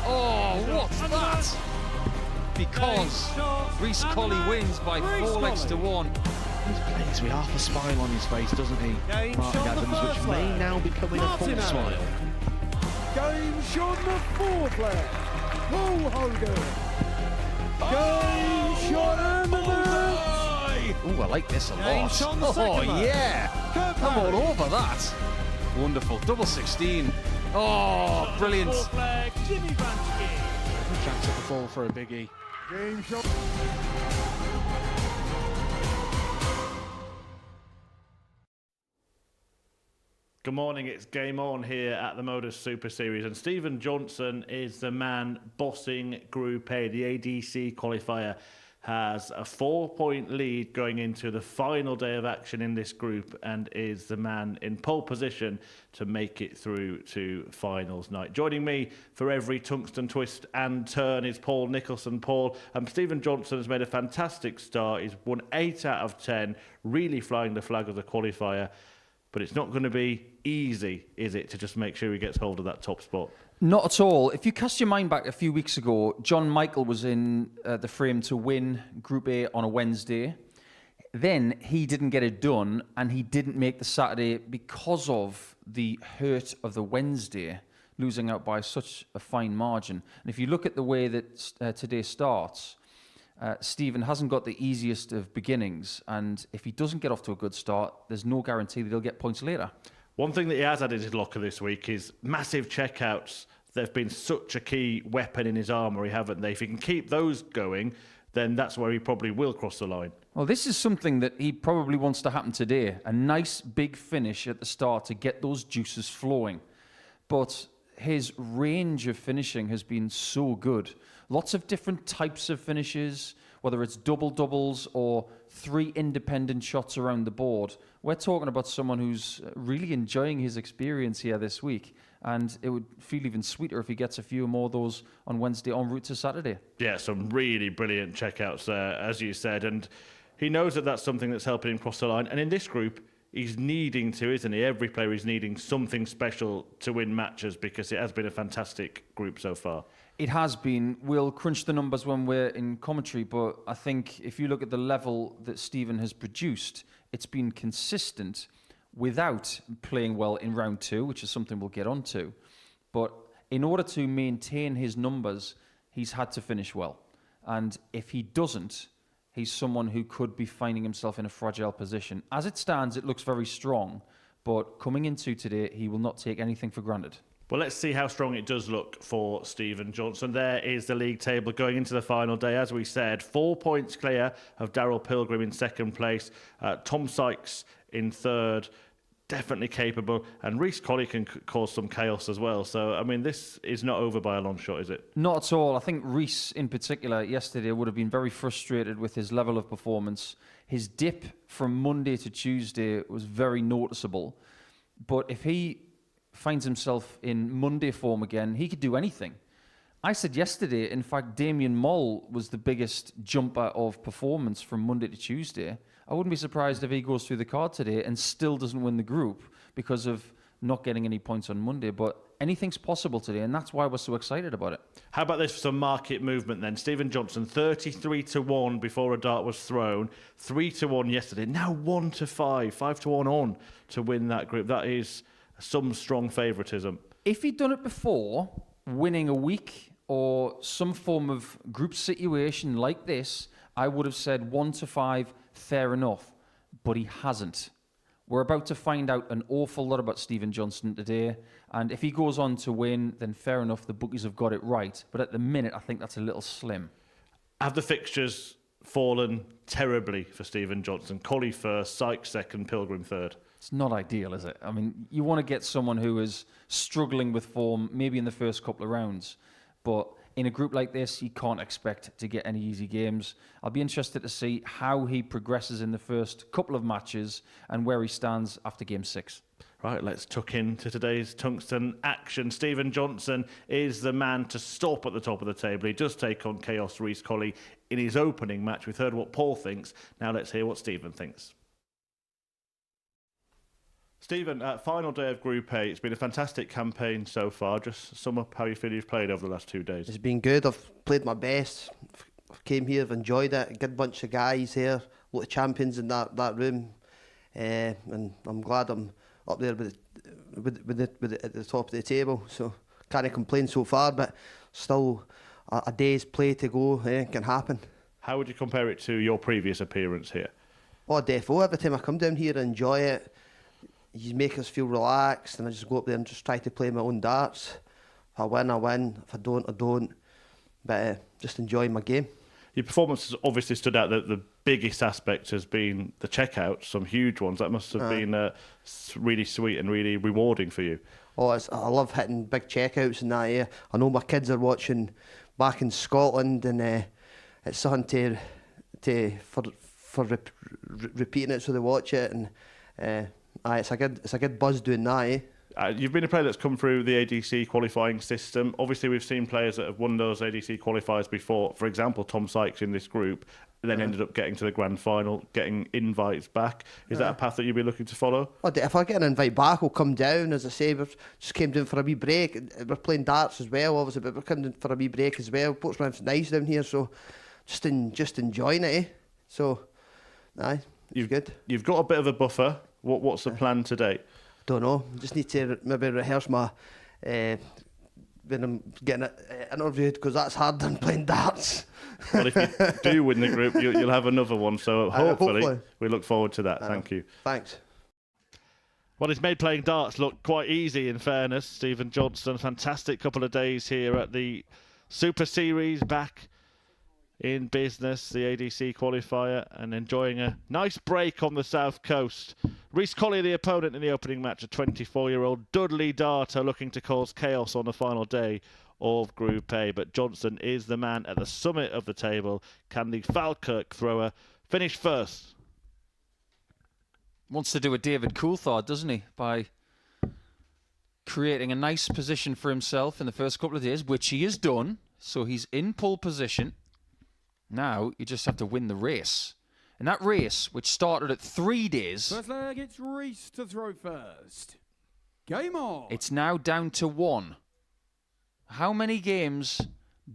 Oh, what's that? Because Colley wins by 4 legs to 1. He plays with half a smile on his face, doesn't he, Mark Adams, which may now be becoming a full smile. Game shot the 4th leg. Paul Hogan. Game shot and the Oh, I like this a lot. Oh, yeah. I'm all over that. Wonderful. Double 16. Oh, brilliant. Chance at the ball for a biggie. game shot. Good morning, it's Game On here at the Modus Super Series, and Stephen Johnson is the man bossing Group A. The ADC qualifier has a 4-point lead going into the final day of action in this group and is the man in pole position to make it through to finals night. Joining me for every tungsten twist and turn is Paul Nicholson. Paul, Stephen Johnson has made a fantastic start. He's won 8 out of 10, really flying the flag of the qualifier. But it's not going to be easy, is it, to just make sure he gets hold of that top spot? Not at all. If you cast your mind back a few weeks ago, John Michael was in the frame to win Group A on a Wednesday. Then he didn't get it done, and he didn't make the Saturday because of the hurt of the Wednesday, losing out by such a fine margin. And if you look at the way that today starts, Stephen hasn't got the easiest of beginnings, and if he doesn't get off to a good start, there's no guarantee that he'll get points later. One thing that he has had in his locker this week is massive checkouts. They've been such a key weapon in his armoury, haven't they? If he can keep those going, then that's where he probably will cross the line. Well, this is something that he probably wants to happen today. A nice big finish at the start to get those juices flowing. But his range of finishing has been so good. Lots of different types of finishes, whether it's double-doubles or 3 independent shots around the board. We're talking about someone who's really enjoying his experience here this week, and it would feel even sweeter if he gets a few more of those on Wednesday en route to Saturday. Yeah, some really brilliant checkouts there, as you said, and he knows that that's something that's helping him cross the line. And in this group, he's needing to, isn't he? Every player is needing something special to win matches because it has been a fantastic group so far. It has been. We'll crunch the numbers when we're in commentary, but I think if you look at the level that Stephen has produced, it's been consistent without playing well in round 2, which is something we'll get onto. But in order to maintain his numbers, he's had to finish well. And if he doesn't, he's someone who could be finding himself in a fragile position. As it stands, it looks very strong, but coming into today, he will not take anything for granted. Well, let's see how strong it does look for Stephen Johnson. There is the league table going into the final day. As we said, 4 points clear of Daryl Pilgrim in second place. Tom Sykes in third, definitely capable. And Colley can cause some chaos as well. So, I mean, this is not over by a long shot, is it? Not at all. I think Reese, in particular, yesterday would have been very frustrated with his level of performance. His dip from Monday to Tuesday was very noticeable. But if he finds himself in Monday form again, he could do anything. I said yesterday, in fact, Damien Moll was the biggest jumper of performance from Monday to Tuesday. I wouldn't be surprised if he goes through the card today and still doesn't win the group because of not getting any points on Monday. But anything's possible today, and that's why we're so excited about it. How about this for some market movement then? Stephen Johnson, 33-1 before a dart was thrown, 3-1 yesterday, now 1-5, 5-1 on to win that group. That is some strong favouritism. If he'd done it before, winning a week or some form of group situation like this, I would have said 1-5, fair enough. But he hasn't. We're about to find out an awful lot about Stephen Johnson today. And if he goes on to win, then fair enough, the bookies have got it right. But at the minute, I think that's a little slim. Have the fixtures fallen terribly for Stephen Johnson? Colley first, Sykes second, Pilgrim third. It's not ideal, is it? I mean, you want to get someone who is struggling with form, maybe in the first couple of rounds. But in a group like this, you can't expect to get any easy games. I'll be interested to see how he progresses in the first couple of matches and where he stands after Game 6. Right, let's tuck into today's tungsten action. Stephen Johnson is the man to stop at the top of the table. He does take on Chaos Reese Colley in his opening match. We've heard what Paul thinks. Now let's hear what Stephen thinks. Stephen, final day of Group A. It's been a fantastic campaign so far. Just sum up how you feel you've played over the last 2 days. It's been good. I've played my best. I've came here, I've enjoyed it. A good bunch of guys here, a lot of champions in that room, and I'm glad I'm up there at the top of the table. So can't complain so far, but still a day's play to go. Anything can happen. How would you compare it to your previous appearance here? Oh, defo. Every time I come down here, I enjoy it. You make us feel relaxed, and I just go up there and just try to play my own darts. If I win, I win. If I don't, I don't. But just enjoy my game. Your performance has obviously stood out. The biggest aspect has been the checkouts, some huge ones. That must have been really sweet and really rewarding for you. Oh, I love hitting big checkouts and that. Yeah. I know my kids are watching back in Scotland, and it's something for repeating it so they watch it, and it's a good buzz doing that. You've been a player that's come through the ADC qualifying system. Obviously, we've seen players that have won those ADC qualifiers before. For example, Tom Sykes in this group, then ended up getting to the grand final, getting invites back. Is that a path that you'll be looking to follow? If I get an invite back, I'll come down. As I say, we just came down for a wee break. We're playing darts as well, obviously, but we're coming down for a wee break as well. Portsmouth's nice down here, so just enjoying it. So, it's good. You've got a bit of a buffer. What's the plan today? Don't know. Just need to maybe rehearse my when I'm getting interviewed, because that's harder than playing darts. Well, if you do win the group, you'll have another one. So hopefully we look forward to that. Thank you. Thanks. Well, it's made playing darts look quite easy, in fairness. Stephen Johnston, fantastic couple of days here at the Super Series, back in business, the ADC qualifier, and enjoying a nice break on the south coast. Rhys Colley, the opponent in the opening match, a 24-year-old Dudley darter looking to cause chaos on the final day of Group A. But Johnston is the man at the summit of the table. Can the Falkirk thrower finish first? Wants to do a David Coulthard, doesn't he? By creating a nice position for himself in the first couple of days, which he has done. So he's in pole position. Now you just have to win the race. And that race, which started at 3 days... First leg, it's Rhys to throw first. Game on. It's now down to 1. How many games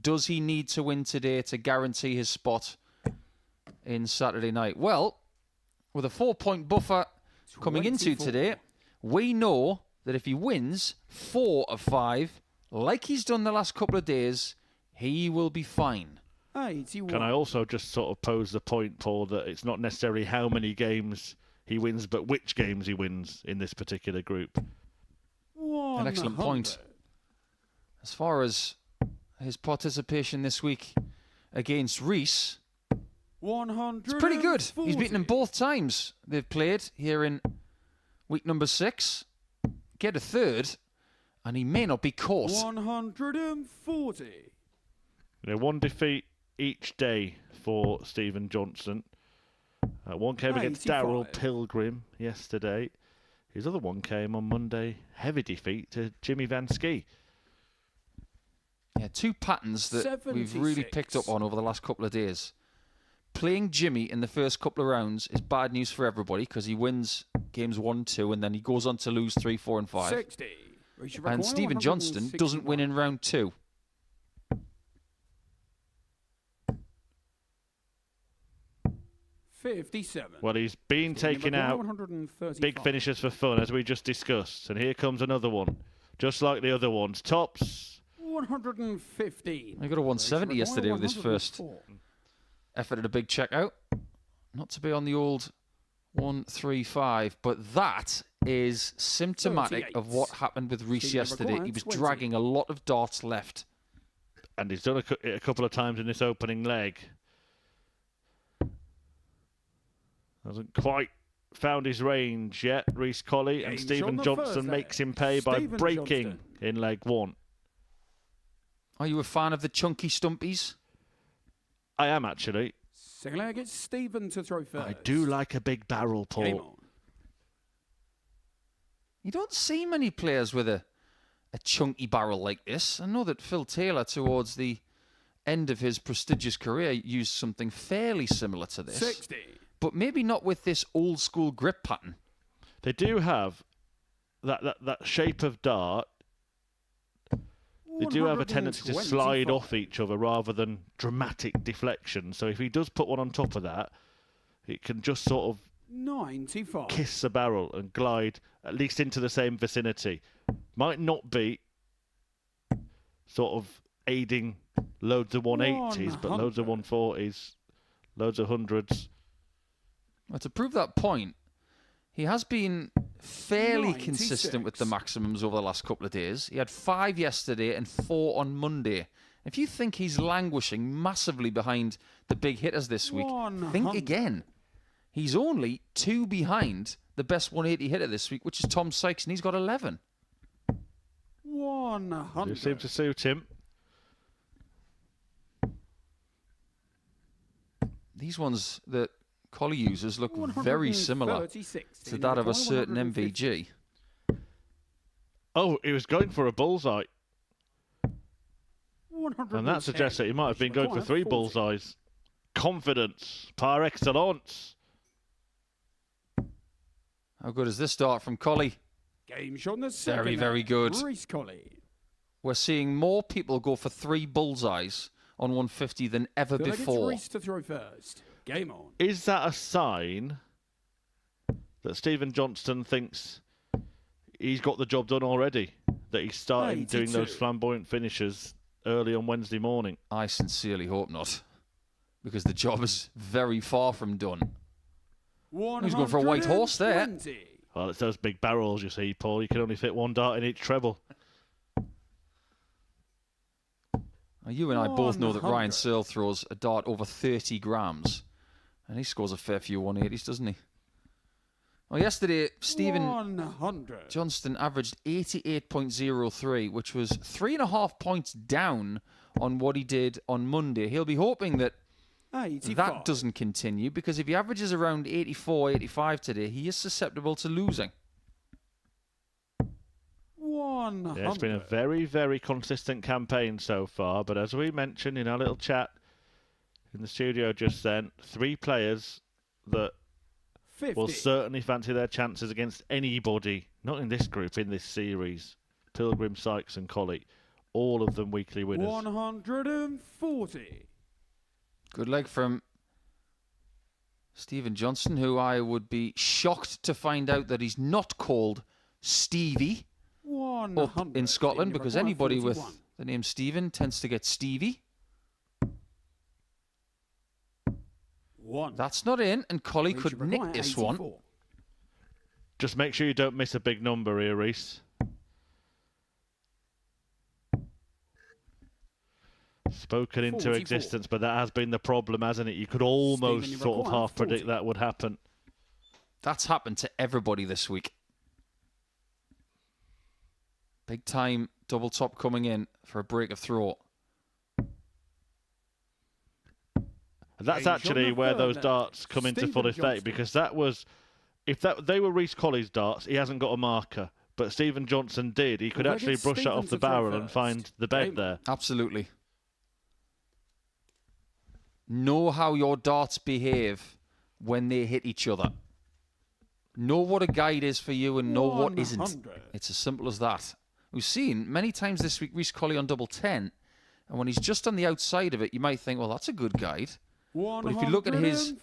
does he need to win today to guarantee his spot in Saturday night? Well, with a 4-point buffer coming into today, we know that if he wins 4 of 5, like he's done the last couple of days, he will be fine. 81. Can I also just sort of pose the point, Paul, that it's not necessarily how many games he wins, but which games he wins in this particular group? An excellent point. As far as his participation this week against Rhys, it's pretty good. He's beaten him both times they've played here in week number 6. Get a third, and he may not be caught. 140. One defeat each day for Stephen Johnston. One came against Daryl Pilgrim yesterday. His other one came on Monday. Heavy defeat to Jimmy Van Schie. Yeah, 2 patterns that we've really picked up on over the last couple of days. Playing Jimmy in the first couple of rounds is bad news for everybody because he wins games 1, 2, and then he goes on to lose 3, 4, and 5. 60. And Stephen Johnston doesn't win in round 2. Well, he's been taking out big finishes for fun, as we just discussed. And here comes another one, just like the other ones. Tops. 115. I got a 170 yesterday with his first effort at a big checkout. Not to be on the old 135, but that is symptomatic of what happened with Rhys yesterday. He was dragging a lot of darts left. And he's done it a couple of times in this opening leg. Hasn't quite found his range yet, Rhys Colley, and Stephen Johnston makes him pay by breaking in leg 1. Are you a fan of the chunky stumpies? I am, actually. Second leg, it's Stephen to throw first. I do like a big barrel, Paul. You don't see many players with a chunky barrel like this. I know that Phil Taylor, towards the end of his prestigious career, used something fairly similar to this. 60. But maybe not with this old-school grip pattern. They do have that shape of dart, they do have a tendency to slide off each other rather than dramatic deflection. So if he does put one on top of that, it can just sort of 95. kiss the barrel and glide at least into the same vicinity. Might not be sort of aiding loads of 180s, but loads of 140s, loads of hundreds. Well, to prove that point, he has been fairly 96. consistent with the maximums over the last couple of days. He had 5 yesterday and 4 on Monday. If you think he's languishing massively behind the big hitters this week, 100. think again. He's only 2 behind the best 180 hitter this week, which is Tom Sykes, and he's got 11. 100. It seems to suit him. These ones that Colley uses look very similar to that of a certain MVG. Oh, he was going for a bullseye. And that suggests that he might have been going for 3 bullseyes. Confidence, par excellence. How good is this start from Colley? Game shot on the second. Very, very good. Reese Colley. We're seeing more people go for 3 bullseyes on 150 than ever before. Reese to throw first. Game on. Is that a sign that Stephen Johnston thinks he's got the job done already? That he's starting doing those flamboyant finishes early on Wednesday morning? I sincerely hope not, because the job is very far from done. He's going for a white horse there. Well, it's those big barrels, you see, Paul. You can only fit 1 dart in each treble. Now, you and I both know that Ryan Searle throws a dart over 30 grams, and he scores a fair few 180s, doesn't he? Well, yesterday, Stephen Johnston averaged 88.03, which was 3.5 points down on what he did on Monday. He'll be hoping that that doesn't continue, because if he averages around 84, 85 today, he is susceptible to losing. Yeah, it's been a very, very consistent campaign so far, but as we mentioned in our little chat in the studio just then, 3 players that 50. will certainly fancy their chances against anybody, not in this group, in this series. Pilgrim, Sykes and Colley, all of them weekly winners. 140. Good leg from Stephen Johnston, who I would be shocked to find out that he's not called Stevie up in Scotland, because anybody with the name Stephen tends to get Stevie. That's not in, and Colley could nick this 84. one. Just make sure you don't miss a big number here, Reese. Spoken into 44. existence, but that has been the problem, hasn't it? You could almost sort of half predict that would happen. That's happened to everybody this week. Big time double top coming in for a break of throat. That's actually where those darts come into full effect, because that was, if they were Reese Colley's darts, he hasn't got a marker. But Stephen Johnston did. He could actually brush that off the barrel and find the bed there. Absolutely. Know how your darts behave when they hit each other. Know what a guide is for you and know what isn't. It's as simple as that. We've seen many times this week Reese Colley on double 10, and when he's just on the outside of it, you might think, well, that's a good guide. But if you look at his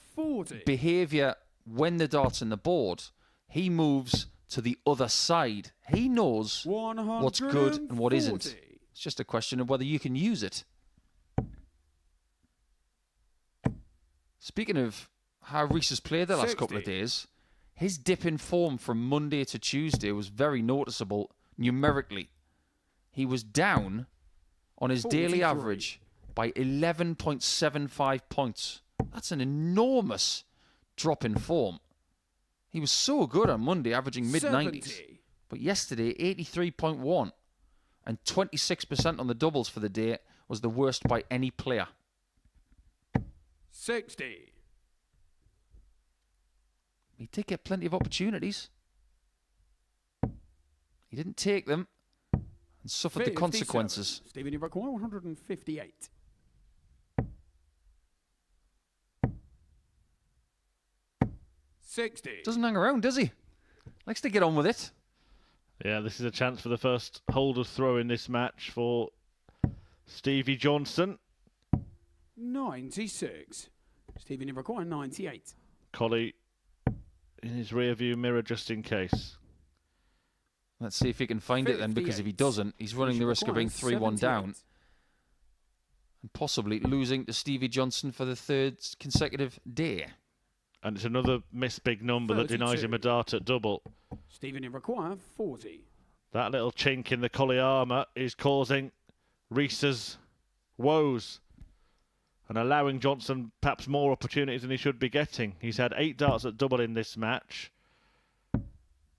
behaviour when the dart's in the board, he moves to the other side. He knows what's good and what isn't. It's just a question of whether you can use it. Speaking of how Reese has played the last couple of days, his dip in form from Monday to Tuesday was very noticeable numerically. He was down on his daily average by 11.75 points. That's an enormous drop in form. He was so good on Monday, averaging mid-90s. But yesterday, 83.1. And 26% on the doubles for the day was the worst by any player. 60. He did get plenty of opportunities. He didn't take them and suffered the consequences. Stephen, you require 158. Doesn't hang around, does he? Likes to get on with it. Yeah, this is a chance for the first holder's throw in this match for Stevie Johnson. 96. Stephen Iroquois, 98. Colley in his rear view mirror just in case. Let's see if he can find it then, because if he doesn't, he's running the risk of being 3-1 down and possibly losing to Stevie Johnson for the 3rd consecutive day. And it's another missed big number 32. That denies him a dart at double. Stephen Iroquois, 40. That little chink in the Colley armour is causing Reese's woes and allowing Johnson perhaps more opportunities than he should be getting. He's had 8 darts at double in this match.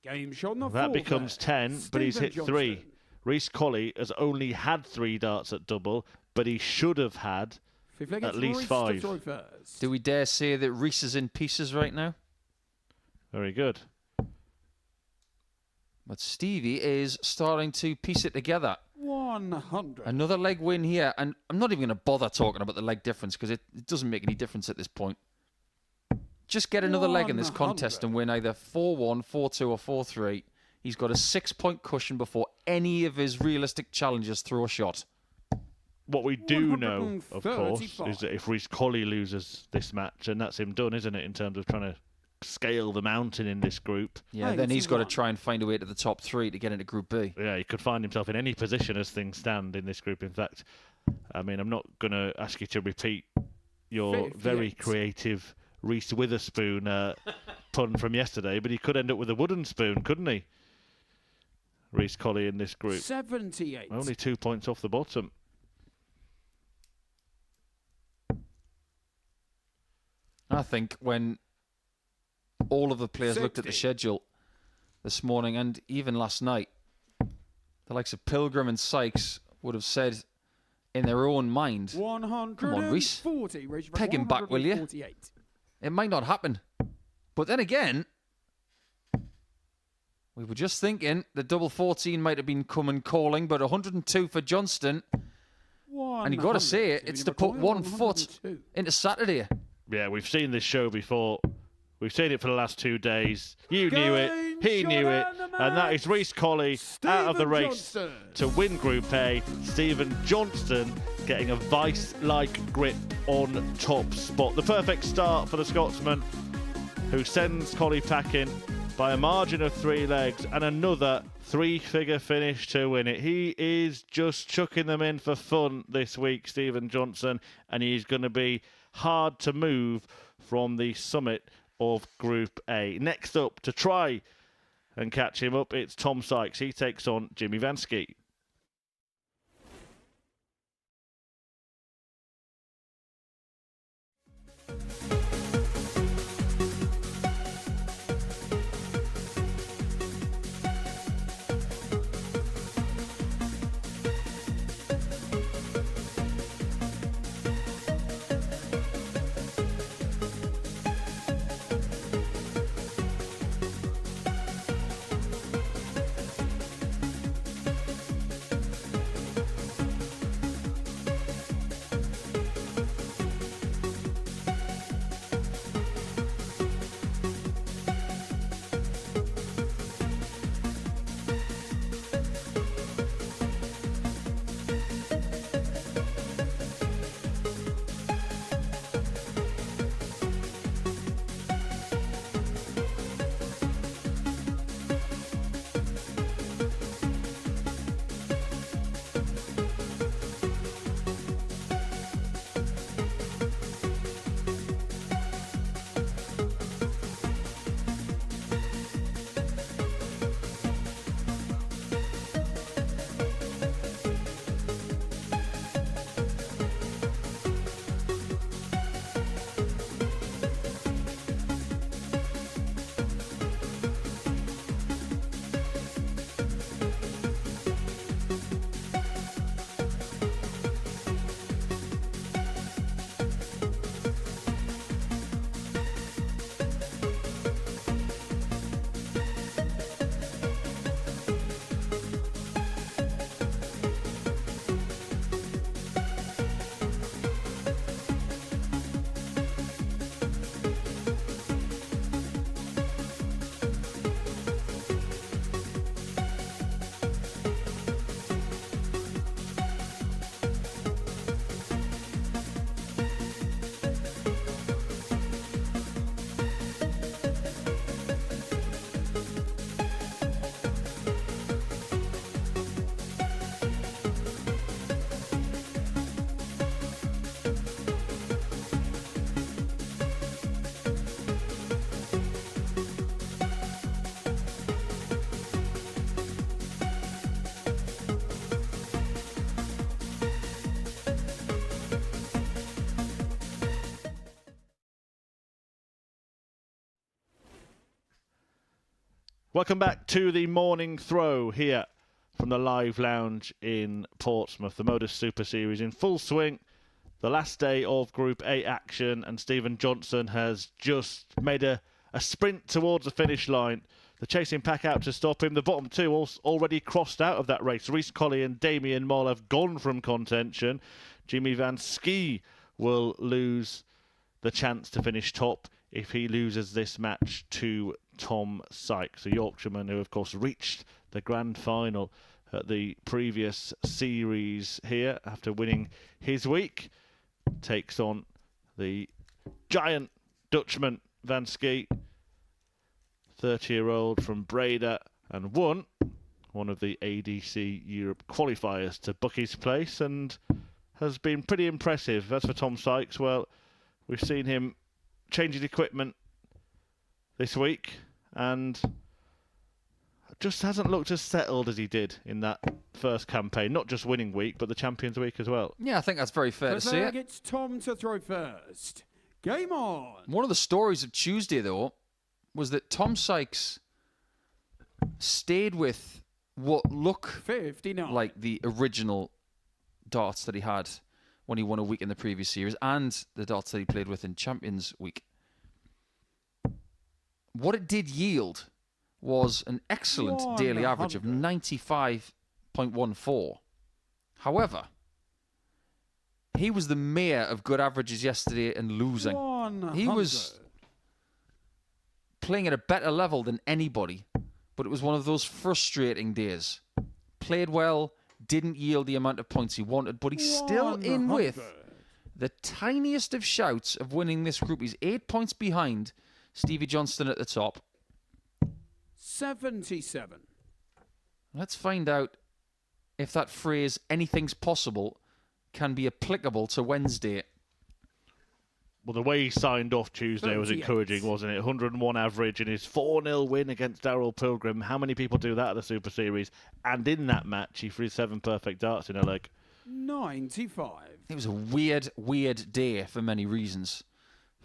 Game shot on the that becomes 10, but he's hit Johnson. 3. Reece Colley has only had 3 darts at double, but he should have had at least 5. Do we dare say that Reese is in pieces right now? Very good. But Stevie is starting to piece it together. 100. Another leg win here, and I'm not even going to bother talking about the leg difference because it doesn't make any difference at this point. Just get another leg in this contest and win either 4-1, 4-2 or 4-3. He's got a 6-point cushion before any of his realistic challengers throw a shot. What we do know, of course, is that if Reece Colley loses this match, and that's him done, isn't it, in terms of trying to scale the mountain in this group. Yeah, then he's got to try and find a way to the top 3 to get into Group B. Yeah, he could find himself in any position as things stand in this group. In fact, I mean, I'm not going to ask you to repeat your very creative Reese Witherspoon pun from yesterday, but he could end up with a wooden spoon, couldn't he? Reece Colley in this group. 78. Only 2 points off the bottom. I think when all of the players looked at the schedule this morning and even last night, the likes of Pilgrim and Sykes would have said in their own mind, 140. come on, Reece, peg him back, will you? It might not happen. But then again, we were just thinking the double 14 might have been coming calling, but 102 for Johnston. And you've got to say it, it's to put 1 foot into Saturday. Yeah, we've seen this show before. We've seen it for the last 2 days. You knew it, he knew it, and that is Reece Colley out of the race to win Group A. Stephen Johnston getting a vice-like grip on top spot. The perfect start for the Scotsman, who sends Colley packing by a margin of 3 legs and another 3-figure finish to win it. He is just chucking them in for fun this week, Stephen Johnson, and he's going to be hard to move from the summit of Group A. Next up, to try and catch him up, it's Tom Sykes. He takes on Jimmy Van Schie. Welcome back to the morning throw here from the live lounge in Portsmouth. The Modus Super Series in full swing. The last day of Group A action, and Stephen Johnson has just made a sprint towards the finish line. The chasing pack out to stop him. The bottom two already crossed out of that race. Reece Colley and Damien Moll have gone from contention. Jimmy Van Schie will lose the chance to finish top if he loses this match to Tom Sykes, a Yorkshireman who, of course, reached the grand final at the previous series here after winning his week. Takes on the giant Dutchman Van Schie, 30-year-old from Breda, and won one of the ADC Europe qualifiers to book his place and has been pretty impressive. As for Tom Sykes, well, we've seen him changing equipment this week and just hasn't looked as settled as he did in that first campaign. Not just winning week, but the Champions Week as well. Yeah, I think that's very fair to say. It's Tom to throw first. Game on. One of the stories of Tuesday, though, was that Tom Sykes stayed with what look 59. like the original darts that he had when he won a week in the previous series and the darts that he played with in Champions Week. What it did yield was an excellent daily average of 95.14. However, he was the mayor of good averages yesterday and losing. 100. He was playing at a better level than anybody, but it was one of those frustrating days. Played well, didn't yield the amount of points he wanted, but he's still in with the tiniest of shouts of winning this group. He's 8 points behind Stevie Johnston at the top. 77. Let's find out if that phrase, anything's possible, can be applicable to Wednesday. Well, the way he signed off Tuesday was 38. encouraging, wasn't it? 101 average in his 4-0 win against Darryl Pilgrim. How many people do that at the Super Series? And in that match, he threw 7 perfect darts in a leg. 95. It was a weird, weird day for many reasons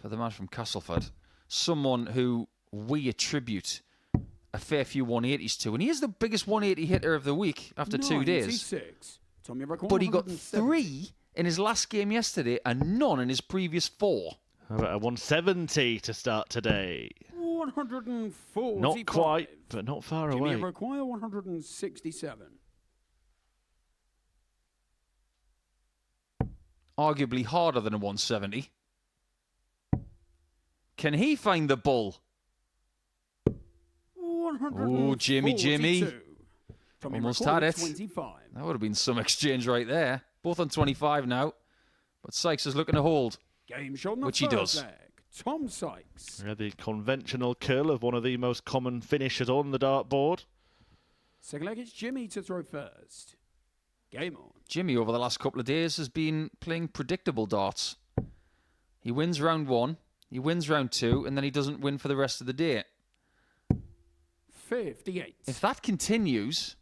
for the man from Castleford. Someone who we attribute a fair few 180s to. And he is the biggest 180 hitter of the week after 2 days. 96. Tommy Record, But he got 170. 3 in his last game yesterday and none in his previous 4. How about a 170 to start today? 145. Not quite, but not far Jimmy away. Require 167. Arguably harder than a 170. Can he find the bull? 142. Oh, Jimmy. Tommy Almost Record, had it. 25. That would have been some exchange right there. Both on 25 now. But Sykes is looking to hold. Game shot on the Which he first does. leg. Tom Sykes. Yeah, the conventional curl of one of the most common finishers on the dartboard. Second leg, it's Jimmy to throw first. Game on. Jimmy, over the last couple of days, has been playing predictable darts. He wins round 1, he wins round 2, and then he doesn't win for the rest of the day. 58. If that continues,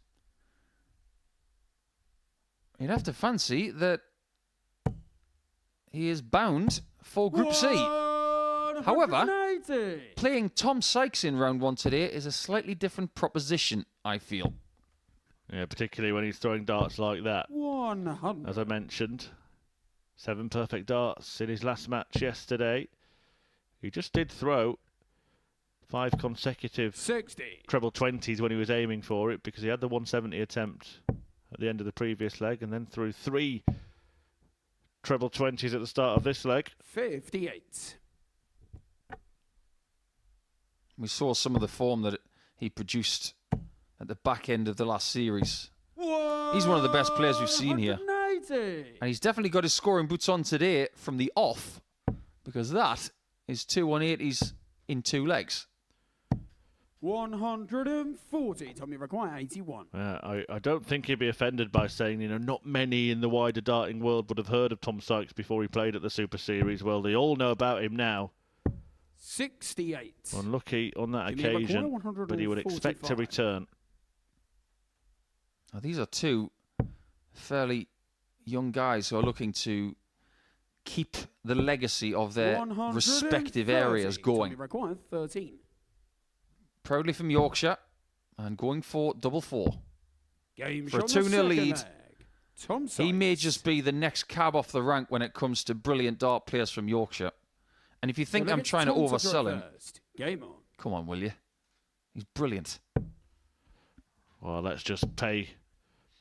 you'd have to fancy that he is bound for Group C. However, 180. playing Tom Sykes in round 1 today is a slightly different proposition, I feel. Yeah, particularly when he's throwing darts like that. 100. As I mentioned, 7 perfect darts in his last match yesterday. He just did throw 5 consecutive 60. treble 20s when he was aiming for it, because he had the 170 attempt at the end of the previous leg and then threw 3 treble 20s at the start of this leg. 58. We saw some of the form that he produced at the back end of the last series. He's one of the best players we've seen here. 180. And he's definitely got his scoring boots on today from the off, because that is 2 180s in 2 legs. 140. Tommy Require 81. I don't think he'd be offended by saying, not many in the wider darting world would have heard of Tom Sykes before he played at the Super Series. Well, they all know about him now. 68. Unlucky on that Jimmy occasion, Require, but he would expect to 145. return. Now, these are 2 fairly young guys who are looking to keep the legacy of their 130. respective areas going. Tommy Require 13. Proudly from Yorkshire, and going for double 4. Game For a shot on the 2-0 second lead. leg. Tom He may Sykes. just be the next cab off the rank when it comes to brilliant dart players from Yorkshire. And if you think Well, I'm it's trying to Tom oversell throw him, first. Game on. come on, will you? He's brilliant. Well, let's just pay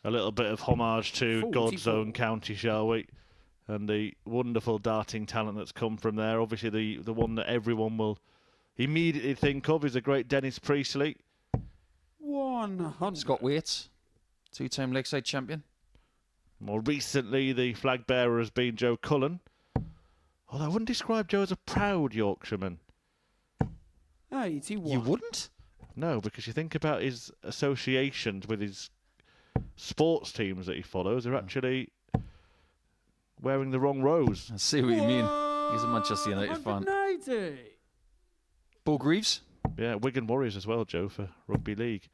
a little bit of homage to 44. God's own county, shall we? And the wonderful darting talent that's come from there. Obviously, the one that everyone will immediately think of is the great Dennis Priestley. 100. Scott Waits, 2-time Lakeside champion. More recently, the flag bearer has been Joe Cullen. Although I wouldn't describe Joe as a proud Yorkshireman. 81. You wouldn't? No, because you think about his associations with his sports teams that he follows, they're actually wearing the wrong rose. I see what you mean. He's a Manchester United fan. 180. Bo Greaves, Yeah, Wigan Warriors as well, Joe, for rugby league.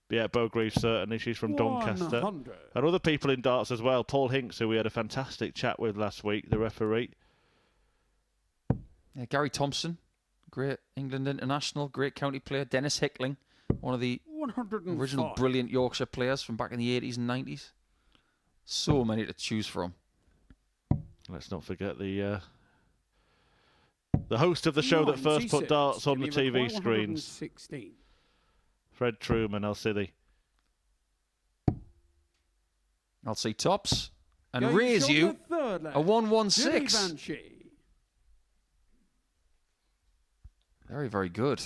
But yeah, Bo Greaves certainly. She's from Doncaster. 100. And other people in darts as well. Paul Hinks, who we had a fantastic chat with last week, the referee. yeah, Gary Thompson, great England international, great county player. Dennis Hickling, one of the 105. original brilliant Yorkshire players from back in the 80s and 90s. So many to choose from. Let's not forget the host of the show that first put 96. darts on the Jimmy TV McCoy, screens, 116. Fred Truman, Alcide. I'll see tops and Game raise shot you on the third leg. a Jimmy 116. Van Schie. Very, very good.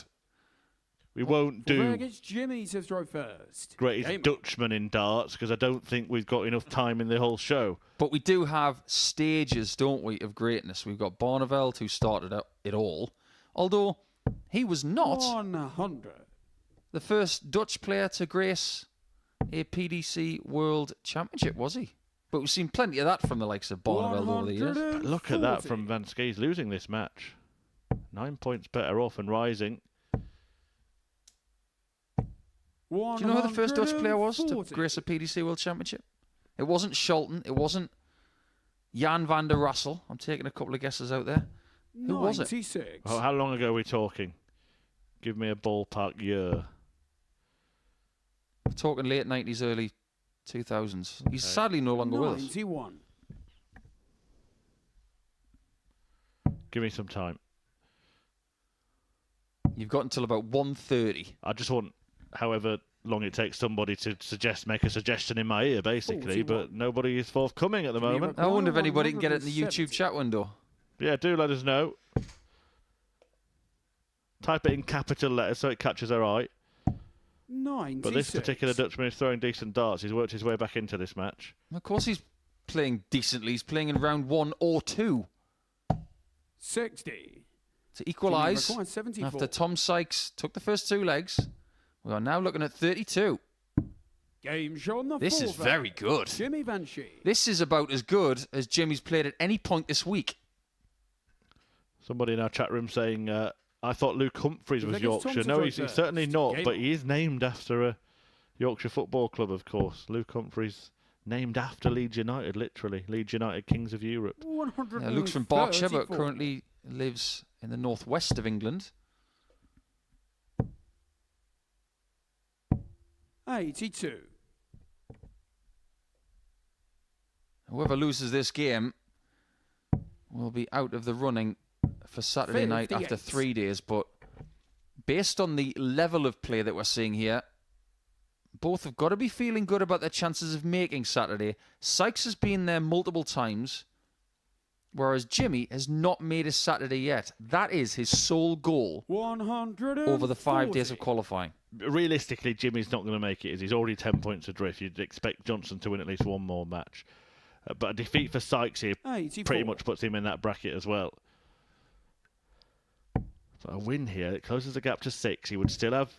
We won't do It's Jimmy to throw first. greatest Game on. Dutchman in darts because I don't think we've got enough time in the whole show. But we do have stages, don't we, of greatness. We've got Barneveld, who started out it all. Although he was not 100. the first Dutch player to grace a PDC World Championship, was he? But we've seen plenty of that from the likes of Barneveld over the years. But look at that from Van Schie's losing this match. 9 points better off and rising. Do you know who the first Dutch player was to grace a PDC World Championship? It wasn't Scholten. It wasn't Jan van der Rassel. I'm taking a couple of guesses out there. Who was it? 96. Oh, how long ago are we talking? Give me a ballpark year. We're talking late 90s, early 2000s. He's sadly no longer with us. 91. Give me some time. You've got until about 1:30. I just want, however long it takes somebody to make a suggestion in my ear, basically, 41. but nobody is forthcoming at the Jimmy moment. I wonder if anybody can get it in the 170. YouTube chat window. Yeah, do let us know. Type it in capital letters so it catches our eye. 96. But this particular Dutchman is throwing decent darts. He's worked his way back into this match. Of course he's playing decently. He's playing in round 1 or 2 60. to equalise. Jimmy McCoy, 74. After Tom Sykes took the first 2 legs, we are now looking at 32. Game shot on the This is fourth very leg. good. Jimmy Van Schie. This is about as good as Jimmy's played at any point this week. Somebody in our chat room saying, I thought Luke Humphreys was think it's Tom Yorkshire. to No, throw he's first. certainly not, Game but on. he is named after a Yorkshire Football Club, of course. Luke Humphreys, named after Leeds United, literally. Leeds United, Kings of Europe. 134. Luke's from Berkshire, but currently lives in the northwest of England. 82. Whoever loses this game will be out of the running for Saturday night after 58. 3 days. But based on the level of play that we're seeing here, both have got to be feeling good about their chances of making Saturday. Sykes has been there multiple times, whereas Jimmy has not made a Saturday yet. That is his sole goal 100 over the 5 days of qualifying. Realistically, Jimmy's not going to make it. He's already 10 points adrift. You'd expect Johnson to win at least one more match. But a defeat for Sykes here 84. pretty much puts him in that bracket as well. So a win here, it closes the gap to 6. He would still have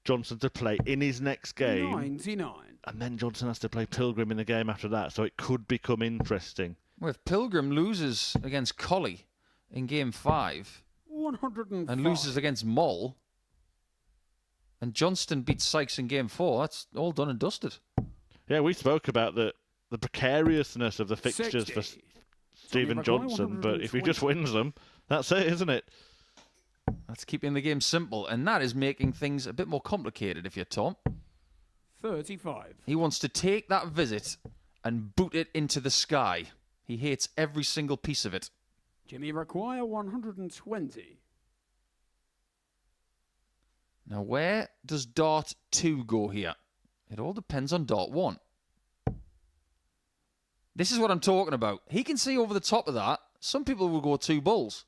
Johnson to play in his next game. 99. And then Johnson has to play Pilgrim in the game after that. So it could become interesting. Well, if Pilgrim loses against Colley in game 5 105. and loses against Moll, and Johnston beats Sykes in game 4, that's all done and dusted. Yeah, we spoke about the precariousness of the fixtures 60. for Stephen McCoy, Johnson. But if he just wins them, that's it, isn't it? That's keeping the game simple, and that is making things a bit more complicated if you're Tom. 35. He wants to take that visit and boot it into the sky. He hates every single piece of it. Jimmy require 120. Now, where does dart 2 go here? It all depends on dart 1. This is what I'm talking about. He can see over the top of that. Some people will go 2 bulls.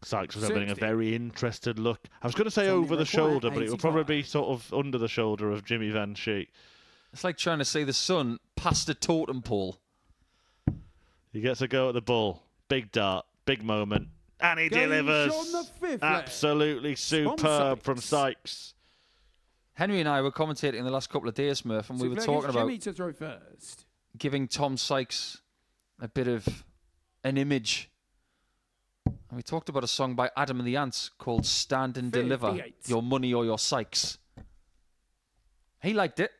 Sykes was having a 60. very interested look. I was going to say Tommy over the require shoulder, but it will probably 85. be sort of under the shoulder of Jimmy Van Schie. It's like trying to see the sun past a totem pole. He gets a go at the bull. Big dart, big moment. And he Game delivers. on the 5th leg. Absolutely superb from Sykes. Henry and I were commentating in the last couple of days, Murph, and we were talking about Jimmy to throw first. giving Tom Sykes a bit of an image. And we talked about a song by Adam and the Ants called Stand and Deliver, 58. Your Money or Your Sykes. He liked it.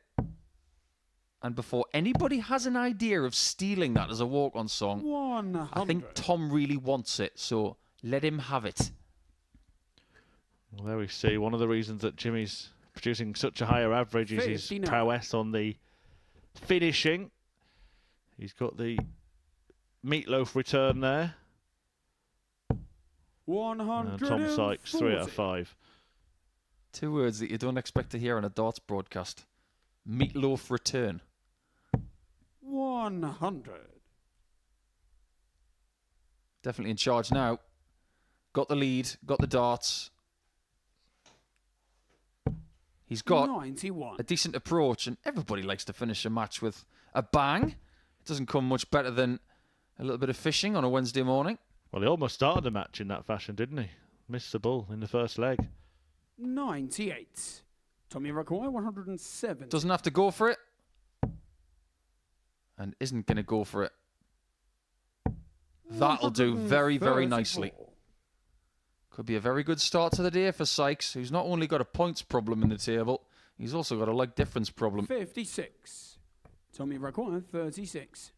And before anybody has an idea of stealing that as a walk-on song, 100. I think Tom really wants it, so let him have it. Well, there we see one of the reasons that Jimmy's producing such a higher average is his 59. prowess on the finishing. He's got the meatloaf return there. 100. Tom Sykes, 3 out of 5. 2 words that you don't expect to hear on a darts broadcast. Meatloaf return. 100. Definitely in charge now. Got the lead, got the darts. He's got 91. a decent approach, and everybody likes to finish a match with a bang. It doesn't come much better than a little bit of fishing on a Wednesday morning. Well, he almost started the match in that fashion, didn't he? Missed the bull in the first leg. 98. Tommy require 107. Doesn't have to go for it. And isn't going to go for it. That'll do very, very nicely. Could be a very good start to the day for Sykes, who's not only got a points problem in the table, he's also got a leg difference problem. 56. Tommy require 36.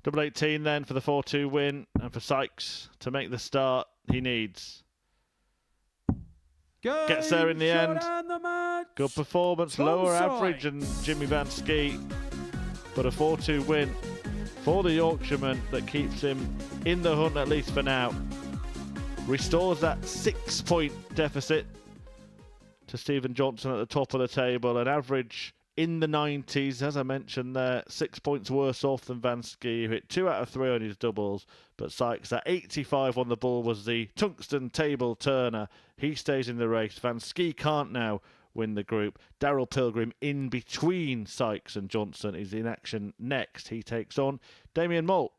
Double 18 then for the 4-2 win, and for Sykes to make the start he needs. Gets there in the Game, end. shot, and the match. Good performance, Tom lower Sykes. average than Jimmy Van Schie, but a 4-2 win for the Yorkshireman that keeps him in the hunt, at least for now. Restores that 6-point deficit to Stephen Johnson at the top of the table. An average in the 90s, as I mentioned there, 6 points worse off than Van Schie, who hit 2 out of 3 on his doubles. But Sykes, at 85 on the ball, was the tungsten table turner. He stays in the race. Van Schie can't now win the group. Daryl Pilgrim in between Sykes and Johnson is in action next. He takes on Damien Moult.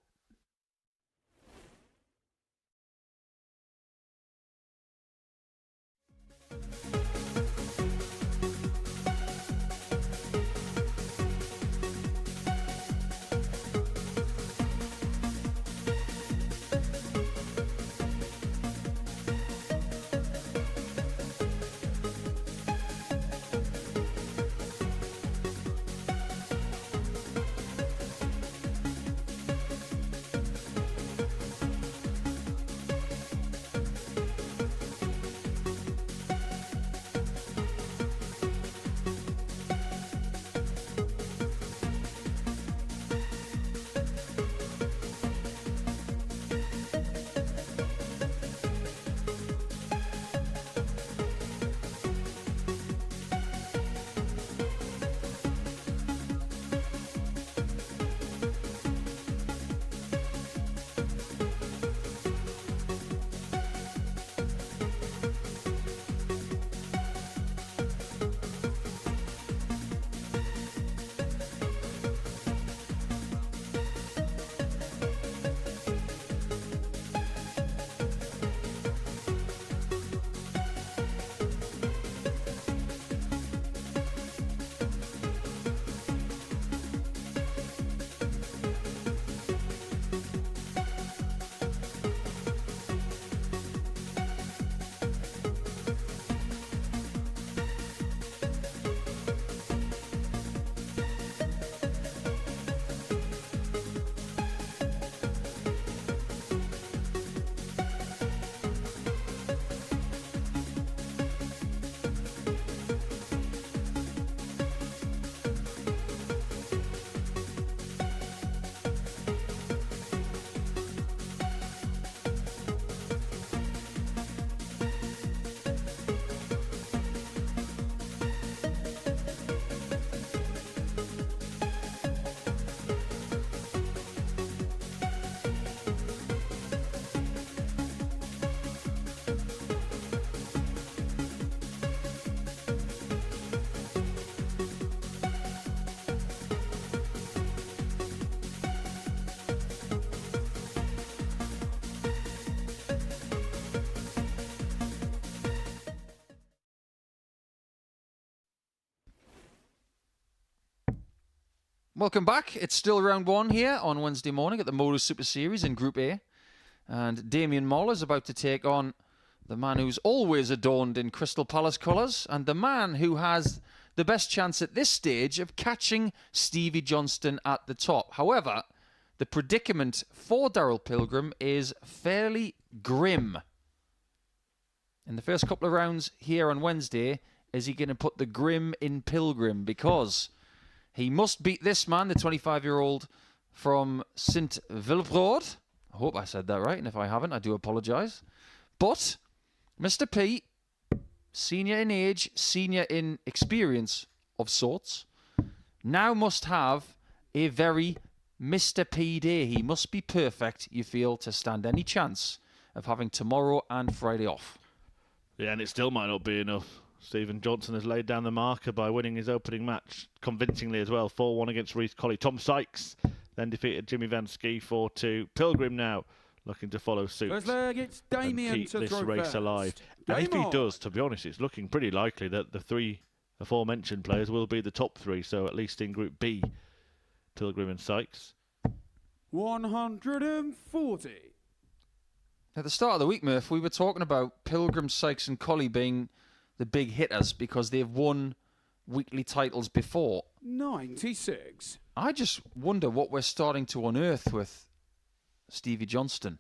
Welcome back. It's still round one here on Wednesday morning at the Modus Super Series in Group A. And Damien Moll is about to take on the man who's always adorned in Crystal Palace colours and the man who has the best chance at this stage of catching Stevie Johnston at the top. However, the predicament for Daryl Pilgrim is fairly grim. In the first couple of rounds here on Wednesday, is he going to put the grim in Pilgrim? Because he must beat this man, the 25-year-old from St. Wilbrod. I hope I said that right, and if I haven't, I do apologise. But Mr. P, senior in age, senior in experience of sorts, now must have a very Mr. P day. He must be perfect, you feel, to stand any chance of having tomorrow and Friday off. Yeah, and it still might not be enough. Stephen Johnson has laid down the marker by winning his opening match convincingly as well. 4-1 against Reece Colley. Tom Sykes then defeated Jimmy Van Schie 4-2. Pilgrim now looking to follow suit First leg, it's Damien and keep to this throw race first. alive. Game And if he on. does, to be honest, it's looking pretty likely that the three aforementioned players will be the top three. So at least in Group B, Pilgrim and Sykes. 140. At the start of the week, Murph, we were talking about Pilgrim, Sykes and Colley being the big hitters because they've won weekly titles before. 96. I just wonder what we're starting to unearth with Stevie Johnston.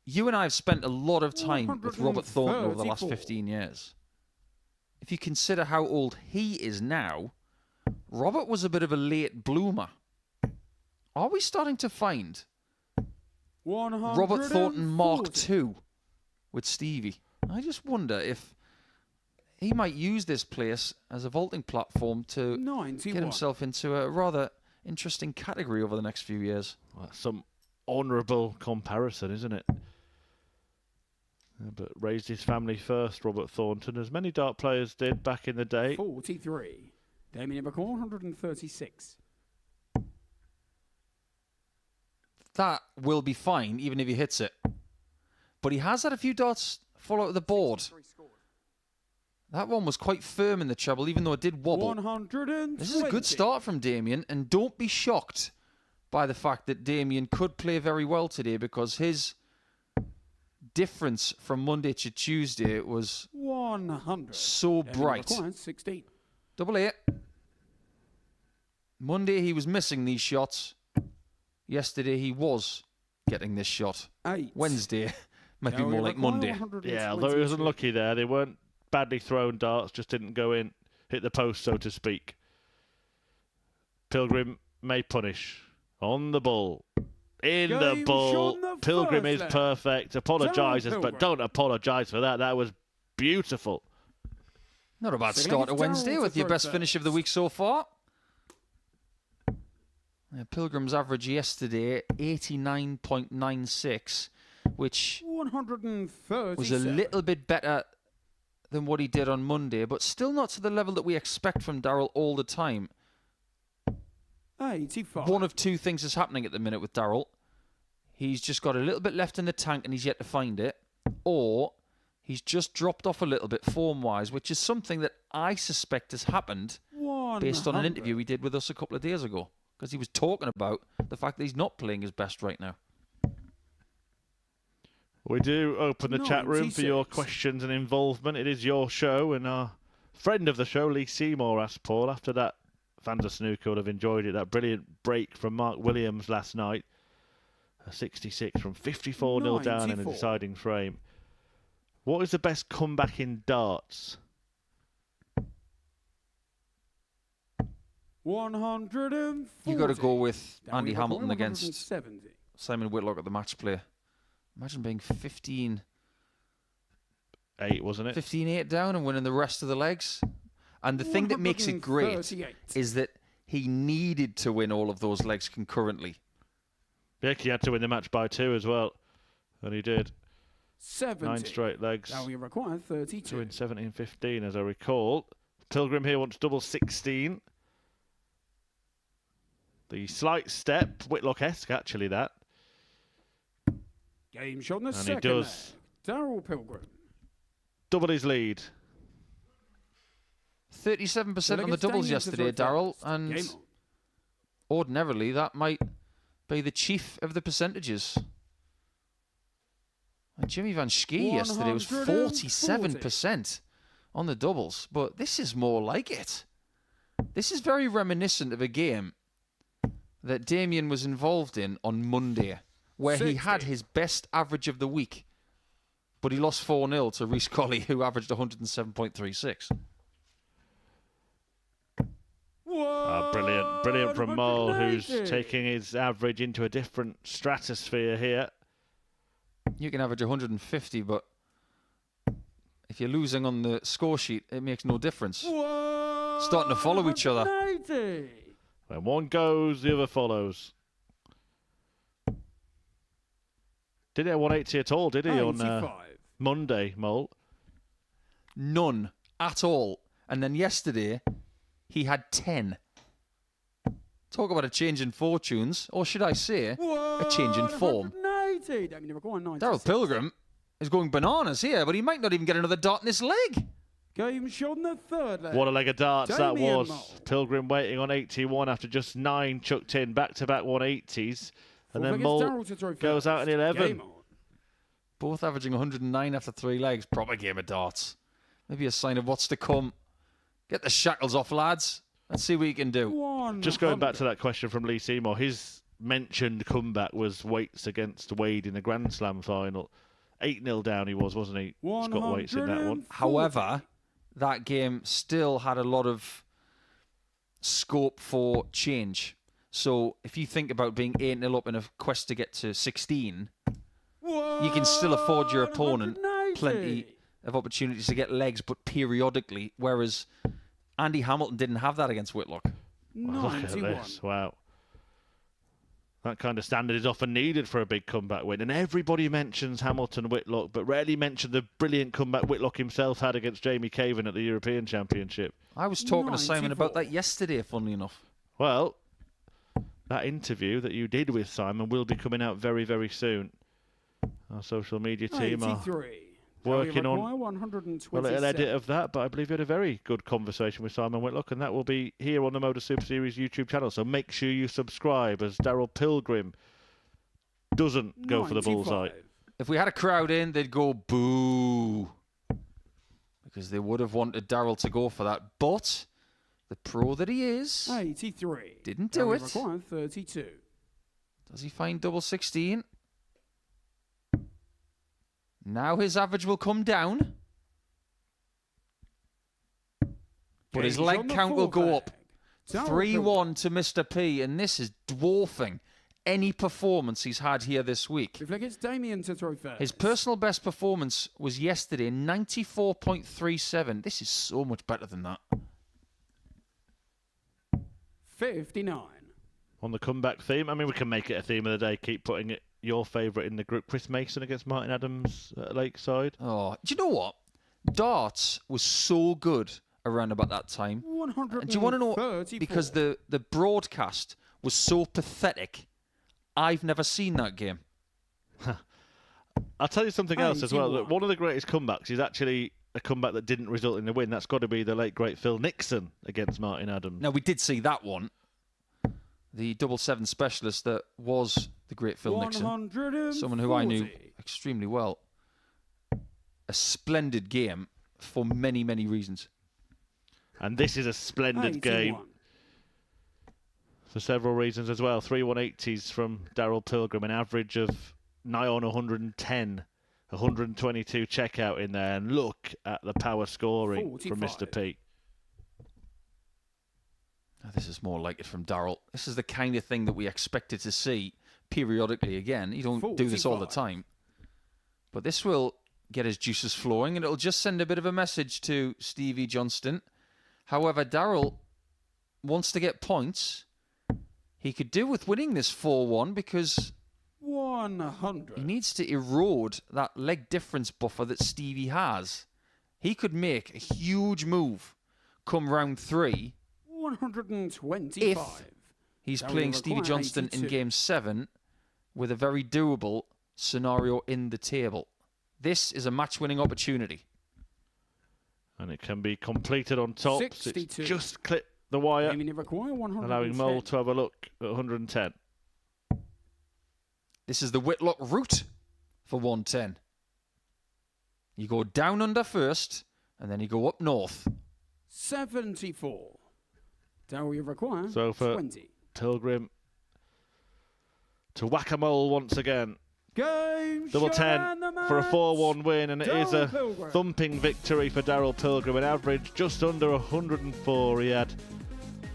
You and I have spent a lot of time with Robert Thornton over the last 134. 15 years. If you consider how old he is now, Robert was a bit of a late bloomer. Are we starting to find Robert Thornton Mark II with Stevie? I just wonder if he might use this place as a vaulting platform to 91. get himself into a rather interesting category over the next few years. Well, that's some honourable comparison, isn't it? But raised his family first, Robert Thornton, as many dart players did back in the day. 43. Damien Buckle, 136. That will be fine, even if he hits it. But he has had a few darts fall out of the board. That one was quite firm in the treble, even though it did wobble. 120. This is a good start from Damien, and don't be shocked by the fact that Damien could play very well today because his difference from Monday to Tuesday was 100. so bright. 16. Double 8. Monday he was missing these shots. Yesterday he was getting this shot. 8. Wednesday might be more like Monday. Yeah, although he was unlucky there. They weren't badly thrown darts, just didn't go in, hit the post, so to speak. Pilgrim may punish. On the ball. In the Game ball. shot, the Pilgrim first is leg. perfect. Apologises, Pilgrim. but don't apologise for that. That was beautiful. Not a bad Second start to leg, Wednesday Darryl with to your throw best finish of the first. week so far. Pilgrim's average yesterday, 89.96, which 130. was a little bit better than what he did on Monday, but still not to the level that we expect from Daryl all the time. 85. One of two things is happening at the minute with Daryl. He's just got a little bit left in the tank and he's yet to find it, or he's just dropped off a little bit form-wise, which is something that I suspect has happened based on an 100. interview he did with us a couple of days ago, because he was talking about the fact that he's not playing his best right now. We do open the chat room for your 96. questions and involvement. It is your show, and our friend of the show, Lee Seymour, asked Paul, after that, fans of snooker would have enjoyed it, that brilliant break from Mark Williams last night. A 66 from 54-0 down in the 94. deciding frame. What is the best comeback in darts? 140. You got to go with Down Andy we go, Hamilton against 170. Simon Whitlock at the match play. Imagine being 15-8 wasn't it? down and winning the rest of the legs. And the thing that makes it great 138. is that he needed to win all of those legs concurrently. Yeah, he had to win the match by 2 as well, and he did. 70. 9 straight legs. Now we require 32. 2 in 17-15, as I recall. Pilgrim here wants double 16. The slight step, Whitlock-esque actually, that. Game shot in the And he second does. leg. Daryl Pilgrim. Double his lead. 37% on the Against doubles Damien to yesterday, throw Daryl, first. and Game on. ordinarily that might be the chief of the percentages. And Jimmy Van Schie yesterday was 47% on the doubles, but this is more like it. This is very reminiscent of a game that Damien was involved in on Monday, where he had his best average of the week, but he lost 4-0 to Rhys Colley, who averaged 107.36. Brilliant from Mole, who's taking his average into a different stratosphere here. You can average 150, but if you're losing on the score sheet, it makes no difference. Starting to follow each other. When one goes, the other follows. Did he have 180 at all, did he, on Monday, Mole? None at all. And then yesterday, he had 10. Talk about a change in fortunes, or should I say, a change in form. Daryl Pilgrim is going bananas here, but he might not even get another dart in his leg. Game shot in the third leg. What a leg of darts that was. Mole. Pilgrim waiting on 81 after just 9 chucked in, back-to-back 180s. And then Mole goes out in 11. Both averaging 109 after 3 legs. Proper game of darts. Maybe a sign of what's to come. Get the shackles off, lads. Let's see what you can do. 100. Just going back to that question from Lee Seymour, his mentioned comeback was Waits against Wade in the Grand Slam final. 8-0 down he was, wasn't he? Scott Waits in that one. However, that game still had a lot of scope for change. So if you think about being 8-0 up in a quest to get to 16, you can still afford your opponent plenty of opportunities to get legs, but periodically, whereas Andy Hamilton didn't have that against Whitlock. Well, look at this. Wow. That kind of standard is often needed for a big comeback win. And everybody mentions Hamilton Whitlock, but rarely mention the brilliant comeback Whitlock himself had against Jamie Caven at the European Championship. I was talking to Simon about that yesterday, funnily enough. Well, that interview that you did with Simon will be coming out very, very soon. Our social media team are working on a little edit of that, but I believe you had a very good conversation with Simon Whitlock, and that will be here on the Modus Super Series YouTube channel. So make sure you subscribe, as Daryl Pilgrim doesn't go for the bullseye. If we had a crowd in, they'd go boo, because they would have wanted Daryl to go for that. But the pro that he is, 83. Didn't do it. 32. Does he find double 16? Now his average will come down, but his leg count will go up. 3-1 to Mr. P, and this is dwarfing any performance he's had here this week. It's Damien to throw first. His personal best performance was yesterday, 94.37. This is so much better than that. 59. On the comeback theme, I mean, we can make it a theme of the day. Keep putting it. Your favourite in the group, Chris Mason against Martin Adams at Lakeside. Oh, do you know what? Darts was so good around about that time. And do you want to know? Because the broadcast was so pathetic. I've never seen that game. I'll tell you something else as well. Look, one of the greatest comebacks is actually a comeback that didn't result in the win. That's got to be the late, great Phil Nixon against Martin Adams. Now, we did see that one. The double 7 specialist that was the great Phil Nixon. Someone who I knew extremely well. A splendid game for many, many reasons. And this is a splendid game for several reasons as well. 3 180s from Daryl Pilgrim, an average of nigh on 110. 122 checkout in there. And look at the power scoring 45. From Mr. P. Now, this is more like it from Daryl. This is the kind of thing that we expected to see periodically again. You don't 45. Do this all the time. But this will get his juices flowing, and it'll just send a bit of a message to Stevie Johnston. However, Daryl wants to get points. He could do with winning this 4-1 because 100. He needs to erode that leg difference buffer that Stevie has. He could make a huge move come round 3. 125. If he's playing Stevie Johnston 82. In Game 7 with a very doable scenario in the table. This is a match-winning opportunity. And it can be completed on top. 62. It's just the wire, Aiming to require 110. allowing Mole to have a look at 110. This is the Whitlock route for 110. You go down under first, and then you go up north. 74. Daryl, you require So for 20. Pilgrim to whack-a-mole once again. Game, Double shot 10 and the for a match. 4-1 win, and it is a Daryl Pilgrim. thumping victory for Daryl Pilgrim. An average just under 104. He had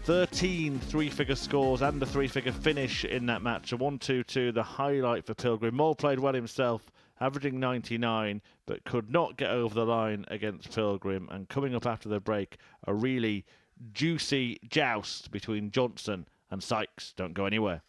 13 three-figure scores and a three-figure finish in that match. A 1-2-2, the highlight for Pilgrim. Mole played well himself, averaging 99, but could not get over the line against Pilgrim. And coming up after the break, a really juicy joust between Johnstone and Sykes. Don't go anywhere.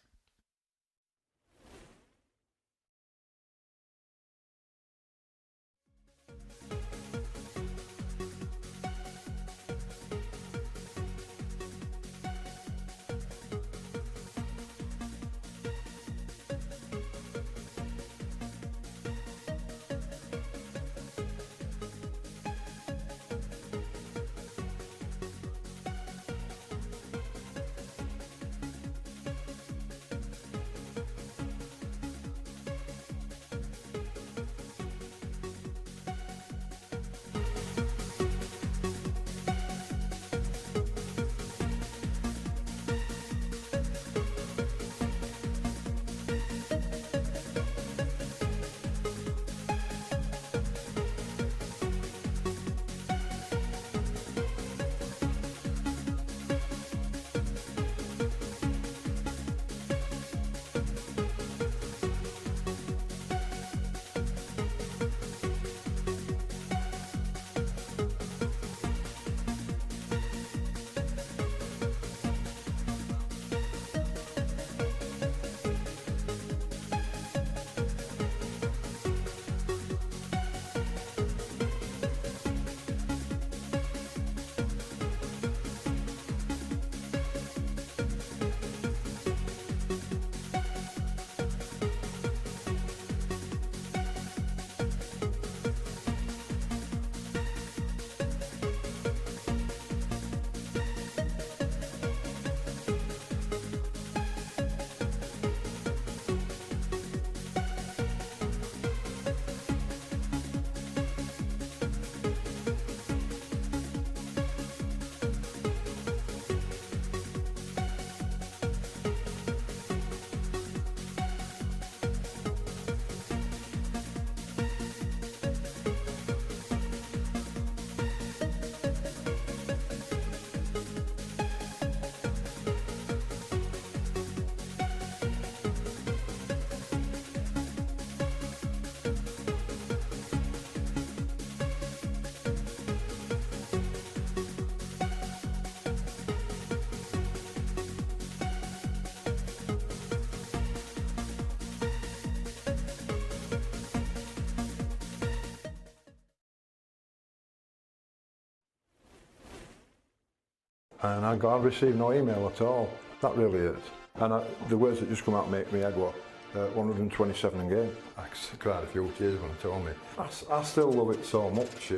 And I've received no email at all. That really is. And the words that just come out make me head what? 127 in game. I cried a few tears when they told me. I still love it so much.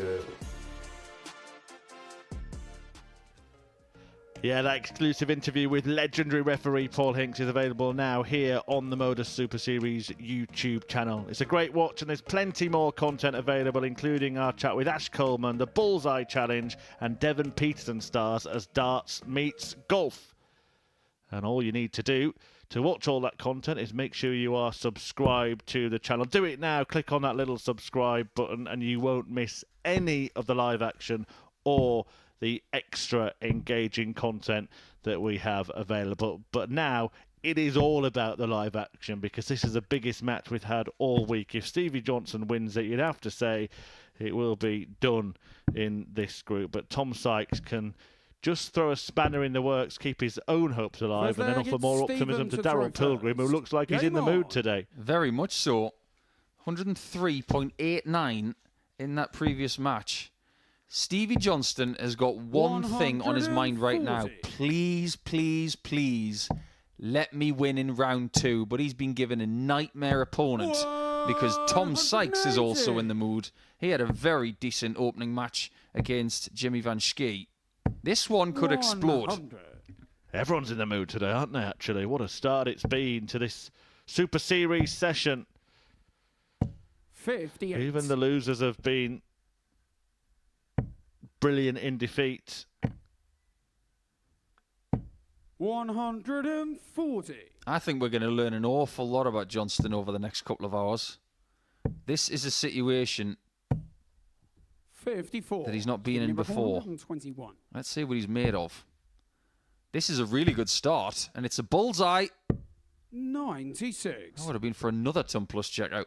Yeah, that exclusive interview with legendary referee Paul Hinks is available now here on the Modus Super Series YouTube channel. It's a great watch, and there's plenty more content available, including our chat with Ash Coleman, the Bullseye Challenge, and Devon Peterson stars as darts meets golf. And all you need to do to watch all that content is make sure you are subscribed to the channel. Do it now. Click on that little subscribe button and you won't miss any of the live action or the extra engaging content that we have available. But now it is all about the live action, because this is the biggest match we've had all week. If Stevie Johnstone wins it, you'd have to say it will be done in this group. But Tom Sykes can just throw a spanner in the works, keep his own hopes alive, and then offer more optimism to Daryl Pilgrim, who looks like he's in the mood today. Very much so. 103.89 in that previous match. Stevie Johnstone has got one thing on his mind right now. Please, please, please let me win in round 2. But he's been given a nightmare opponent because Tom Sykes is also in the mood. He had a very decent opening match against Jimmy Van Schie. This one could explode. 100. Everyone's in the mood today, aren't they, actually? What a start it's been to this Super Series session. 58. Even the losers have been brilliant in defeat. 140. I think we're going to learn an awful lot about Johnston over the next couple of hours. This is a situation 54. that he's not been in before. 121. Let's see what he's made of. This is a really good start, and it's a bullseye. 96. That would have been for another ton plus checkout.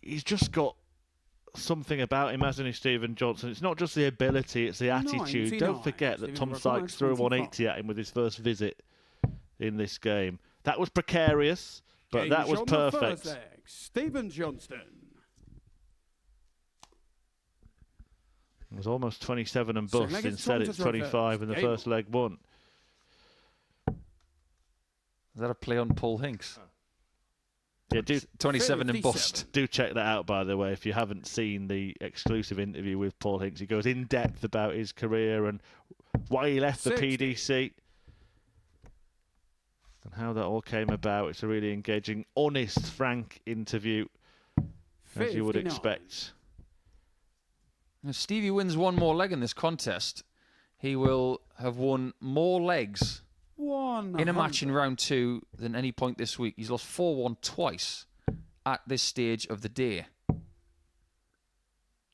He's just got something about him, hasn't he, Stephen Johnson? It's not just the ability, it's the attitude. 99. Don't forget that Tom Sykes threw a 180 at him with his first visit in this game. That was precarious, but Game that was shot on the perfect. first leg. Stephen Johnston. It was almost 27 and Second bust. leg is Instead, it's Johnson's 25 in the reverse. first leg won. Is that a play on Paul Hinks? Yeah, do 27 and 57. bust. do check that out, by the way, if you haven't seen the exclusive interview with Paul Hinks. He goes in depth about his career and why he left the 60. PDC and how that all came about. It's a really engaging, honest, frank interview, as you would 59. If expect. Stevie wins one more leg in this contest, he will have won more legs 100. in a match in round 2 than any point this week. He's lost 4-1 twice at this stage of the day.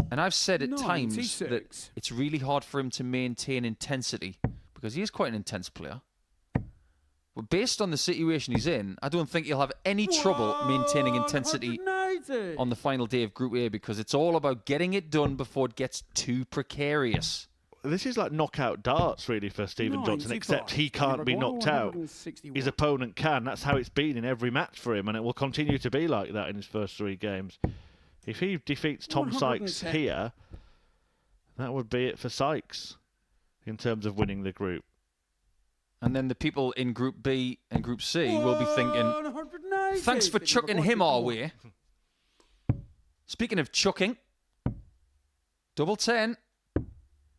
And I've said at times 96. that it's really hard for him to maintain intensity because he is quite an intense player. But based on the situation he's in, I don't think he'll have any trouble maintaining intensity 180. on the final day of Group A because it's all about getting it done before it gets too precarious. This is like knockout darts, really, for Stephen Johnson, 95. except he can't be knocked out. 161. His opponent can. That's how it's been in every match for him, and it will continue to be like that in his first 3 games. If he defeats Tom Sykes 110. here, that would be it for Sykes in terms of winning the group. And then the people in Group B and Group C will be thinking, 180. thanks for chucking him our way. Speaking of chucking, double 10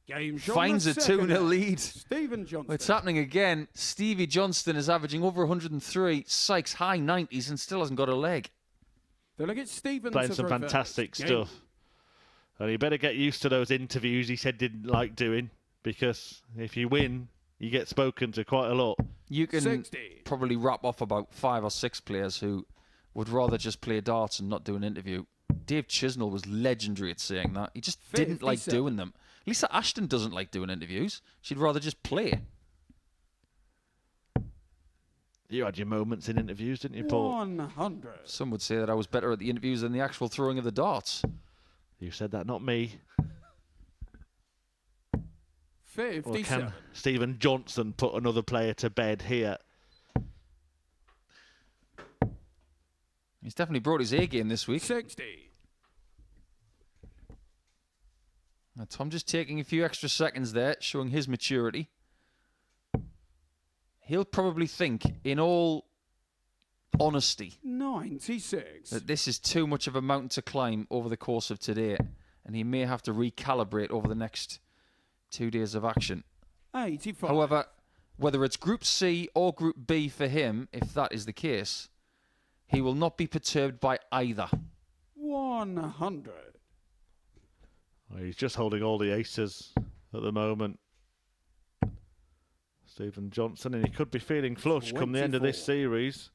Game shot finds on a the 2-0 second. lead. Stephen Johnston. It's happening again. Stevie Johnston is averaging over 103. Sykes high 90s and still hasn't got a leg. Delegate Stevens Playing has some reversed. fantastic Game stuff. And he better get used to those interviews he said didn't like doing, because if you win, you get spoken to quite a lot. You can 60. probably wrap off about 5 or 6 players who would rather just play darts and not do an interview. Dave Chisnell was legendary at saying that. He just didn't like 57. doing them. Lisa Ashton doesn't like doing interviews. She'd rather just play. You had your moments in interviews, didn't you, Paul? 100. Some would say that I was better at the interviews than the actual throwing of the darts. You said that, not me. Or 57. can Stephen Johnson put another player to bed here? He's definitely brought his A game this week. 60. Now, Tom just taking a few extra seconds there, showing his maturity. He'll probably think, in all honesty, 96. that this is too much of a mountain to climb over the course of today, and he may have to recalibrate over the next 2 days of action. 85. However, whether it's Group C or Group B for him, if that is the case, he will not be perturbed by either. 100. Well, he's just holding all the aces at the moment. Stephen Johnson, and he could be feeling flush come the end of this 24. series.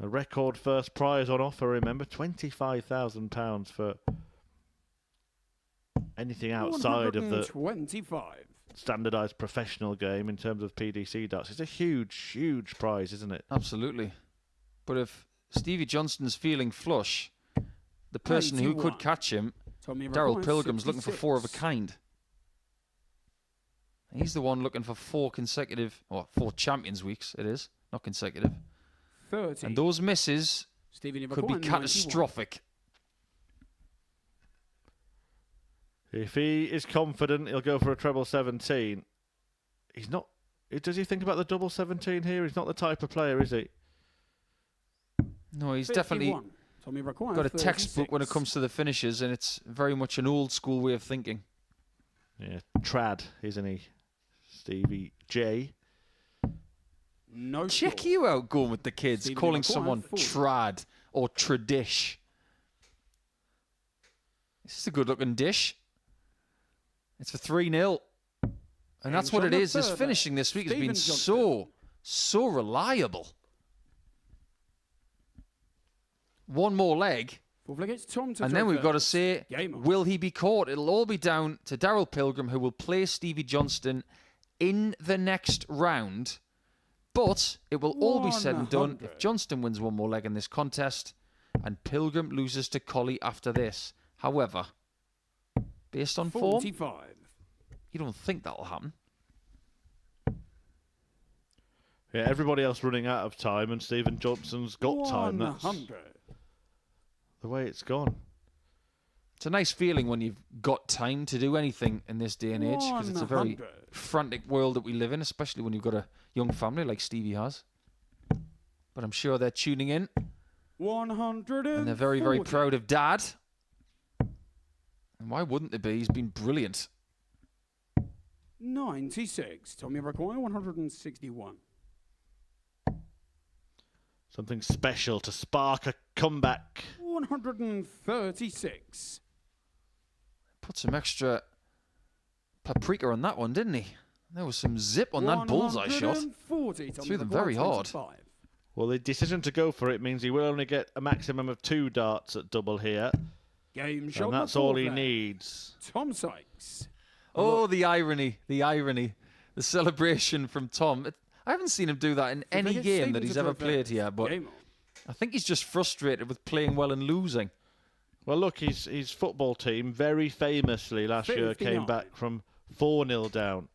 A record first prize on offer, remember, £25,000 for anything outside of the 125. standardised professional game in terms of PDC darts. It's a huge, huge prize, isn't it? Absolutely. But if Stevie Johnston's feeling flush, the person who 81. could catch him, Tommy Daryl Requires Pilgrim's looking for 66. 4 of a kind. He's the one looking for 4 consecutive, or 4 Champions weeks, it is, not consecutive. 30. And those misses Stevie could be Requires 91. catastrophic. If he is confident, he'll go for a treble 17. He's not. Does he think about the double 17 here? He's not the type of player, is he? No, he's definitely 51. Tommy Requires got a textbook when it 36. comes to the finishes, and it's very much an old school way of thinking. Yeah, trad, isn't he? Stevie J. No Check score. you out going with the kids, Stephen calling Require, someone 40. trad or tradish. This is a good-looking dish. It's for 3-0. And that's what it is. His finishing this week has been so reliable. One more leg. Fourth leg, it's Tom to And throw then we've got to first. say, Game on. will he be caught? It'll all be down to Daryl Pilgrim, who will play Stevie Johnston in the next round. But it will all be said and done 100. if Johnston wins one more leg in this contest and Pilgrim loses to Colley after this. However, based on form, 45. you don't think that'll happen. Yeah, everybody else running out of time, and Stephen Johnston's got time. That's 100. the way it's gone. It's a nice feeling when you've got time to do anything in this day and age, because it's a very 100. frantic world that we live in, especially when you've got a young family like Stevie has. But I'm sure they're tuning in, 100. and they're very, very proud of Dad. And why wouldn't they be? He's been brilliant. 96. Tommy Require, 161. Something special to spark a comeback. 136. Put some extra paprika on that one, didn't he? There was some zip on that bullseye shot. 140. Threw them very hard. Well, the decision to go for it means he will only get a maximum of 2 darts at double here. Game shot. And that's all he needs. Tom Sykes. Oh, the irony, the celebration from Tom. I haven't seen him do that in any game that he's ever played here, but I think he's just frustrated with playing well and losing. Well, look, his football team very famously last year 59. came back from 4-0 down.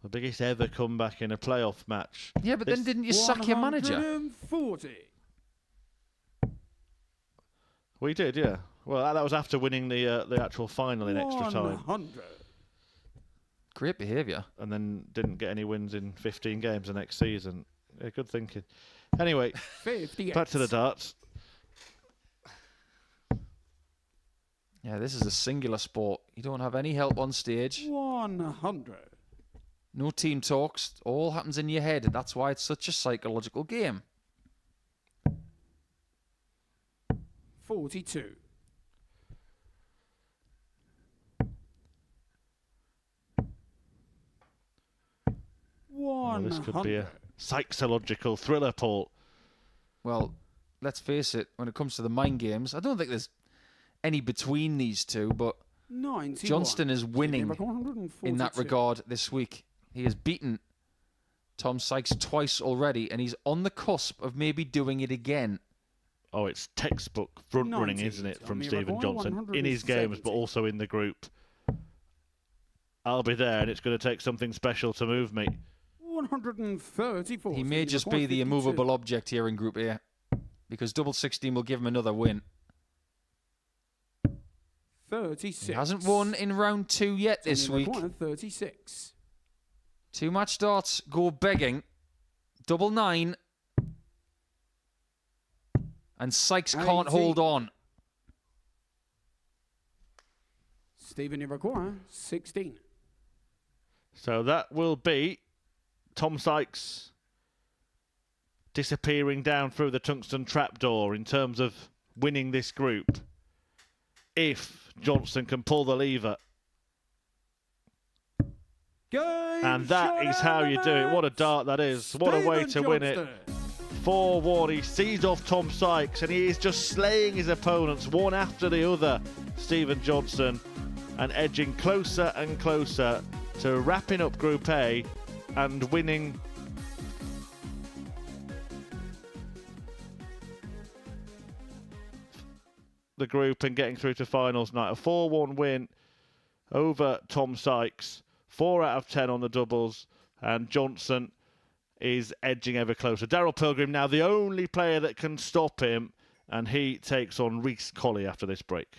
The biggest ever comeback in a playoff match. Yeah, but then didn't you sack your manager? 140. We did, yeah. Well, that was after winning the actual final in extra time. 100. Great behaviour. And then didn't get any wins in 15 games the next season. Yeah, good thinking. Anyway, 58. back to the darts. Yeah, this is a singular sport. You don't have any help on stage. 100. No team talks. All happens in your head. That's why it's such a psychological game. 42. Oh, this could be a psychological thriller, Paul. Well, let's face it, when it comes to the mind games, I don't think there's any between these two, but 91. Johnston is winning in that 142. regard this week. He has beaten Tom Sykes twice already, and he's on the cusp of maybe doing it again. Oh, it's textbook front running, 90. isn't it, from Tommy Stephen Require, Johnson in his games, but 170. also in the group. I'll be there, and it's going to take something special to move me. 134. He may just be the immovable object here in Group A, because double 16 will give him another win. 36. He hasn't won in round 2 yet this Tommy week. Require, 36. 2 match darts go begging. Double 9. And Sykes can't 80. hold on. Stephen Require, 16. So that will be Tom Sykes disappearing down through the tungsten trapdoor in terms of winning this group. If Johnston can pull the lever. And that is how you do it. What a dart that is. What a way to win it. 4-1. He sees off Tom Sykes, and he is just slaying his opponents one after the other, Stephen Johnston, and edging closer and closer to wrapping up Group A and winning the group and getting through to finals night. A 4-1 win over Tom Sykes. 4 out of 10 on the doubles, and Johnston is edging ever closer. Daryl Pilgrim now the only player that can stop him, and he takes on Colley after this break.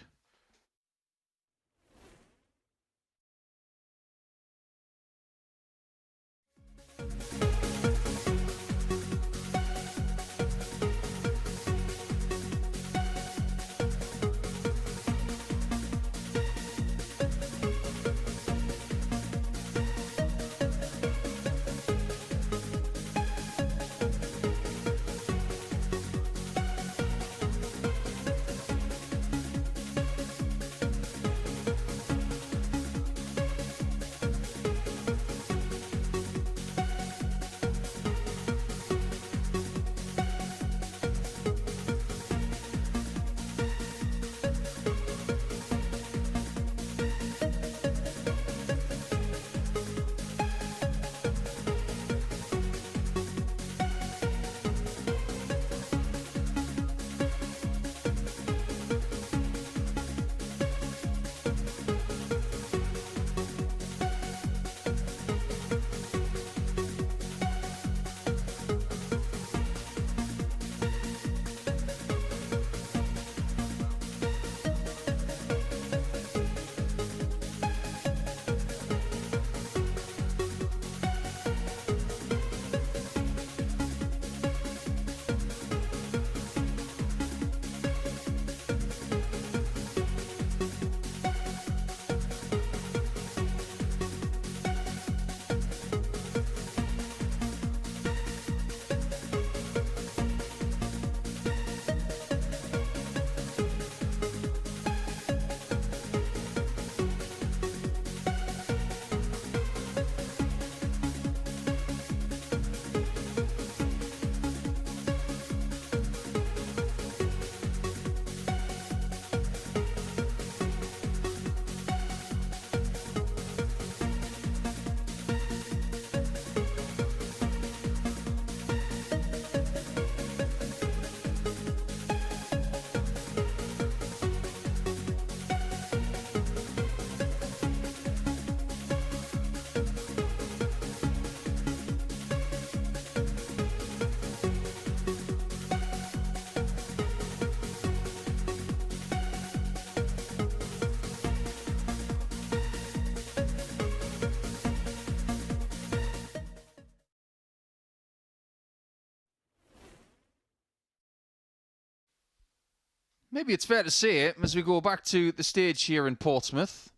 Maybe it's fair to say, as we go back to the stage here in Portsmouth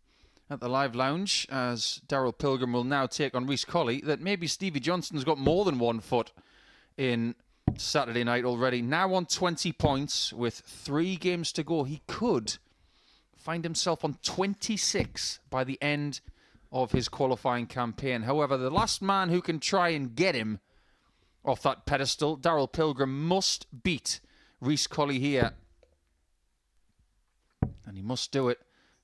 at the Live Lounge, as Daryl Pilgrim will now take on Rhys Colley, that maybe Stevie Johnston's got more than 1 foot in Saturday night already. Now on 20 points with 3 games to go. He could find himself on 26 by the end of his qualifying campaign. However, the last man who can try and get him off that pedestal, Daryl Pilgrim, must beat Rhys Colley here. And he must do it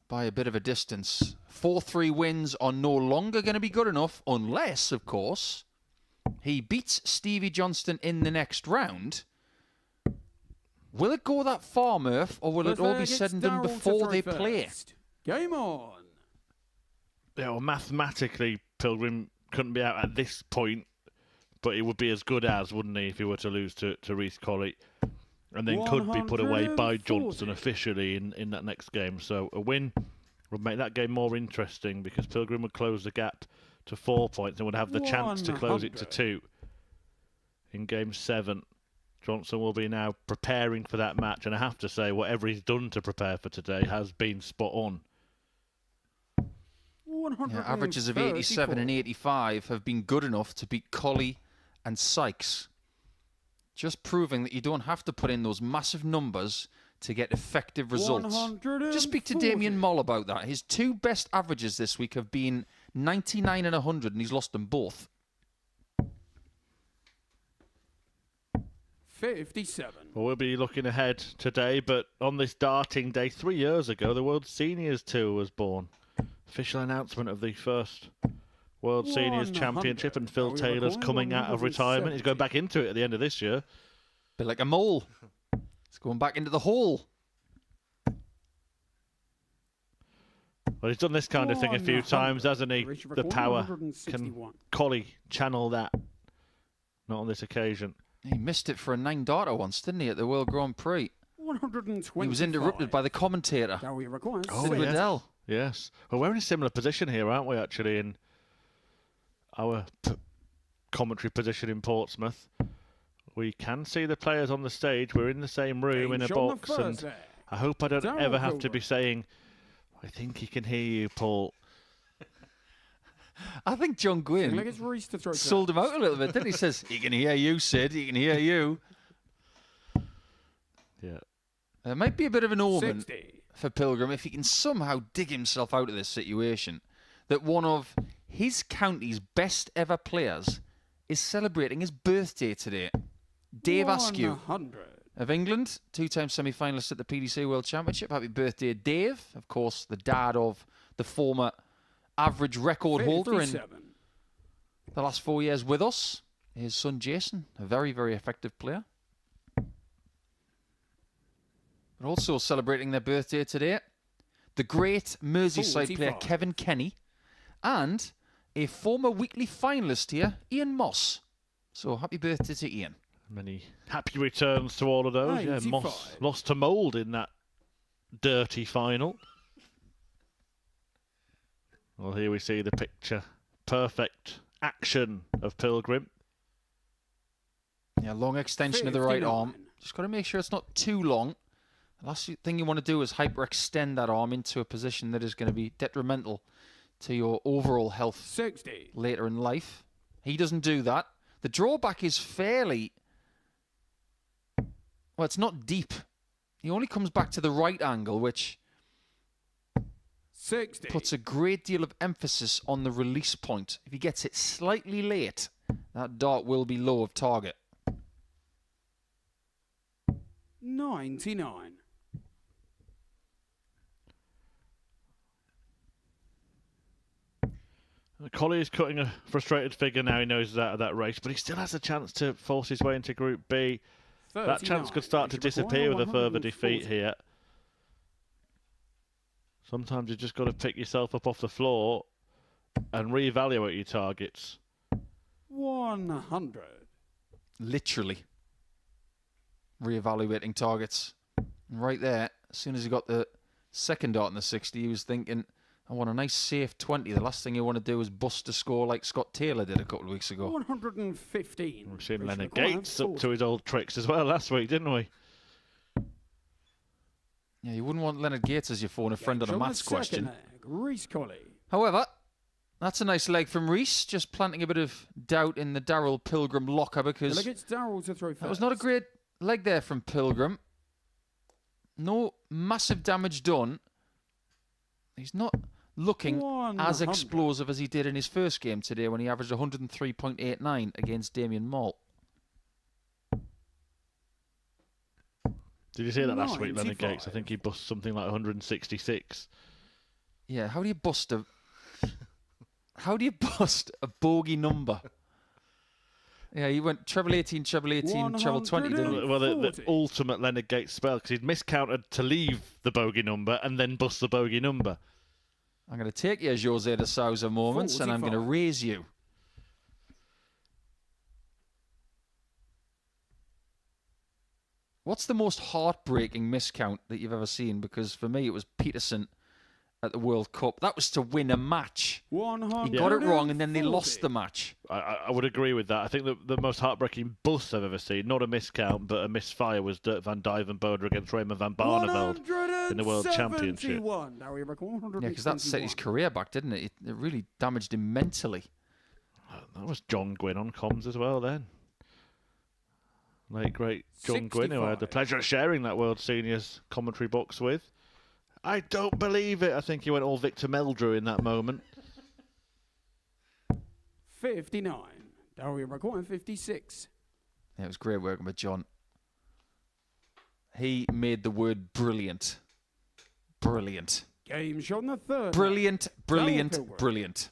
by a bit of a distance. 4-3 wins are no longer going to be good enough unless, of course, he beats Stevie Johnston in the next round. Will it go that far, Murph, or will it all be said and done before they play? Game on. Yeah, well, mathematically, Pilgrim couldn't be out at this point, but he would be as good as, wouldn't he, if he were to lose to Rhys Colley? And then could be put away by Johnston officially in that next game. So a win would make that game more interesting because Pilgrim would close the gap to 4 points and would have the chance to close it to 2 in Game 7. Johnston will be now preparing for that match, and I have to say, whatever he's done to prepare for today has been spot on. Yeah, averages of 87 and 85 have been good enough to beat Colley and Sykes. Just proving that you don't have to put in those massive numbers to get effective results. Just speak to Damien Moll about that. His 2 best averages this week have been 99 and 100, and he's lost them both. 57. Well, we'll be looking ahead today, but on this darting day 3 years ago, the World Seniors Tour was born. Official announcement of the first World Seniors Championship, and Phil Taylor's coming out of retirement. He's going back into it at the end of this year. Bit like a mole. It's going back into the hole. Well, he's done this kind of thing a few times, hasn't he? The power. Can Colley channel that? Not on this occasion. He missed it for a 9-darter once, didn't he, at the World Grand Prix? 120. He was interrupted by the commentator. Oh, Liddell. Yes. Well, we're in a similar position here, aren't we, actually, in our commentary position in Portsmouth. We can see the players on the stage. We're in the same room in a box, and I hope I don't ever have to be saying, I think he can hear you, Paul. I think John Gwynn sold him out a little bit, didn't he? He says, he can hear you, Sid, he can hear you. Yeah. There might be a bit of an omen for Pilgrim if he can somehow dig himself out of this situation, that one of his county's best ever players is celebrating his birthday today. Dave Askew of England, 2-time semi-finalist at the PDC World Championship. Happy birthday, Dave. Of course, the dad of the former average record holder in the last 4 years with us. His son Jason, a very, very effective player. But also celebrating their birthday today, the great Merseyside player Kevin Kenny, and a former weekly finalist here, Ian Moss. So happy birthday to Ian. Many happy returns to all of those. Yeah, Moss lost to Mould in that dirty final. Well, here we see the picture. Perfect action of Pilgrim. Yeah, long extension of the right arm. Just got to make sure it's not too long. The last thing you want to do is hyperextend that arm into a position that is going to be detrimental to your overall health later in life. He doesn't do that. The drawback is fairly... Well, it's not deep. He only comes back to the right angle, which puts a great deal of emphasis on the release point. If he gets it slightly late, that dart will be low of target. 99. Colley is cutting a frustrated figure now. He knows he's out of that race, but he still has a chance to force his way into Group B. That chance could start to disappear with a further defeat here. Sometimes you've just got to pick yourself up off the floor and reevaluate your targets. 100. Literally. Reevaluating targets. And right there, as soon as he got the second dart in the 60, he was thinking, I want a nice safe 20. The last thing you want to do is bust a score like Scott Taylor did a couple of weeks ago. 115. We've seen Leonard Gates up to his old tricks as well last week, didn't we? Yeah, you wouldn't want Leonard Gates as your phone a friend on a maths question. Reece Colley. However, that's a nice leg from Reece, just planting a bit of doubt in the Darryl Pilgrim locker because It's Darryl to throw first. that was not a great leg there from Pilgrim. No massive damage done. He's not looking as 100. explosive as he did in his first game today when he averaged 103.89 against Damien Malt. Did you see that last week, 95. Leonard Gates? I think he bust something like 166. Yeah, how do you bust a bogey number? Yeah, he went treble 18, treble 18, treble 20, didn't he? Well, the ultimate Leonard Gates spell, because he'd miscounted to leave the bogey number and then bust the bogey number. I'm going to take you as Jose de Sousa moments, and I'm going to 45. raise you. What's the most heartbreaking miscount that you've ever seen? Because for me, it was Peterson at the World Cup. That was to win a match. He got it wrong, and then they lost the match. I would agree with that. I think the most heartbreaking bust I've ever seen, not a miscount, but a misfire, was Dirk van Dijvenbode against Raymond van Barneveld in the World Championship. Yeah, because that set his career back, didn't it? It really damaged him mentally. That was John Gwynn on comms as well then. Late, great John Gwynn, who I had the pleasure of sharing that World Seniors commentary box with. I don't believe it. I think he went all Victor Meldrew in that moment. 59. Dario McCoy, 56. Yeah, it was great working with John. He made the word brilliant. Brilliant. Game shot on the third. Brilliant, brilliant, Pilgrim. brilliant.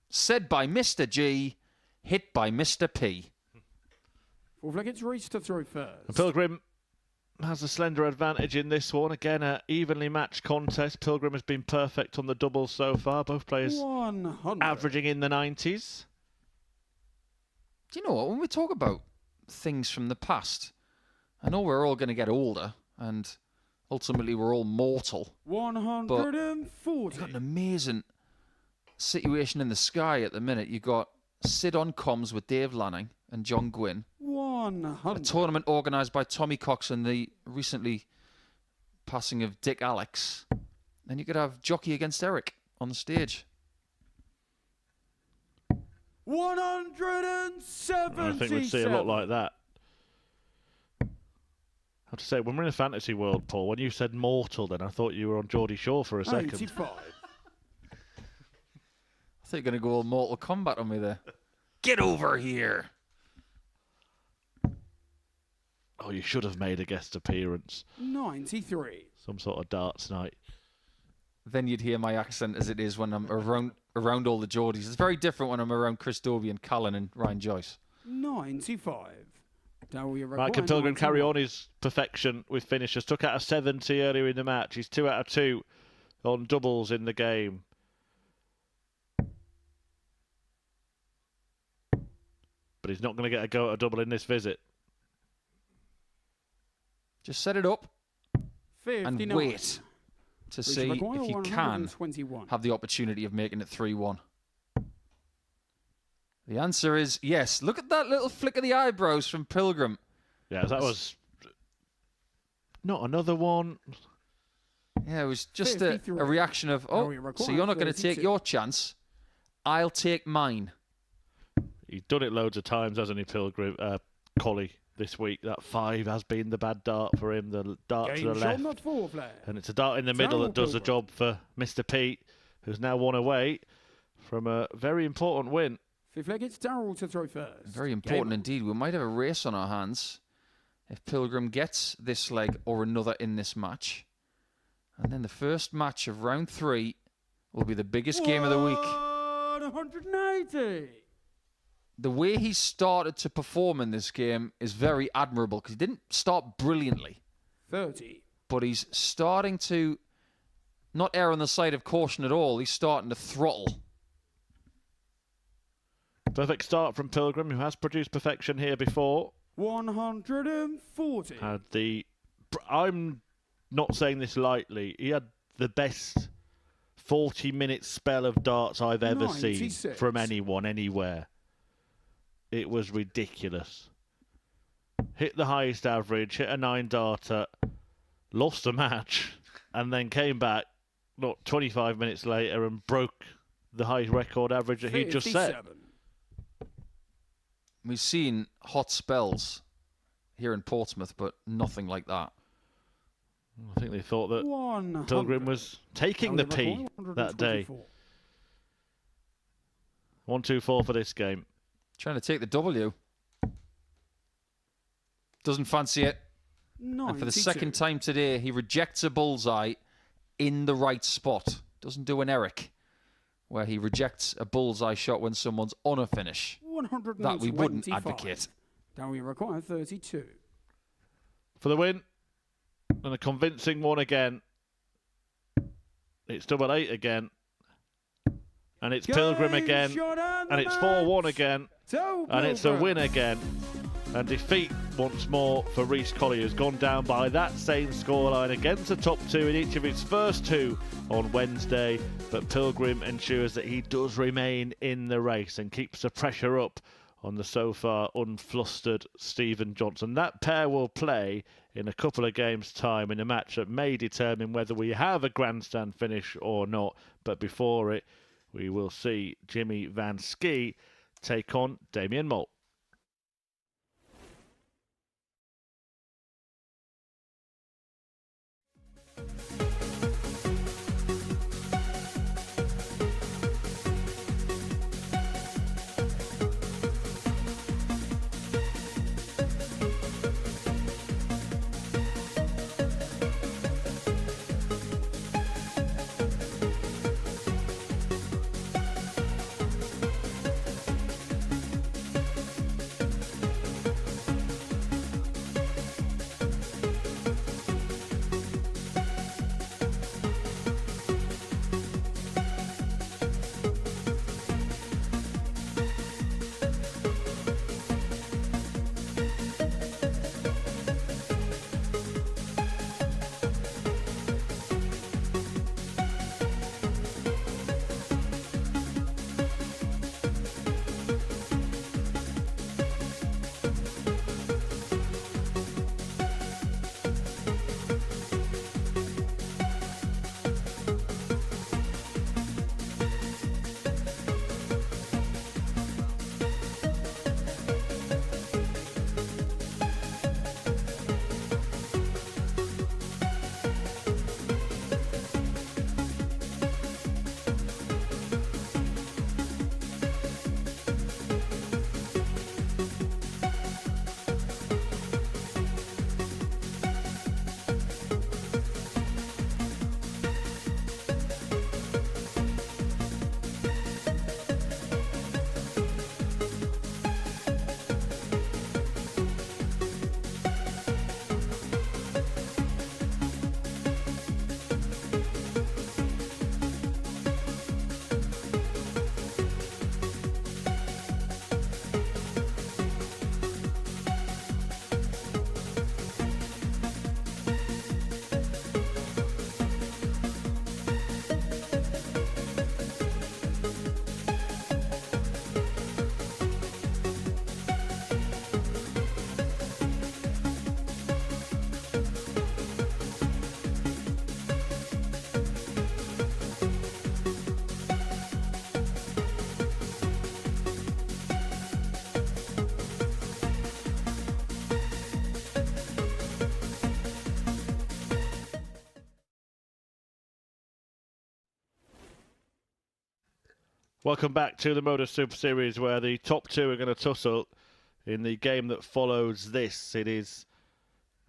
Said by Mr. G, hit by Mr. P. Fourth leg, it's Reece to throw first. And Pilgrim has a slender advantage in this one. Again, an evenly matched contest. Pilgrim has been perfect on the doubles so far. Both players 100. averaging in the 90s. Do you know what? When we talk about things from the past, I know we're all going to get older, and ultimately we're all mortal. 140. You've got an amazing situation in the sky at the minute. You've got Sid on comms with Dave Lanning and John Gwynn. 100. A tournament organised by Tommy Cox and the recently passing of Dick Alex. Then you could have Jockey against Eric on the stage. 177. I think we'd see a lot like that. I have to say, when we're in a fantasy world, Paul, when you said mortal, then I thought you were on Geordie Shore for a second. 85. I thought you were going to go all Mortal Kombat on me there. Get over here. Oh, you should have made a guest appearance. 93. Some sort of darts night. Then you'd hear my accent as it is when I'm around all the Geordies. It's very different when I'm around Chris Dobie and Callan and Ryan Joyce. 95. Right, can Pilgrim carry on his perfection with finishes? Took out a 70 earlier in the match. He's 2 out of 2 on doubles in the game. But he's not going to get a go at a double in this visit. Just set it up 59. and wait to see if you can 121. have the opportunity of making it 3-1. The answer is yes. Look at that little flick of the eyebrows from Pilgrim. Yeah, that was not another one. Yeah, it was just a 53. reaction of, oh, so you're not going to take 32. your chance. I'll take mine. He's done it loads of times, hasn't he, Pilgrim? Colley this week. That 5 has been the bad dart for him, the dart to the left. And it's a dart in the middle that does the job for Mr. Pete, who's now won away from a very important win. Fifth leg, it's Darryl to throw first. Very important indeed. We might have a race on our hands if Pilgrim gets this leg or another in this match. And then the first match of round 3 will be the biggest game of the week. 180. The way he started to perform in this game is very admirable because he didn't start brilliantly. 30. But he's starting to not err on the side of caution at all. He's starting to throttle. Perfect start from Pilgrim, who has produced perfection here before. 140. I'm not saying this lightly. He had the best 40-minute spell of darts I've ever 96. seen from anyone, anywhere. It was ridiculous. Hit the highest average, hit a 9 darter, lost the match, and then came back not 25 minutes later and broke the high record average that he just set. We've seen hot spells here in Portsmouth, but nothing like that. I think they thought that Pilgrim was taking the P that day. 1-2-4 for this game. Trying to take the W. Doesn't fancy it. And for the second time today, he rejects a bullseye in the right spot. Doesn't do an Eric, where he rejects a bullseye shot when someone's on a finish. That we wouldn't advocate. Now we require 32. For the win, and a convincing one again. It's 8-8 again. And it's Pilgrim again. And it's 4-1 again. And it's a win again. And defeat once more for Rhys Colley, who's gone down by that same scoreline against the top two in each of his first two on Wednesday. But Pilgrim ensures that he does remain in the race and keeps the pressure up on the so far unflustered Stephen Johnson. That pair will play in a couple of games' time in a match that may determine whether we have a grandstand finish or not. But before it, we will see Jimmy Van Schie take on Damian Mole. Welcome back to the Modus Super Series, where the top two are going to tussle in the game that follows this. It is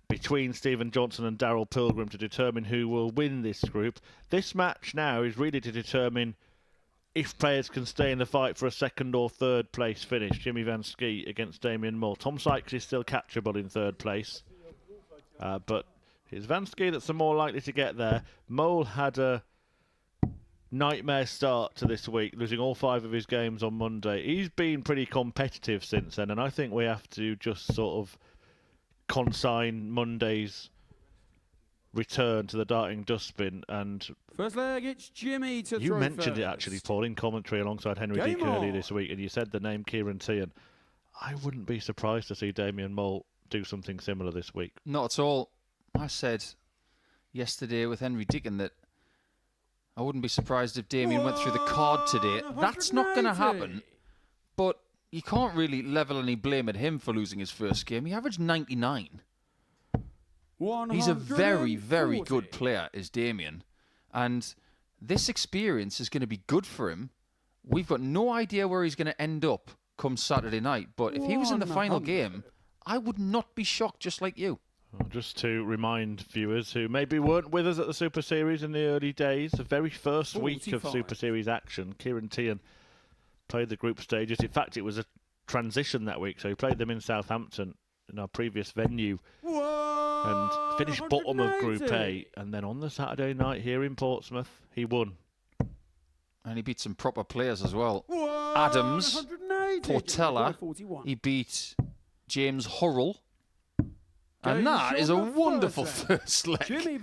between Stephen Johnson and Daryl Pilgrim to determine who will win this group. This match now is really to determine if players can stay in the fight for a second or third place finish. Jimmy Van Schie against Damian Mole. Tom Sykes is still catchable in third place, but it's Van Schie that's the more likely to get there. Mole had a nightmare start to this week, losing all 5 of his games on Monday. He's been pretty competitive since then, and I think we have to just sort of consign Monday's return to the darting dustbin. And first leg, it's Jimmy to you throw mentioned first. it actually, Paul, in commentary alongside Henry Game Deek earlier on. this week, and you said the name Kieran Tian. I wouldn't be surprised to see Damian Mole do something similar this week. Not at all. I said yesterday with Henry Dickin that I wouldn't be surprised if Damien went through the card today. That's not going to happen. But you can't really level any blame at him for losing his first game. He averaged 99. He's a very, very good player, is Damien. And this experience is going to be good for him. We've got no idea where he's going to end up come Saturday night. But if he was in the final game, I would not be shocked, just like you. Well, just to remind viewers who maybe weren't with us at the Super Series in the early days, the very first week of Super Series action, Kieran Tian played the group stages. In fact, it was a transition that week, so he played them in Southampton in our previous venue and finished bottom of Group A. And then on the Saturday night here in Portsmouth, he won. And he beat some proper players as well. Adams, Portela, he beat James Hurrell. And that is a wonderful first leg.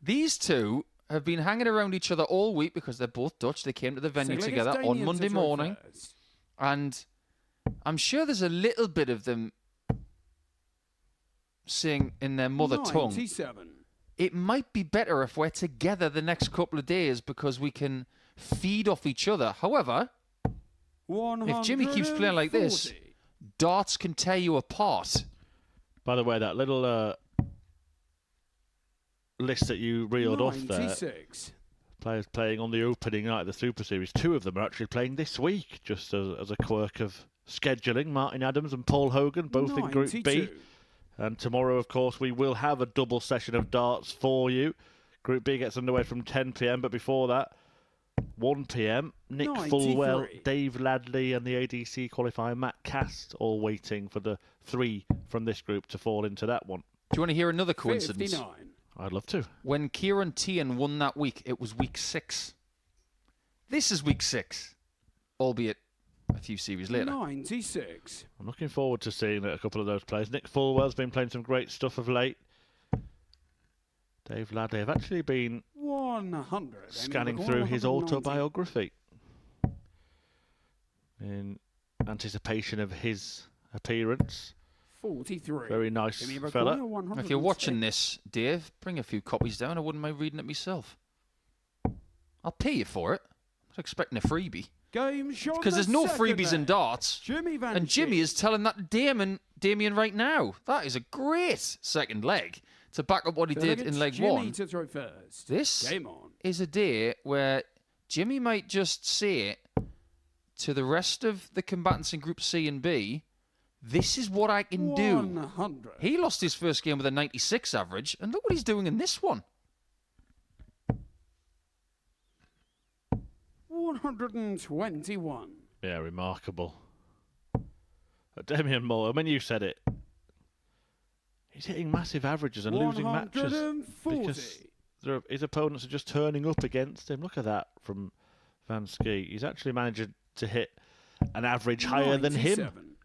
These two have been hanging around each other all week because they're both Dutch. They came to the venue together on Monday morning. And I'm sure there's a little bit of them saying in their mother tongue, it might be better if we're together the next couple of days because we can feed off each other. However, if Jimmy keeps playing like this, darts can tear you apart. By the way, that little list that you reeled off there, players playing on the opening night of the Super Series, 2 of them are actually playing this week, just as a quirk of scheduling. Martin Adams and Paul Hogan, both in Group B. And tomorrow, of course, we will have a double session of darts for you. Group B gets underway from 10 p.m, but before that, 1 p.m, Nick Fulwell, Dave Ladley and the ADC qualifier Matt Cast all waiting for the 3 from this group to fall into that one. Do you want to hear another coincidence? 59. I'd love to. When Kieran Tian won that week, it was week 6. This is week 6, albeit a few series later. 96. I'm looking forward to seeing a couple of those players. Nick Fulwell's been playing some great stuff of late. Dave Ladley have actually been 100. scanning through his autobiography in anticipation of his appearance. 43. Very nice fella. If you're watching this, Dave, bring a few copies down. I wouldn't mind reading it myself. I'll pay you for it. I'm not expecting a freebie. Because there's no freebies in darts. And Jimmy is telling that Damien right now. That is a great second leg to back up what he did in leg 1. This is a day where Jimmy might just say to the rest of the combatants in Group C and B, this is what I can do. 100. He lost his first game with a 96 average, and look what he's doing in this one. 121. Yeah, remarkable. Damien Moore, when you said it, he's hitting massive averages and losing matches because his opponents are just turning up against him. Look at that from Van Schie. He's actually managed to hit an average higher than him.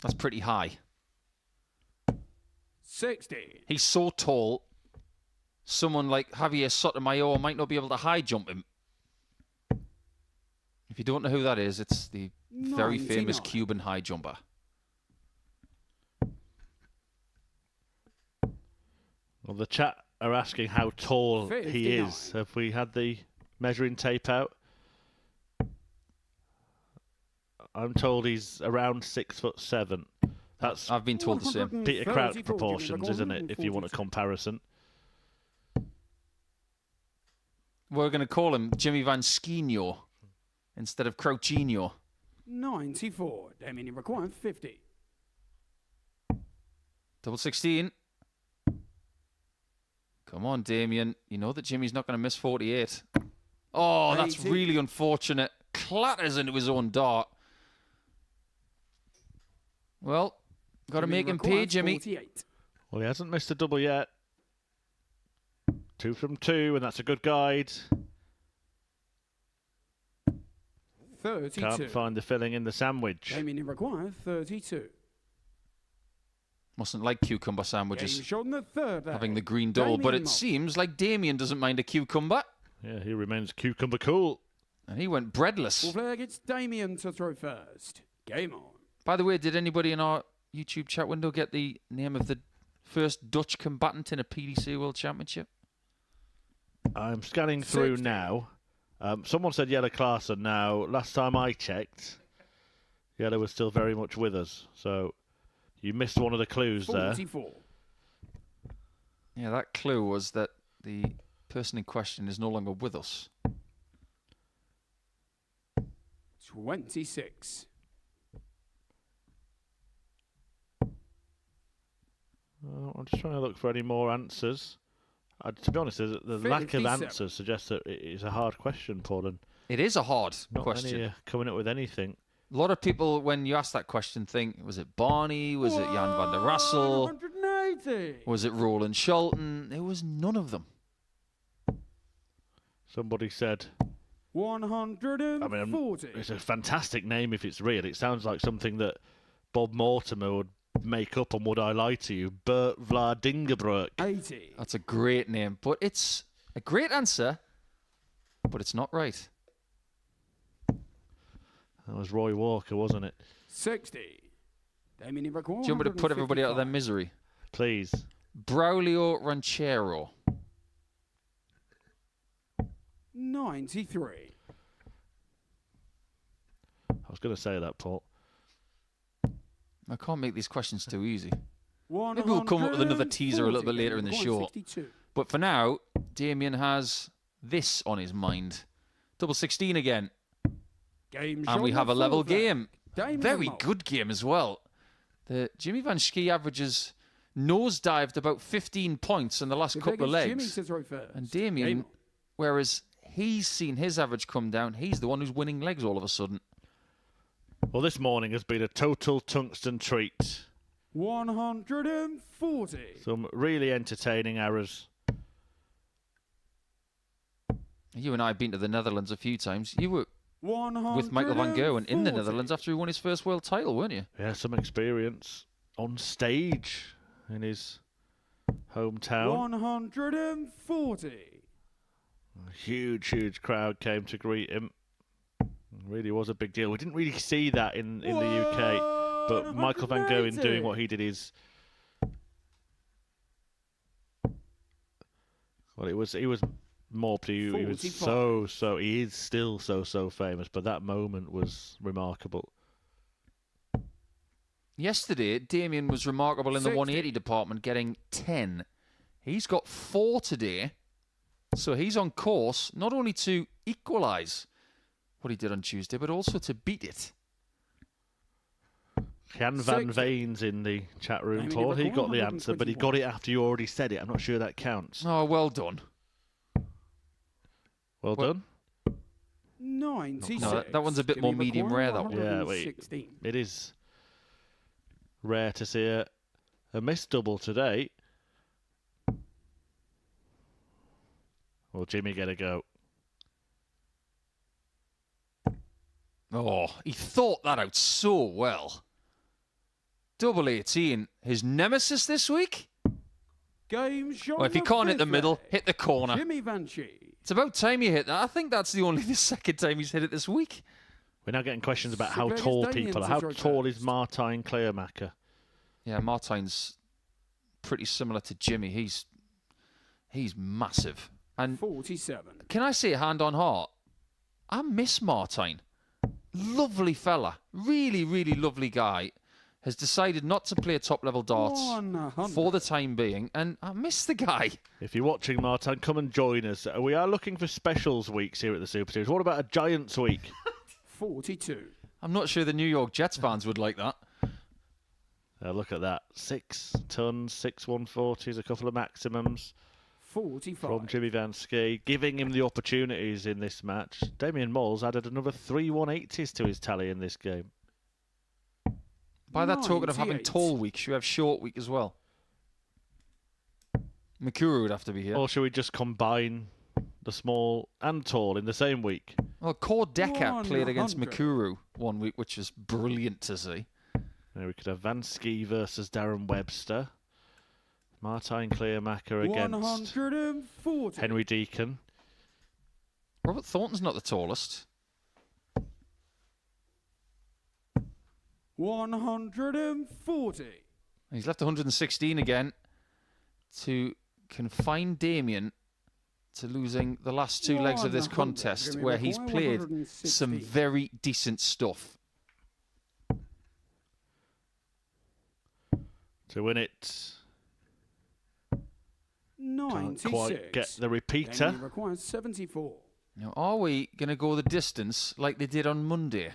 That's pretty high. 60. He's so tall, someone like Javier Sotomayor might not be able to high jump him. If you don't know who that is, it's the very famous Cuban high jumper. Well, the chat are asking how tall 59. he is. Have we had the measuring tape out? I'm told he's around 6'7". That's I've been told the same. Peter Crouch proportions, isn't it? If you want a comparison. We're going to call him Jimmy Van Schie instead of Crouchinho. 94. Damien, you require 50. Double 16. Come on, Damien. You know that Jimmy's not going to miss 48. Oh, that's 80. really unfortunate. Clatters into his own dart. Well, got to make him pay, Jimmy. 48. Well, he hasn't missed a double yet. 2 from 2, and that's a good guide. 32. Can't find the filling in the sandwich. Damien, you require 32. Mustn't like cucumber sandwiches, Game shot in the third leg. having the green double, but it seems like Damien doesn't mind a cucumber. Yeah, he remains cucumber cool. And he went breadless. Full flag, it's Damien to throw first. Game on. By the way, did anybody in our YouTube chat window get the name of the first Dutch combatant in a PDC World Championship? I'm scanning through 60. now. Someone said Jelle Klaassen. Now, last time I checked, Jelle was still very much with us. So you missed one of the clues there. 44. Yeah, that clue was that the person in question is no longer with us. 26. I'm just trying to look for any more answers. To be honest, the lack of 57. answers suggests that it is a hard question, Paul, and It is a hard not question. any, coming up with anything. A lot of people, when you ask that question, think, was it Barney? Was it Jan van der Rassel? 180. Was it Roland Scholten? There was none of them. Somebody said, 140. it's a fantastic name if it's real. It sounds like something that Bob Mortimer would make up on Would I Lie to You? Bert Vladingerbroek. 80. That's a great name, but it's a great answer, but it's not right. That was Roy Walker, wasn't it? 60. Damien Ivac, Do you want me to put everybody out of their misery? Please. Braulio Ranchero. 93. I was going to say that, Paul. I can't make these questions too easy. 140. Maybe we'll come up with another teaser a little bit later in the show. 162. But for now, Damien has this on his mind. Double 16 again. Game And we shot have a the level fourth there. game. Damien Very Moll. good game as well. The Jimmy Van Schie averages nosedived about 15 points in the last If couple of it gets Jimmy legs. to throw first. And Damien, Game. whereas he's seen his average come down, he's the one who's winning legs all of a sudden. Well, this morning has been a total tungsten treat. 140. Some really entertaining errors. You and I have been to the Netherlands a few times. You were 140. with Michael van Gerwen in the Netherlands after he won his first world title, weren't you? Yeah, some experience on stage in his hometown. 140. A huge crowd came to greet him. It really was a big deal. We didn't really see that in the UK, but Michael van Gerwen doing what he did is... Well, he was mobbed. He was 45. he is still so famous, but that moment was remarkable. Yesterday, Damien was remarkable in the 60. 180 department, getting 10. He's got 4 today, so he's on course not only to equalise what he did on Tuesday, but also to beat it. Jan van 60. Veen's in the chat room, Amy Paul. He Liverpool, got the answer, but he got it after you already said it. I'm not sure that counts. Oh, well done. Well done. 96. No, that one's a bit more medium rare, that one. Yeah, wait. 116. It is rare to see a missed double today. Will Jimmy get a go? Oh, he thought that out so well. Double 18, his nemesis this week? Game shot. Well, if you can't hit the middle, hit the corner. Jimmy Van Schie. It's about time you hit that. I think that's the second time he's hit it this week. We're now getting questions about how Sylvain tall Damien's people are. is How right tall first. is Martijn Kleermaker? Yeah, Martine's pretty similar to Jimmy. He's massive. And 47. can I say, hand on heart, I miss Martijn. Lovely fella. Really, really lovely guy. Has decided not to play top-level darts 100. for the time being, and I miss the guy. If you're watching, Martijn, come and join us. We are looking for specials weeks here at the Super Series. What about a Giants week? 42. I'm not sure the New York Jets fans would like that. Look at that. 6 tons, 6 140s, a couple of maximums 45. from Jimmy Van Schie, giving him the opportunities in this match. Damien Moll's added another 3 180s to his tally in this game. By that token of having 98. tall week, should we have short week as well? Mikuru would have to be here. Or should we just combine the small and tall in the same week? Well, Cord Decker played against 100. Mikuru one week, which was brilliant to see. We could have Van Schie versus Darren Webster. Martijn Kleermaker against 140. Henry Deacon. Robert Thornton's not the tallest. 140. He's left 116 again to confine Damien to losing the last two legs of this contest, where he's played some very decent stuff. To win it, 96. can't quite get the repeater. Damien requires 74. Now, are we going to go the distance like they did on Monday?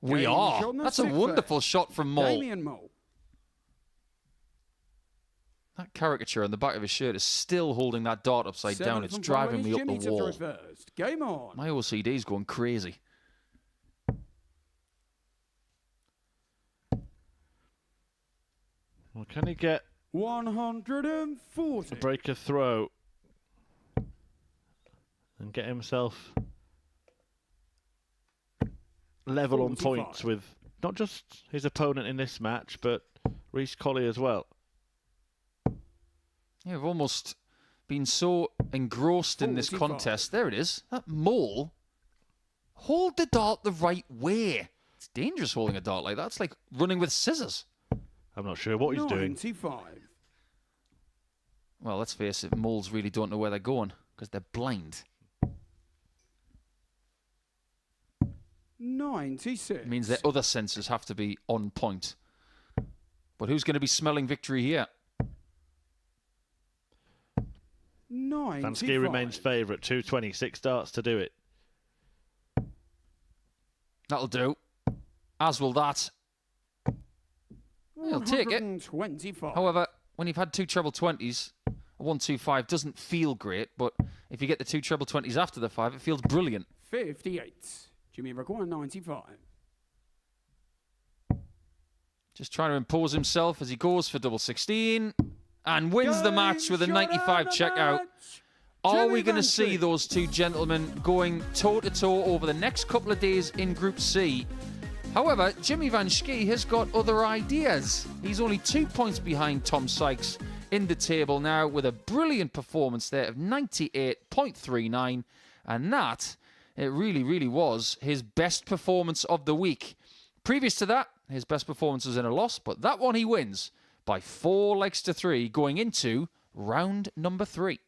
We are. That's a wonderful shot from Mole. Damien Mole. That caricature on the back of his shirt is still holding that dart upside down. It's driving me up the wall. Game on. My OCD's going crazy. Well, can he get 140. a breaker throw and get himself level on points with not just his opponent in this match, but Colley as well? Yeah, I've almost been so engrossed in this contest. There it is. That Mole. Hold the dart the right way. It's dangerous holding a dart like that. It's like running with scissors. I'm not sure what he's doing. 95. Well, let's face it, moles really don't know where they're going because they're blind. 96. It means their other senses have to be on point. But who's going to be smelling victory here? 95. Schie remains favourite, 226 darts to do it. That'll do. As will that. He'll take it. 125. However, when you've had two treble 20s, a 1-2-5 doesn't feel great, but if you get the two treble 20s after the 5, it feels brilliant. 58. Jimmy requires 95. Just trying to impose himself as he goes for double 16 and wins the match with a 95 checkout. Are we going to see those two gentlemen going toe-to-toe over the next couple of days in Group C? However, Jimmy Van Schie has got other ideas. He's only 2 points behind Tom Sykes in the table now with a brilliant performance there of 98.39. And that, it really, really was his best performance of the week. Previous to that, his best performance was in a loss, but that one he wins by 4 legs to 3 going into round number 3.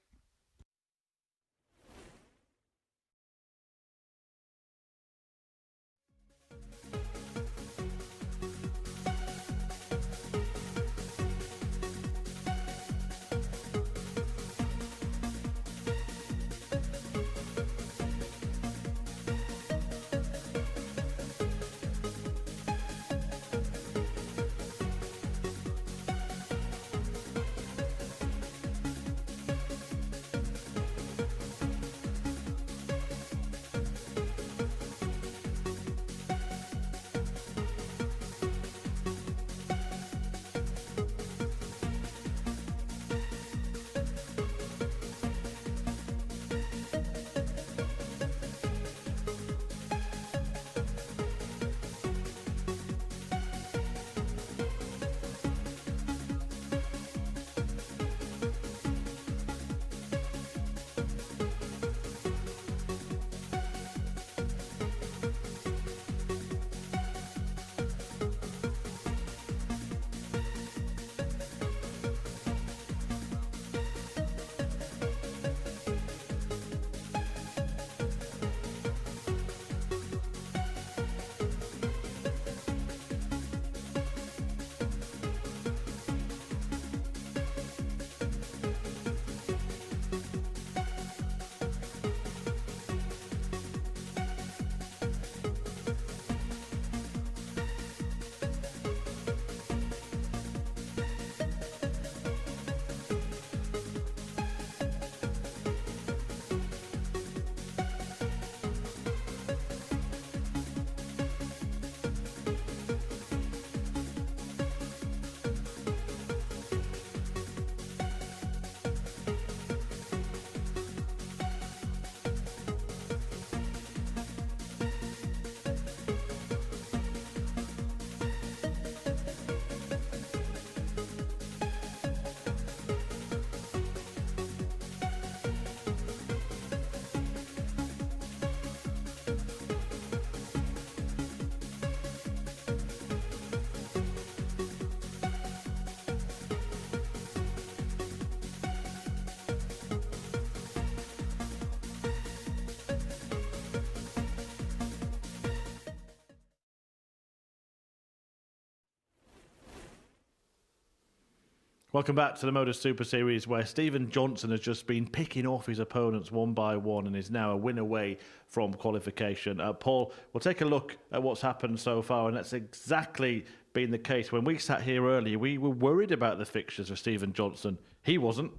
Welcome back to the Modus Super Series, where Stephen Johnson has just been picking off his opponents one by one and is now a win away from qualification. Paul, we'll take a look at what's happened so far, and that's exactly been the case. When we sat here earlier, we were worried about the fixtures for Stephen Johnson. He wasn't.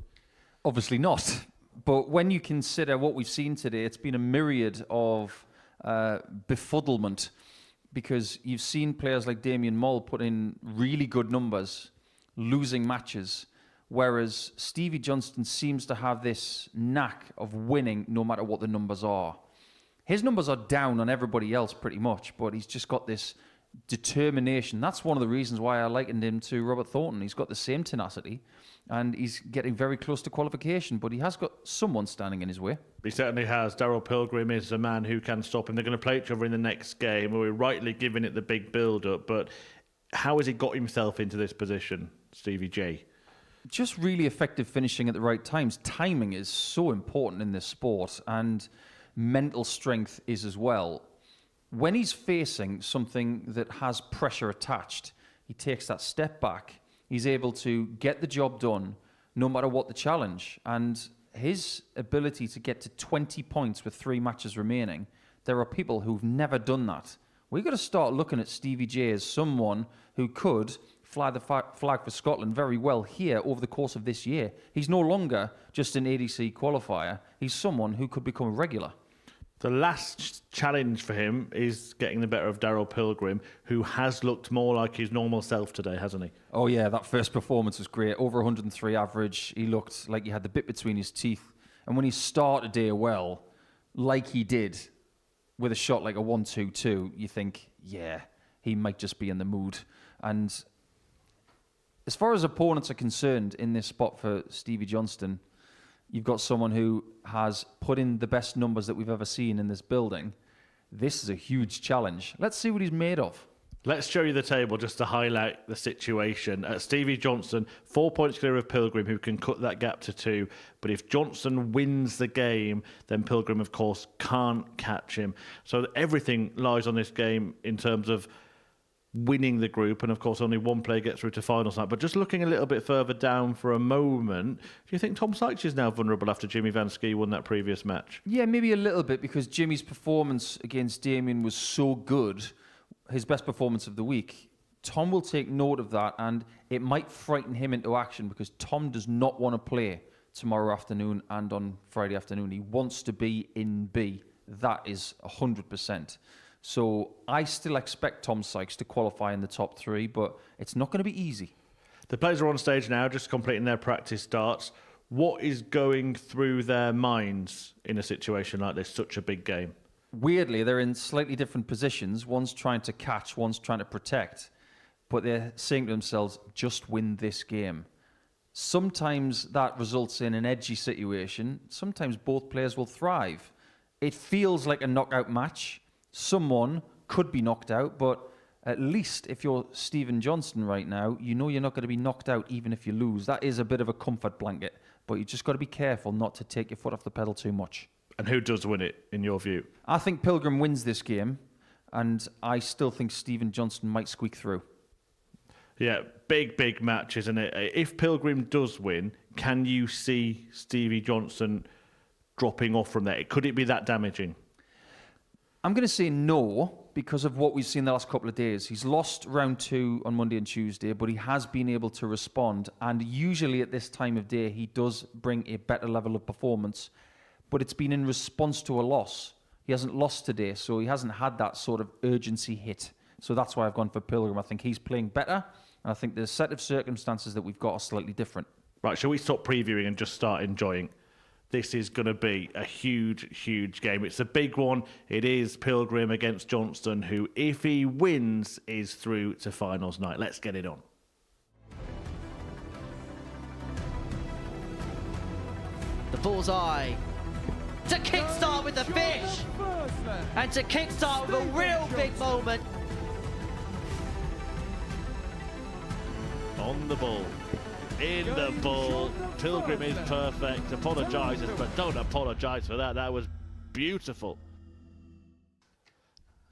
Obviously not. But when you consider what we've seen today, it's been a myriad of befuddlement, because you've seen players like Damien Moll put in really good numbers, losing matches, whereas Stevie Johnston seems to have this knack of winning no matter what the numbers are. His numbers are down on everybody else pretty much, but he's just got this determination. That's one of the reasons why I likened him to Robert Thornton. He's got the same tenacity, and he's getting very close to qualification, but he has got someone standing in his way. He certainly has. Daryl Pilgrim is a man who can stop him. They're going to play each other in the next game. We're rightly giving it the big build-up, but how has he got himself into this position, Stevie J? Just really effective finishing at the right times. Timing is so important in this sport, and mental strength is as well. When he's facing something that has pressure attached, he takes that step back. He's able to get the job done no matter what the challenge. And his ability to get to 20 points with 3 matches remaining, there are people who've never done that. We've got to start looking at Stevie J as someone who could fly the flag for Scotland very well here over the course of this year. He's no longer just an ADC qualifier. He's someone who could become a regular. The last challenge for him is getting the better of Daryl Pilgrim, who has looked more like his normal self today, hasn't he? Oh yeah, that first performance was great. Over 103 average. He looked like he had the bit between his teeth. And when he started a day well, like he did, with a shot like a 1-2-2, you think, yeah, he might just be in the mood. And as far as opponents are concerned in this spot for Stevie Johnston, you've got someone who has put in the best numbers that we've ever seen in this building. This is a huge challenge. Let's see what he's made of. Let's show you the table just to highlight the situation. Stevie Johnson, 4 points clear of Pilgrim, who can cut that gap to 2. But if Johnson wins the game, then Pilgrim, of course, can't catch him. So everything lies on this game in terms of winning the group, and of course only one player gets through to finals night. But just looking a little bit further down for a moment, do you think Tom Sykes is now vulnerable after Jimmy Van Schie won that previous match? Yeah, maybe a little bit, because Jimmy's performance against Damien was so good, his best performance of the week. Tom will take note of that, and it might frighten him into action, because Tom does not want to play tomorrow afternoon and on Friday afternoon. He wants to be in B. That is 100%. So I still expect Tom Sykes to qualify in the top 3, but it's not going to be easy. The players are on stage now, just completing their practice starts. What is going through their minds in a situation like this, such a big game? Weirdly, they're in slightly different positions. One's trying to catch, one's trying to protect. But they're saying to themselves, just win this game. Sometimes that results in an edgy situation. Sometimes both players will thrive. It feels like a knockout match. Someone could be knocked out, but at least if you're Stephen Johnson right now, you know you're not going to be knocked out even if you lose. That is a bit of a comfort blanket, but you just got to be careful not to take your foot off the pedal too much. And who does win it, in your view? I think Pilgrim wins this game, and I still think Stephen Johnson might squeak through. Yeah, big match, isn't it? If Pilgrim does win, can you see Stevie Johnson dropping off from there? Could it be that damaging? I'm going to say no, because of what we've seen the last couple of days. He's lost round 2 on Monday and Tuesday, but he has been able to respond. And usually at this time of day, he does bring a better level of performance. But it's been in response to a loss. He hasn't lost today, so he hasn't had that sort of urgency hit. So that's why I've gone for Pilgrim. I think he's playing better, and I think the set of circumstances that we've got are slightly different. Right, shall we stop previewing and just start enjoying? This is going to be a huge game. It's a big one. It is Pilgrim against Johnston, who, if he wins, is through to finals night. Let's get it on. The bullseye to kickstart with the fish, and to kickstart with a real big moment. On the ball. In the ball. Pilgrim is perfect. Apologises, but don't apologise for that. That was beautiful.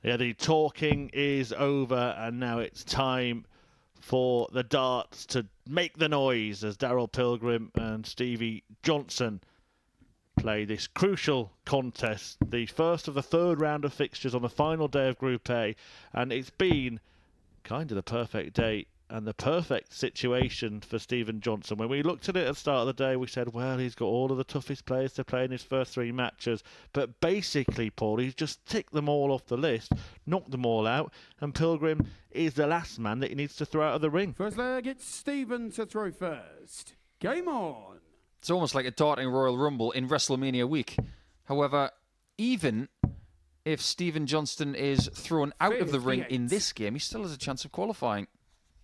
Yeah, the talking is over, and now it's time for the darts to make the noise as Daryl Pilgrim and Stevie Johnson play this crucial contest, the first of the third round of fixtures on the final day of Group A, and it's been kind of the perfect day and the perfect situation for Stephen Johnson. When we looked at it at the start of the day, we said, well, he's got all of the toughest players to play in his first 3 matches. But basically, Paul, he's just ticked them all off the list, knocked them all out, and Pilgrim is the last man that he needs to throw out of the ring. First leg, it's Stephen to throw first. Game on. It's almost like a darting Royal Rumble in WrestleMania week. However, even if Stephen Johnston is thrown out of the ring in this game, he still has a chance of qualifying.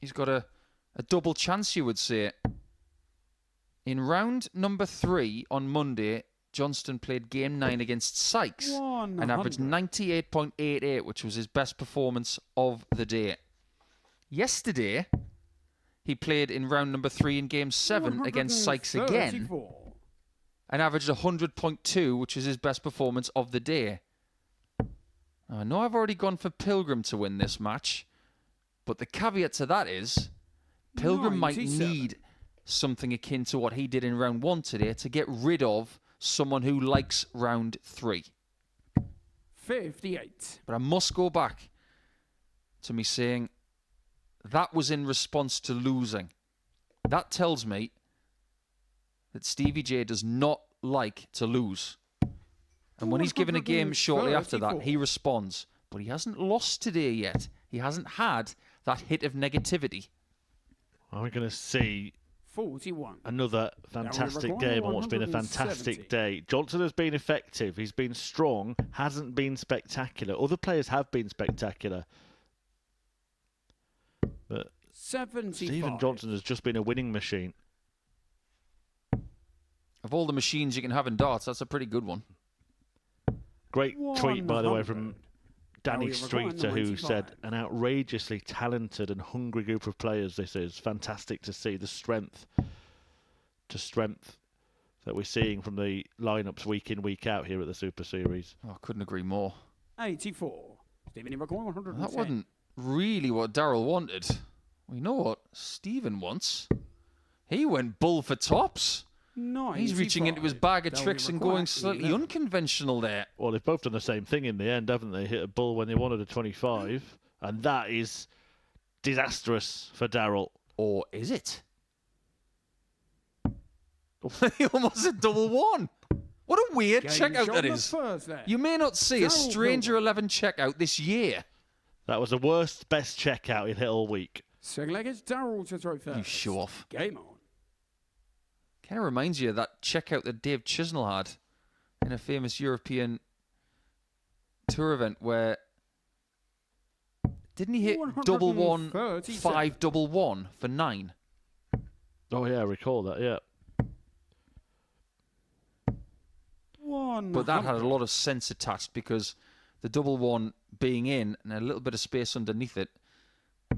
He's got a double chance, you would say. In round number 3 on Monday, Johnston played game 9 against Sykes and averaged 98.88, which was his best performance of the day. Yesterday, he played in round number 3 in game 7 against Sykes again and averaged 100.2, which was his best performance of the day. Now, I know I've already gone for Pilgrim to win this match, but the caveat to that is Pilgrim might need something akin to what he did in round 1 today to get rid of someone who likes round 3. 58. But I must go back to me saying that was in response to losing. That tells me that Stevie J does not like to lose. And when he's given a game shortly after that, he responds. But he hasn't lost today yet. He hasn't had that hit of negativity. Are we going to see 41. Another fantastic game on what's been a fantastic day? Johnson has been effective. He's been strong. Hasn't been spectacular. Other players have been spectacular. But 75. Stephen Johnson has just been a winning machine. Of all the machines you can have in darts, that's a pretty good one. Great tweet, by the way, 100. from Danny Streeter, who said, an outrageously talented and hungry group of players this is. Fantastic to see the strength that we're seeing from the lineups week in, week out here at the Super Series. Oh, I couldn't agree more. 84. Stephen, you're going 110. That wasn't really what Daryl wanted. We know what Stephen wants. He went bull for tops. He's reaching into his bag of tricks and going slightly unconventional there. Well, they've both done the same thing in the end, haven't they? Hit a bull when they wanted a 25, and that is disastrous for Daryl. Or is it? He almost a double one. What a weird checkout that is. You may not see a Stranger 11 checkout this year. That was the worst, best checkout he'd hit all week. Second leg is Daryl to throw first. You show off. Game on. Kind of reminds you of that checkout that Dave Chisnell had in a famous European tour event where didn't he hit double 1, 5 double 1 for 9? Oh yeah, I recall that. Yeah. But that had a lot of sense attached because the double 1 being in and a little bit of space underneath it,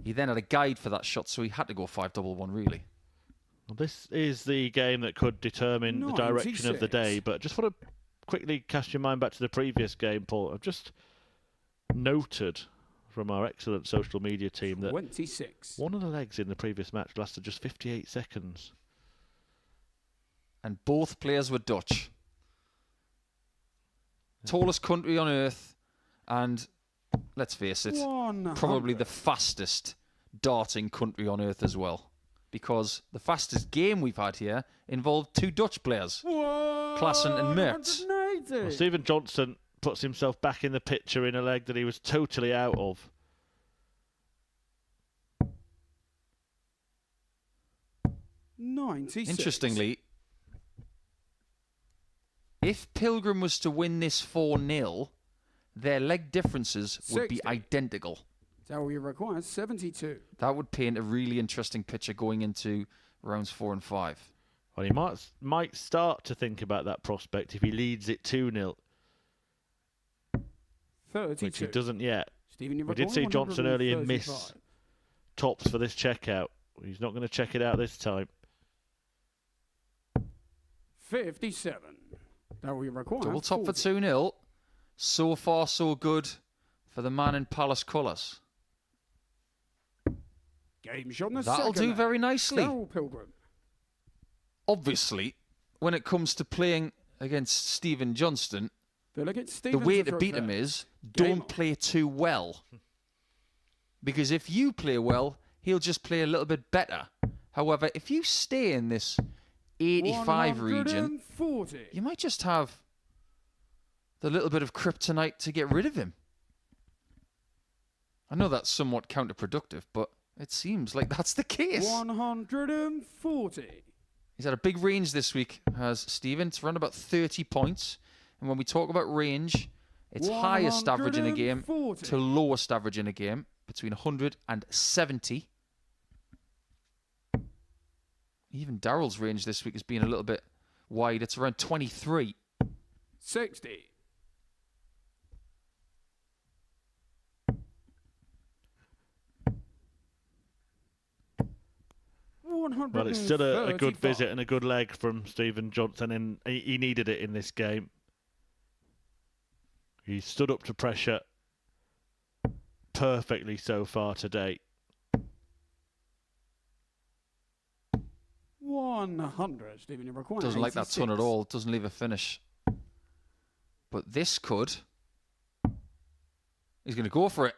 he then had a guide for that shot, so he had to go 5 double 1 really. Well, this is the game that could determine the direction of the day, but just want to quickly cast your mind back to the previous game, Paul. I've just noted from our excellent social media team that 26. One of the legs in the previous match lasted just 58 seconds. And both players were Dutch. Tallest country on earth, and let's face it, probably the fastest darting country on earth as well. Because the fastest game we've had here involved 2 Dutch players, Klaassen and Mertz. Well, Stephen Johnson puts himself back in the picture in a leg that he was totally out of. Interestingly, if Pilgrim was to win this 4-0, their leg differences would be identical. So we require 72. That would paint a really interesting picture going into rounds 4 and 5. Well, he might start to think about that prospect if he leads it 2-0. 32. Which he doesn't yet. Stephen, we did see Johnson earlier miss tops for this checkout. He's not going to check it out this time. 57. That we require Double top for 2-0. So far, so good for the man in Palace colours. Game shot on the That'll second do leg. very nicely. Darryl Pilgrim. Obviously, when it comes to playing against Stephen Johnston, The the way to beat him is don't play too well. Because if you play well, he'll just play a little bit better. However, if you stay in this 85 region, you might just have the little bit of kryptonite to get rid of him. I know that's somewhat counterproductive, but it seems like that's the case. 140. He's had a big range this week, has Stephen. It's around about 30 points. And when we talk about range, it's highest average in a game to lowest average in a game, between 100 and 70. Even Darryl's range this week has been a little bit wide. It's around 23. 60. Well, it's still a good visit and a good leg from Stephen Johnston, and he needed it in this game. He stood up to pressure perfectly so far today. 100. Stephen, you require Doesn't like that 86. ton at all. Doesn't leave a finish. But this could. He's going to go for it.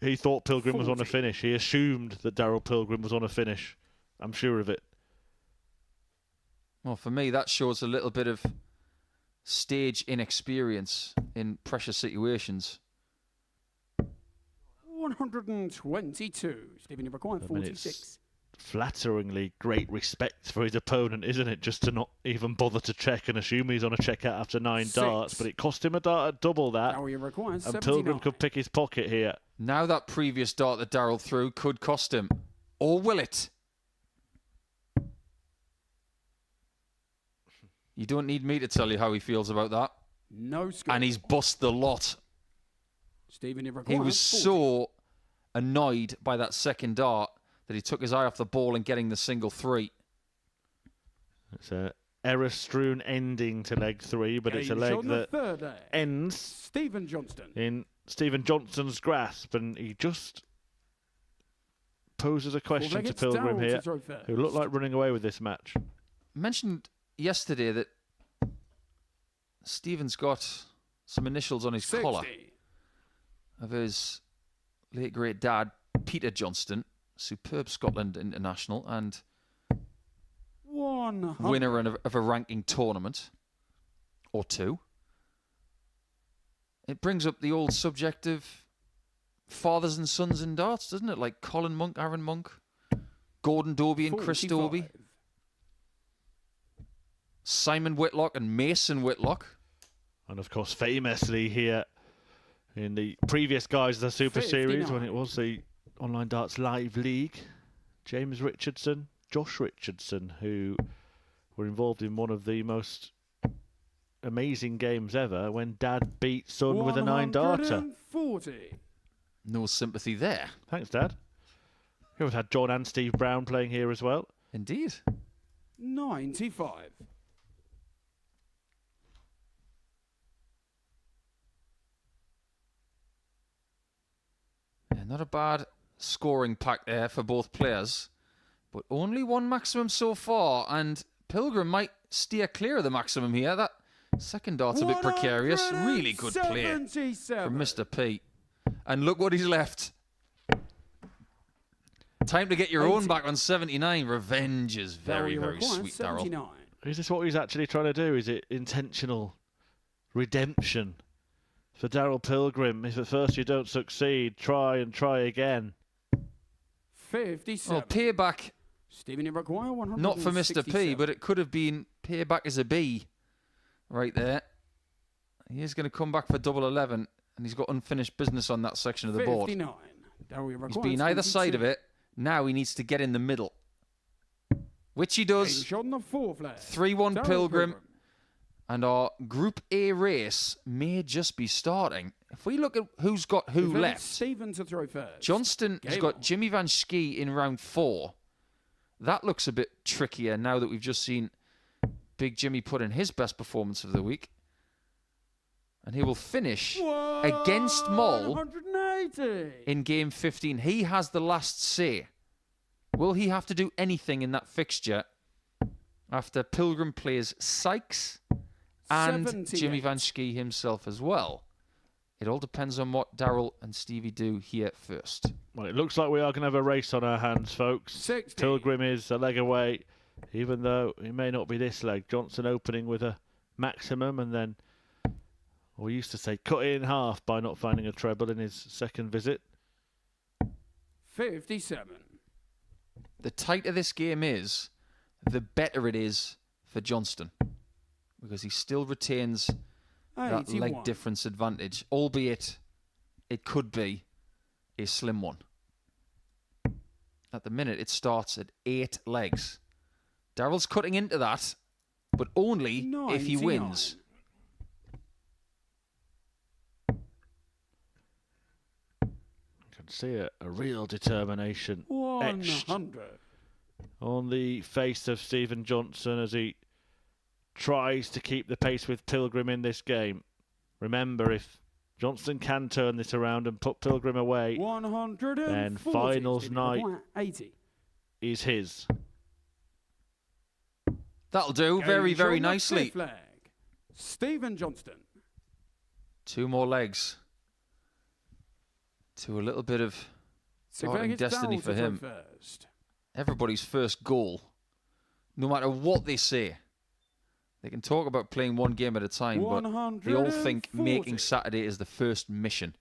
He thought Pilgrim was on a 40. finish. He assumed that Darryl Pilgrim was on a finish. I'm sure of it. Well, for me, that shows a little bit of stage inexperience in pressure situations. 122. Stephen, you require 46. Flatteringly great respect for his opponent, isn't it? Just to not even bother to check and assume he's on a checkout after 9 darts. But it cost him a dart at double that. Now he requires And 79. Pilgrim could pick his pocket here. Now that previous dart that Darryl threw could cost him. Or will it? You don't need me to tell you how he feels about that. No score. And he's bust the lot. Stephen, you requires He was 40. so annoyed by that second dart that he took his eye off the ball and getting the single 3. It's a error-strewn ending to leg 3, but it's a Game leg shot on the that third leg. ends Stephen Johnston. in Stephen Johnston's grasp, and he just poses a question to Four-legged Pilgrim Darryl here, to throw first. Oh, who looked like running away with this match. I mentioned yesterday that Stephen's got some initials on his 60. collar of his late great dad, Peter Johnston, superb Scotland international and 100. winner of a ranking tournament or two. It brings up the old subject of fathers and sons in darts, doesn't it? Like Colin Monk, Aaron Monk, Gordon Dobie and Chris 45. Dobie, Simon Whitlock and Mason Whitlock. And of course, famously here in the previous Guys of the Super 59. Series, when it was the Online Darts Live League, James Richardson, Josh Richardson, who were involved in one of the most amazing games ever when Dad beat Son with a 9-darter. 140. No sympathy there. Thanks, Dad. We've had John and Steve Brown playing here as well. Indeed. 95. Yeah, not a bad scoring pack there for both players, but only one maximum so far, and Pilgrim might steer clear of the maximum here. That second dart's a bit precarious. Really good play from 177. Mr. P. And look what he's left. Time to get your own 80. back on 79. Revenge is very, Darryl very requires sweet, Darryl. 79. Is this what he's actually trying to do? Is it intentional redemption for Darryl Pilgrim? If at first you don't succeed, try and try again. 57. Well, payback, Stephen, you require 167. not for Mr. P, but it could have been payback as a B right there. He is going to come back for double 11, and he's got unfinished business on that section of the board. 59. Darryl, you He's require been either side of 22. it. Now he needs to get in the middle, which he does. Game shot on the fourth leg. 3-1 Darryl Pilgrim. And our Group A race may just be starting. If we look at who's got who We've had left, Stephen to throw first. Johnston has Game got on. Jimmy Van Schie in round 4. That looks a bit trickier now that we've just seen Big Jimmy put in his best performance of the week. And he will finish against Moll 180. in game 15. He has the last say. Will he have to do anything in that fixture after Pilgrim plays Sykes and 78. Jimmy Van Schie himself as well? It all depends on what Daryl and Stevie do here first. Well, it looks like we are going to have a race on our hands, folks. 60. Pilgrim is a leg away, even though it may not be this leg. Johnson opening with a maximum, and then we used to say cut it in half by not finding a treble in his second visit. 57. The tighter this game is, the better it is for Johnston, because he still retains that 81. leg difference advantage, albeit it could be a slim one. At the minute, it starts at 8 legs. Daryl's cutting into that, but only if he 99. wins. You can see a real determination etched 100. on the face of Stephen Johnson as he tries to keep the pace with Pilgrim in this game. Remember, if Johnson can turn this around and put Pilgrim away, 140. then finals night 80. is his. That'll do very, very nicely. Flag. Stephen Johnston. 2 more legs. To a little bit of starting destiny for him. First. Everybody's first goal, no matter what they say. They can talk about playing one game at a time, but they all think 140. making Saturday is the first mission,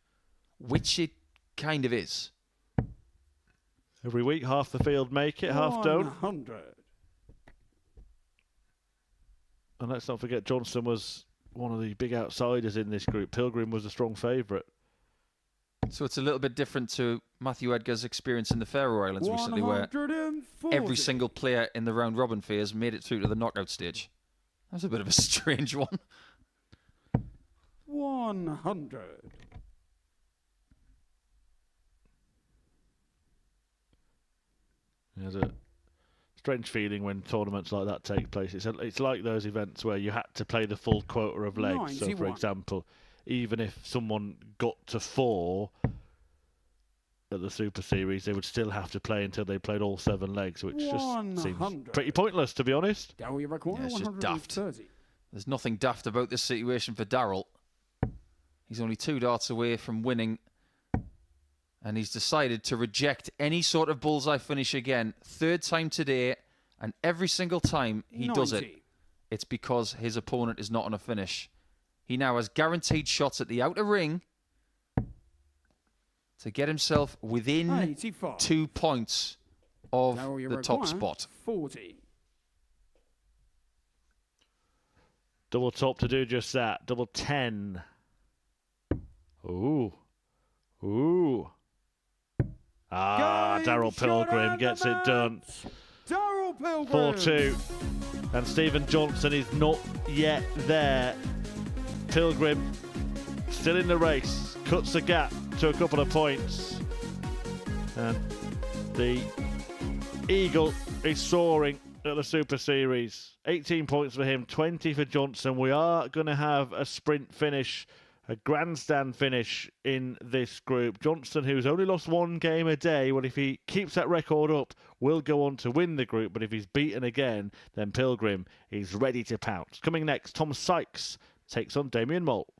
which it kind of is. Every week, half the field make it, half don't. 100. And let's not forget, Johnson was one of the big outsiders in this group. Pilgrim was a strong favourite. So it's a little bit different to Matthew Edgar's experience in the Faroe Islands recently, where 140. every single player in the round robin phase made it through to the knockout stage. That was a bit of a strange one. 100. There's a strange feeling when tournaments like that take place. It's like those events where you had to play the full quota of legs. So, for 91. example, even if someone got to 4 at the Super Series, they would still have to play until they played all 7 legs, which just 100. seems pretty pointless, to be honest. Dowie record Yeah, it's just daft. 130. There's nothing daft about this situation for Daryl. He's only 2 darts away from winning, and he's decided to reject any sort of bullseye finish again. 3rd time today, and every single time he does it, 90. it's because his opponent is not on a finish. He now has guaranteed shots at the outer ring to get himself within 85. 2 points of Dowie the top require spot. 40. Double top to do just that. Double 10. Ooh. Ooh. Ah, Game Daryl shot Pilgrim and gets the it done. Daryl Pilgrim. 4-2. And Stephen Johnson is not yet there. Pilgrim still in the race. Cuts the gap to a couple of points. And the Eagle is soaring at the Super Series. 18 points for him, 20 for Johnson. We are going to have a sprint finish, a grandstand finish in this group. Johnson, who's only lost 1 game a day, well, if he keeps that record up, will go on to win the group. But if he's beaten again, then Pilgrim is ready to pounce. Coming next, Tom Sykes takes on Damien Moult.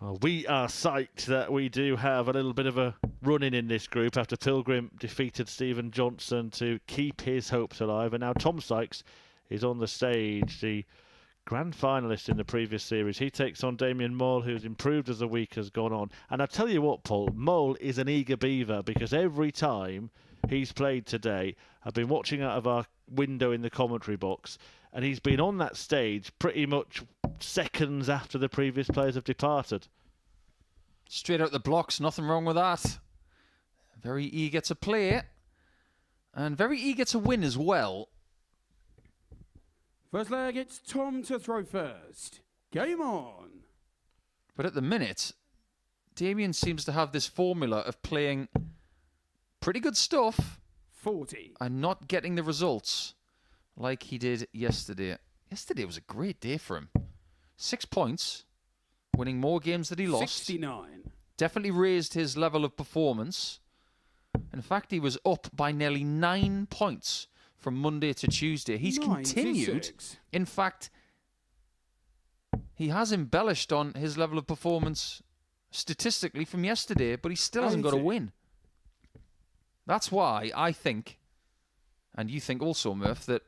Well, we are psyched that we do have a little bit of a run-in in this group after Pilgrim defeated Stephen Johnson to keep his hopes alive. And now Tom Sykes is on the stage, the grand finalist in the previous series. He takes on Damien Mole, who's improved as the week has gone on. And I tell you what, Paul, Mole is an eager beaver because every time he's played today, I've been watching out of our window in the commentary box, and he's been on that stage pretty much seconds after the previous players have departed. Straight out the blocks, nothing wrong with that. Very eager to play and very eager to win as well. First leg, it's Tom to throw first. Game on. But at the minute, Damien seems to have this formula of playing pretty good stuff 40. and not getting the results like he did yesterday. Yesterday was a great day for him. 6 points, winning more games than he lost. 69. Definitely raised his level of performance. In fact, he was up by nearly 9 points from Monday to Tuesday. He's 96. continued. In fact, he has embellished on his level of performance statistically from yesterday, but he still hasn't got a 80. win. That's why I think, and you think also, Murph, that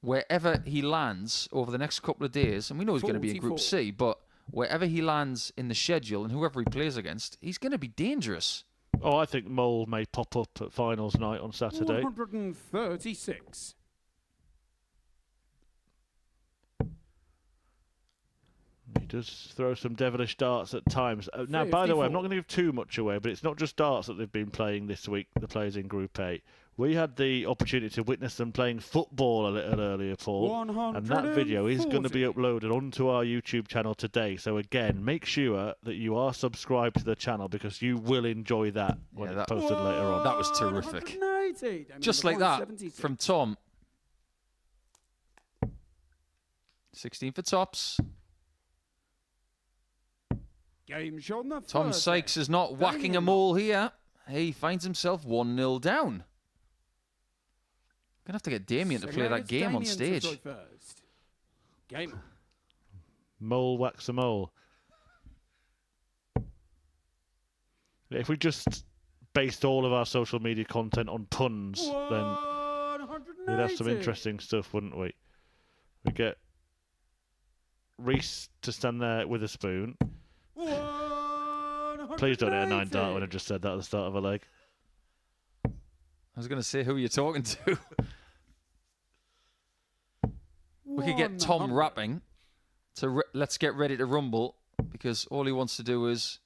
wherever he lands over the next couple of days, and we know he's going to be in Group 44. C, but wherever he lands in the schedule and whoever he plays against, he's going to be dangerous. Oh, I think Mole may pop up at finals night on Saturday. 136. He does throw some devilish darts at times. Now, by the way, I'm not going to give too much away, but it's not just darts that they've been playing this week, the players in Group A. We had the opportunity to witness them playing football a little earlier, Paul. And that video is going to be uploaded onto our YouTube channel today. So again, make sure that you are subscribed to the channel because you will enjoy that when it's posted later on. That was terrific. 180. Just like that 76. from Tom. 16 for tops. Game shot on the Tom first Sykes leg. is not whacking a mole here. He finds himself 1-0 down. Gonna have to get Damien to Second play leg, that it's game on Damien to stage. throw first. Game on. Mole whacks a mole. If we just based all of our social media content on puns, then we'd have some 180. interesting stuff, wouldn't we? We get Reese to stand there with a spoon. Please don't hit a 9 dart when I just said that at the start of a leg. I was going to say, who are you talking to? We could get Tom 100. rapping to Let's Get Ready to Rumble because all he wants to do is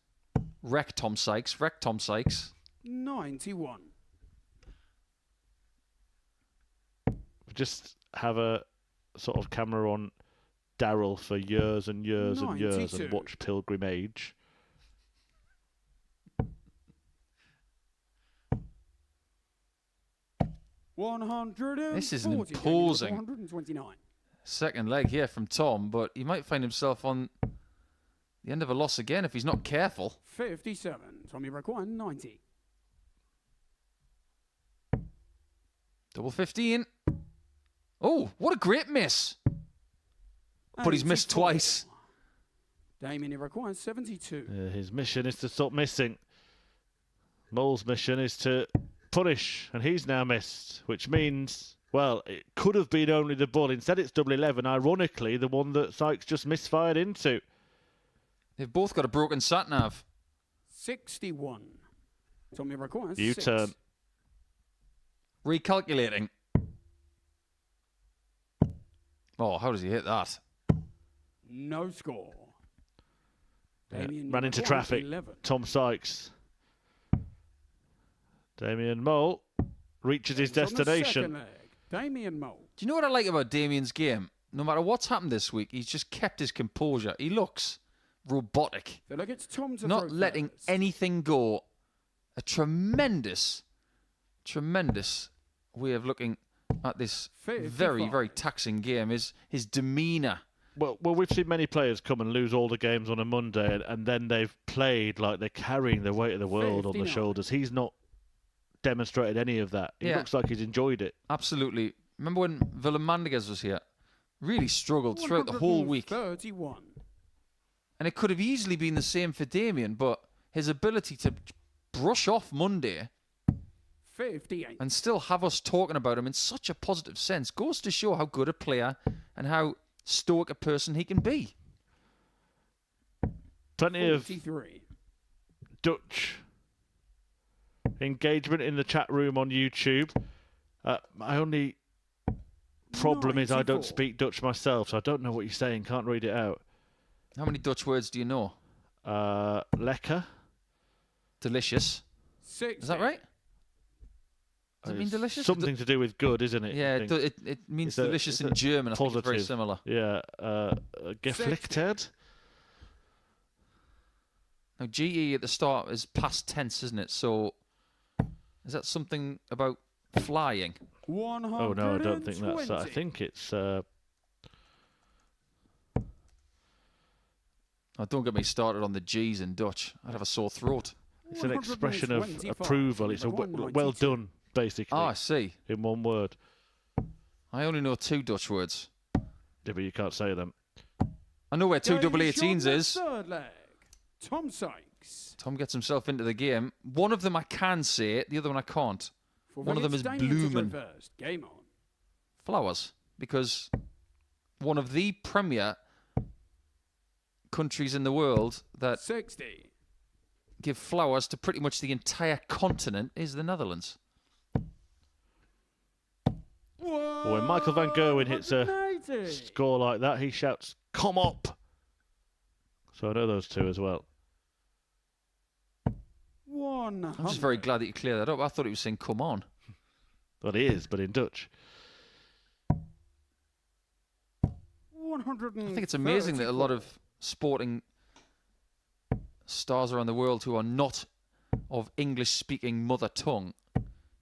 wreck Tom Sykes. Wreck Tom Sykes. 91. Just have a sort of camera on Daryl for years and years and years 92. and watch Pilgrim age. This is an imposing 129. second leg here from Tom, but he might find himself on the end of a loss again if he's not careful. 57. Tommy require 90. Double 15. Oh, what a great miss. But he's missed 84. twice. Damien requires 72. His mission is to stop missing. Mole's mission is to punish, and he's now missed, which means, well, it could have been only the bull. Instead, it's double 11. Ironically, the one that Sykes just misfired into. They've both got a broken sat-nav. 61. Tommy requires U-turn. 6. Recalculating. Oh, how does he hit that? No score. Damien Ran into requires traffic. 11. Tom Sykes. Damien Mole reaches his On the second destination. leg, Damien Mole. Do you know what I like about Damien's game? No matter what's happened this week, he's just kept his composure. He looks robotic. So look, it's Tom to Not throw letting first. anything go. A tremendous way of looking at this 55. very, very taxing game. His demeanour. Well, we've seen many players come and lose all the games on a Monday, and then they've played like they're carrying the weight of the world on the 59. shoulders. He's not demonstrated any of that. He Yeah. looks like he's enjoyed it. Absolutely. Remember when Willem Mandegers was here? Really struggled throughout the whole week. 31. And it could have easily been the same for Damien, but his ability to brush off Monday 58. and still have us talking about him in such a positive sense goes to show how good a player and how stoic a person he can be. Plenty of 43. Dutch engagement in the chat room on YouTube. My only problem is I don't 94. speak Dutch myself, so I don't know what you're saying. Can't read it out. How many Dutch words do you know? Lekker. Delicious. 60. Is that right? Does it mean It's delicious? Something to do with good, isn't it? Yeah, I think? it means It's a- delicious it's in a German. I think it's very positive. similar. Yeah. Geflichtet. Now, GE at the start is past tense, isn't it? So, is that something about flying? 120. Oh no, I don't think that's that. I think it's. Oh, don't get me started on the G's in Dutch. I'd have a sore throat. It's an expression of 125, approval. It's a number well 192. done, basically, Ah, I see. in one word. I only know 2 Dutch words. Yeah, but you can't say them. I know where 2 Game double shot 18s the is. Third leg. Tom Sykes. Tom gets himself into the game. One of them I can say, the other one I can't. For One of them is Damien to go Bloomin' first. Game on. Flowers. Because one of the premier countries in the world that 60. give flowers to pretty much the entire continent is the Netherlands. When Michael van Gerwen hits a 180. score like that, he shouts, "Come up!" So I know those two as well. 100. I'm just very glad that you cleared that up. I thought he was saying, come on. Well, he is, but in Dutch. 130. I think it's amazing that a lot of sporting stars around the world who are not of English-speaking mother tongue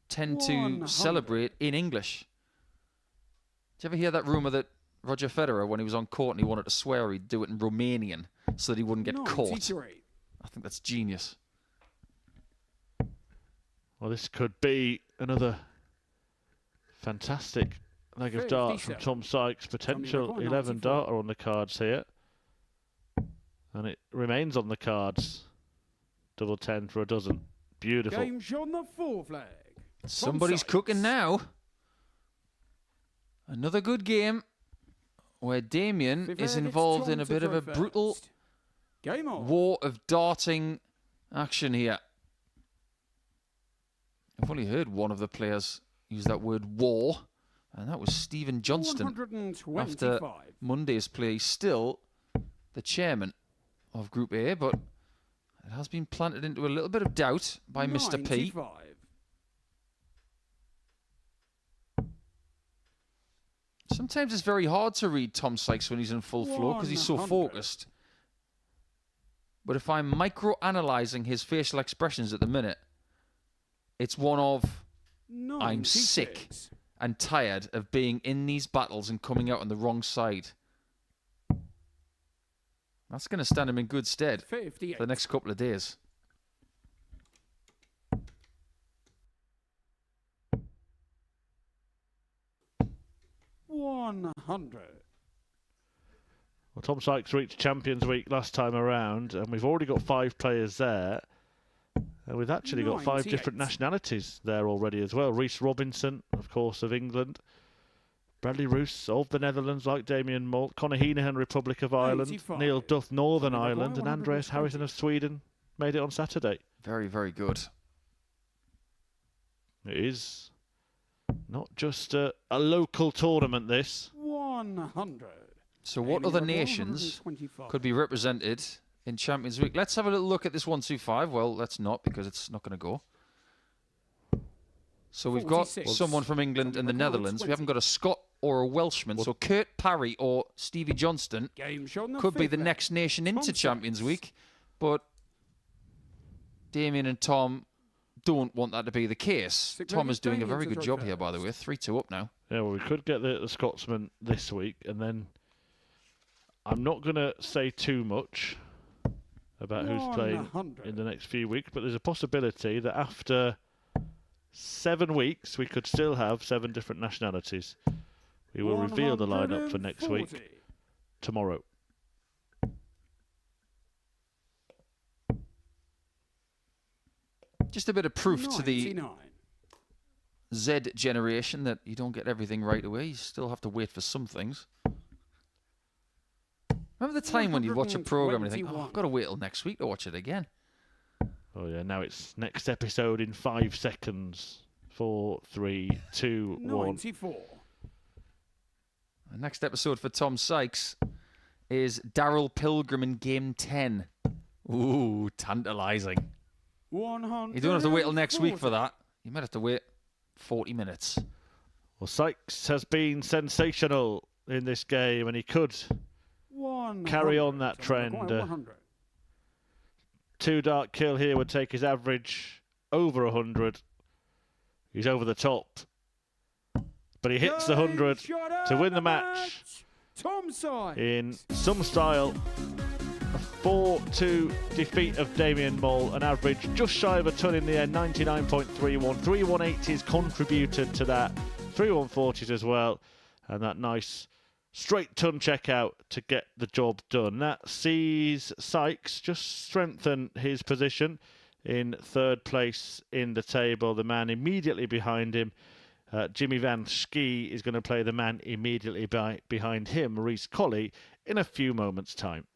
tend to 100. celebrate in English. Did you ever hear that rumour that Roger Federer, when he was on court and he wanted to swear, he'd do it in Romanian so that he wouldn't get caught? 93. I think that's genius. Well, this could be another fantastic leg of darts from 57. Tom Sykes. Potential Tommy McCoy, 11 94. darter on the cards here. And it remains on the cards. Double 10 for a dozen. Beautiful. Game shot on the fourth leg. Tom Somebody's Sykes. cooking now. Another good game where Damien Fifth is leg, it's involved in Tom a to bit of throw a brutal first. Game on. war of darting action here. I've only heard one of the players use that word war, and that was Stephen Johnston. 125. After Monday's play, he's still the chairman of Group A, but it has been planted into a little bit of doubt by Mr. P. 95. Sometimes it's very hard to read Tom Sykes when he's in full flow because he's so 100. focused. But if I'm micro-analysing his facial expressions at the minute, it's one of I'm 96. sick and tired of being in these battles and coming out on the wrong side. That's going to stand him in good stead 58. for the next couple of days. $100. Well, Tom Sykes reached Champions Week last time around, and we've already got 5 players there. And we've actually got 5 different 98. nationalities there already as well. Rhys Robinson, of course, of England. Bradley Roos of the Netherlands, like Damien Malt. Conor Heenahan, Republic of Ireland. 85. Neil Duff, Northern Tommy McCoy, Ireland. And Andreas 120. Harrison of Sweden made it on Saturday. Very, very good. It is not just a local tournament, this. 100. So what Amy other Rebel, nations 125. could be represented in Champions Week? Let's have a little look at this 125. Well, let's not, because it's not going to go. So we've got 46. someone from England and the Tommy McCoy, Netherlands. We 20. haven't got a Scot or a Welshman. So Kurt Parry or Stevie Johnston Game shot on the could be fifth the leg. next nation into Tom Champions Sykes. Week. But Damien and Tom don't want that to be the case. Sick Tom lady is doing a Damien very to good throw job here, by the way. first. 3-2 up now. Yeah, well, we could get the Scotsman this week, and then I'm not going to say too much about who's playing 100. in the next few weeks, but there's a possibility that after 7 weeks, we could still have 7 different nationalities. We will reveal the lineup for next week 140. tomorrow. Just a bit of proof to the 99. Z generation that you don't get everything right away. You still have to wait for some things. Remember the time when you watch a program and you think, oh, I've got to wait till next week to watch it again. Oh yeah, now it's next episode in 5 seconds. 4, 3, 2, 1. 94. The next episode for Tom Sykes is Daryl Pilgrim in Game 10. Ooh, tantalising. 100. You don't have to wait till next week for that. You might have to wait 40 minutes. Well, Sykes has been sensational in this game, and he could carry on that trend. 2 Dark Kill here would take his average over 100. He's over the top. But he hits the 100 to win the match Tom Sykes. in some style. A 4-2 defeat of Damien Moll, an average just shy of a ton in the end, 99.31. 3-180s contributed to that, 3-140s as well, and that nice straight ton checkout to get the job done. That sees Sykes just strengthen his position in 3rd place in the table. The man immediately behind him, Jimmy Van Schie, is going to play the man immediately behind him, Reece Colley, in a few moments' time.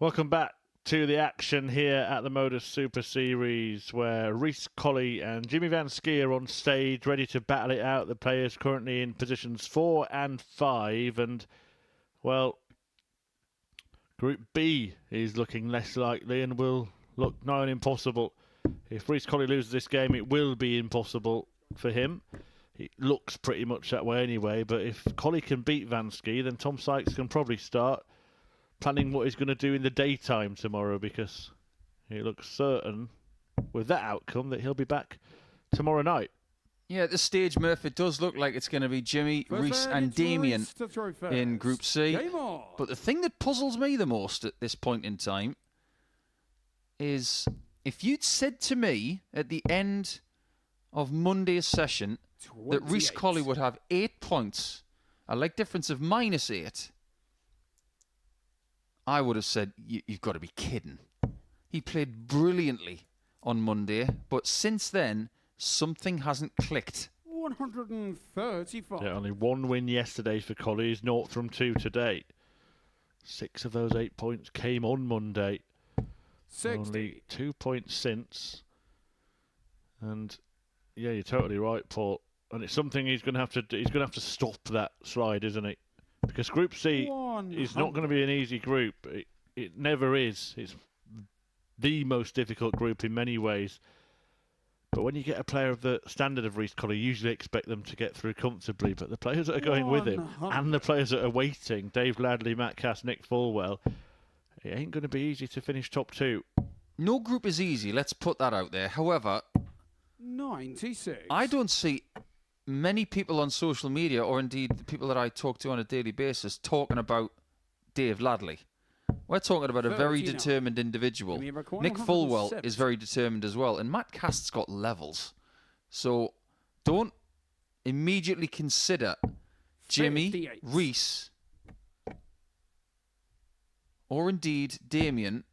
Welcome back to the action here at the Modus Super Series, where Reece Colley and Jimmy Van Schie are on stage, ready to battle it out. The players currently in positions 4 and 5, and, well, Group B is looking less likely and will look nigh on impossible. If Reece Colley loses this game, it will be impossible for him. It looks pretty much that way anyway, but if Colley can beat Van Schie, then Tom Sykes can probably start planning what he's going to do in the daytime tomorrow, because it looks certain with that outcome that he'll be back tomorrow night. Yeah, at this stage, Murph, it does look like it's going to be Jimmy, Reece and Damien in Group C. But the thing that puzzles me the most at this point in time is if you'd said to me at the end of Monday's session that Rhys Colley would have 8 points, a leg difference of -8, I would have said, you've got to be kidding. He played brilliantly on Monday, but since then, something hasn't clicked. 135. Yeah, only 1 win yesterday for Colley. He's 0 from 2 today. 6 of those 8 points came on Monday. 60. Only 2 points since. And yeah, you're totally right, Paul. And it's something he's going to have to do. He's going to have to stop that slide, isn't he? Because Group C is not going to be an easy group. It never is. It's the most difficult group in many ways. But when you get a player of the standard of Rhys Colley, you usually expect them to get through comfortably. But the players that are going with him and the players that are waiting, Dave Ladley, Matt Cass, Nick Fulwell, it ain't going to be easy to finish top 2. No group is easy, let's put that out there. However, 96. I don't see many people on social media, or indeed the people that I talk to on a daily basis, talking about Dave Ladley. We're talking about a very 39. determined individual. Nick Fulwell is very determined as well. And Matt Cast's got levels. So don't immediately consider Jimmy, 58. Rhys, or indeed Damien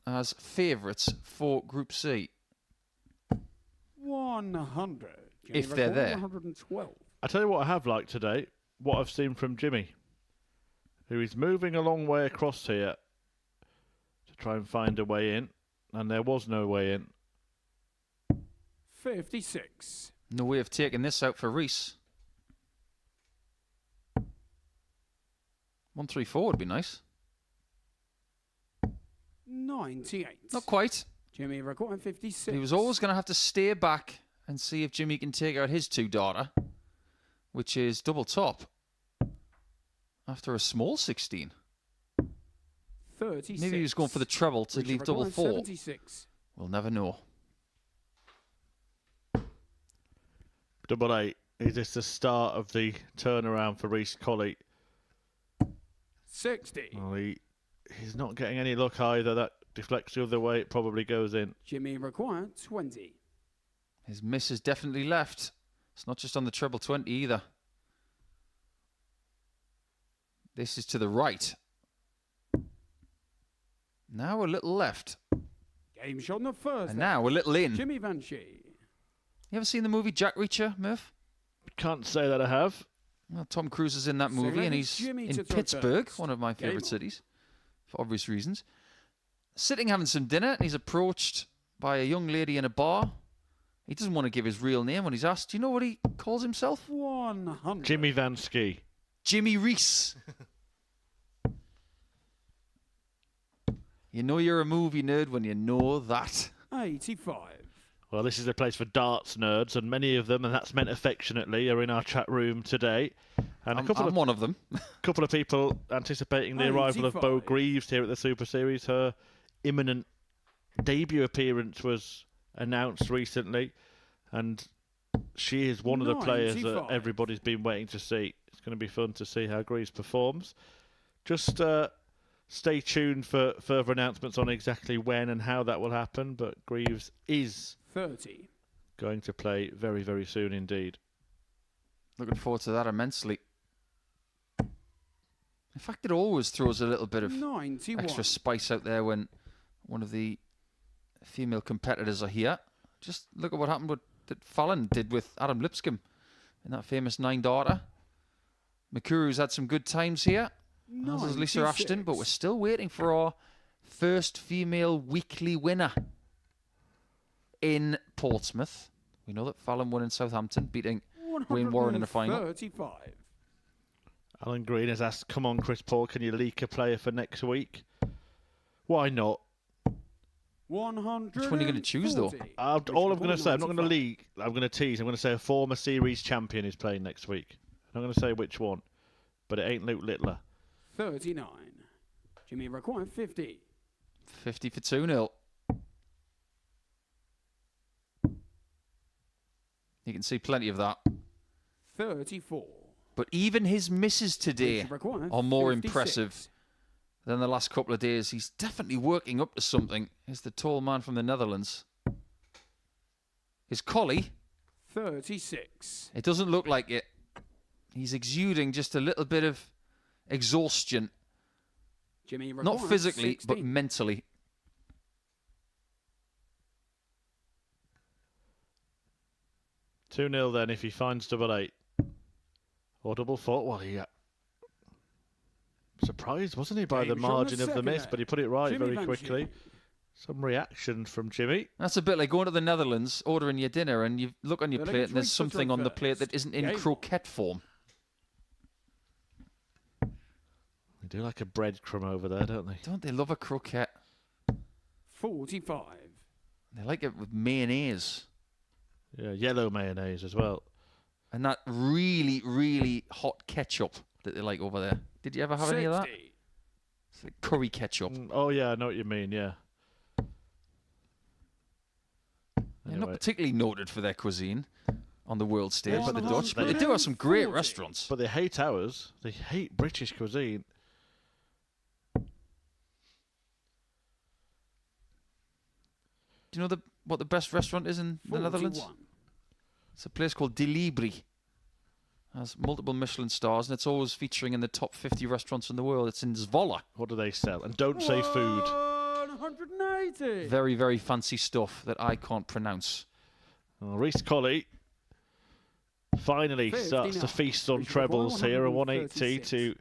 as favourites for Group C. 100. If they're there. 112. I tell you what I have liked today, what I've seen from Jimmy, who is moving a long way across here to try and find a way in, and there was no way in. 56. No way of taking this out for Rhys. 134 would be nice. 98. Not quite. Jimmy recording 56. He was always going to have to stay back and see if Jimmy can take out his 2 daughter, which is double top, after a small 16. 36. Maybe he was going for the treble to leave double 4. 76. We'll never know. Double 8. Is this the start of the turnaround for Rhys Colley? 60. Well, he's not getting any luck either. That deflects the other way. It probably goes in. Jimmy required 20. His miss is definitely left. It's not just on the treble 20 either. This is to the right. Now a little left. Game shot on the first. And now a little in. Jimmy Van Schie. You ever seen the movie Jack Reacher, Murph? Can't say that I have. Well, Tom Cruise is in that movie, and he's Jimmy in to throw Pittsburgh, first. one of my Game favourite on. cities, for obvious reasons. Sitting having some dinner, and he's approached by a young lady in a bar. He doesn't want to give his real name when he's asked. Do you know what he calls himself? 100. Jimmy Van Schie. Jimmy Rhys. You know you're a movie nerd when you know that. 85. Well, this is a place for darts nerds, and many of them, and that's meant affectionately, are in our chat room today. And I'm one of them. couple of people anticipating the arrival of Bo 85. Greaves here at the Super Series. Her imminent debut appearance was announced recently, and she is one of the players that 95. everybody's been waiting to see. It's going to be fun to see how Greaves performs. Just stay tuned for further announcements on exactly when and how that will happen, but Greaves is 30. going to play very, very soon indeed. Looking forward to that immensely. In fact, it always throws a little bit of 91. extra spice out there when one of the female competitors are here. Just look at what happened with that Fallon did with Adam Lipscomb in that famous 9 daughter. Makuru's had some good times here, as has Lisa 96. Ashton, but we're still waiting for our first female weekly winner in Portsmouth. We know that Fallon won in Southampton, beating Wayne Warren in the final. 135. Alan Green has asked, come on, Chris Paul, can you leak a player for next week? Why not? 100. Which one are you going to choose, though? All I'm going to say, I'm not going to leak, I'm going to tease. I'm going to say a former series champion is playing next week. I'm going to say which one, but it ain't Luke Littler. 39. Jimmy required 50. 50 for 2-0. You can see plenty of that. 34. But even his misses today Which required are more 56. impressive than the last couple of days. He's definitely working up to something. He's the tall man from the Netherlands. Is Colley 36. It doesn't look like it. He's exuding just a little bit of exhaustion. Jimmy Not requires physically, 16. but mentally. Two 0 then if he finds double 8. Or double 4. Well, he surprised, wasn't he, by the James on margin the of the miss, second but he put it right Jimmy very Van quickly. Schie. Some reaction from Jimmy. That's a bit like going to the Netherlands, ordering your dinner, and you look on your They're plate looking and there's for something on the plate that first. isn't in Game. croquette form. They do like a breadcrumb over there, don't they? Don't they love a croquette? 45. They like it with mayonnaise. Yeah, yellow mayonnaise as well. And that really, really hot ketchup that they like over there. Did you ever have any of that? 60. It's like curry ketchup. Oh, yeah, I know what you mean, yeah. They're not Anyway. particularly noted for their cuisine on the world stage, Yeah, the but Dutch, but they do have some great 140. restaurants. But they hate ours. They hate British cuisine. Do you know what the best restaurant is in the Netherlands? 41. It's a place called De Libri. Has multiple Michelin stars, and it's always featuring in the top 50 restaurants in the world. It's in Zwolle. What do they sell? And don't say food. 180. Very, very fancy stuff that I can't pronounce. Well, Reece Colley finally 50 starts now. to feast on Reece trebles here. A 180 136. to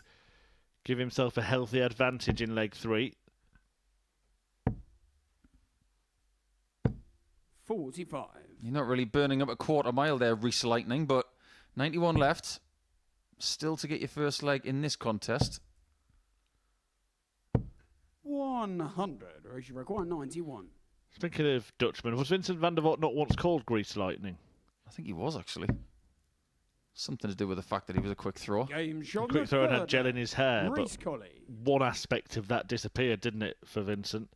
give himself a healthy advantage in leg 3. 45. You're not really burning up a quarter mile there, Reece Lightning, but 91 left. Still to get your first leg in this contest. 100. Or you require 91. Speaking of Dutchman, was Vincent van der Voort not once called Grease Lightning? I think he was, actually. Something to do with the fact that he was a quick thrower. Game shot. Quick throw and had gel in his hair, Reece but Colley. one aspect of that disappeared, didn't it, for Vincent?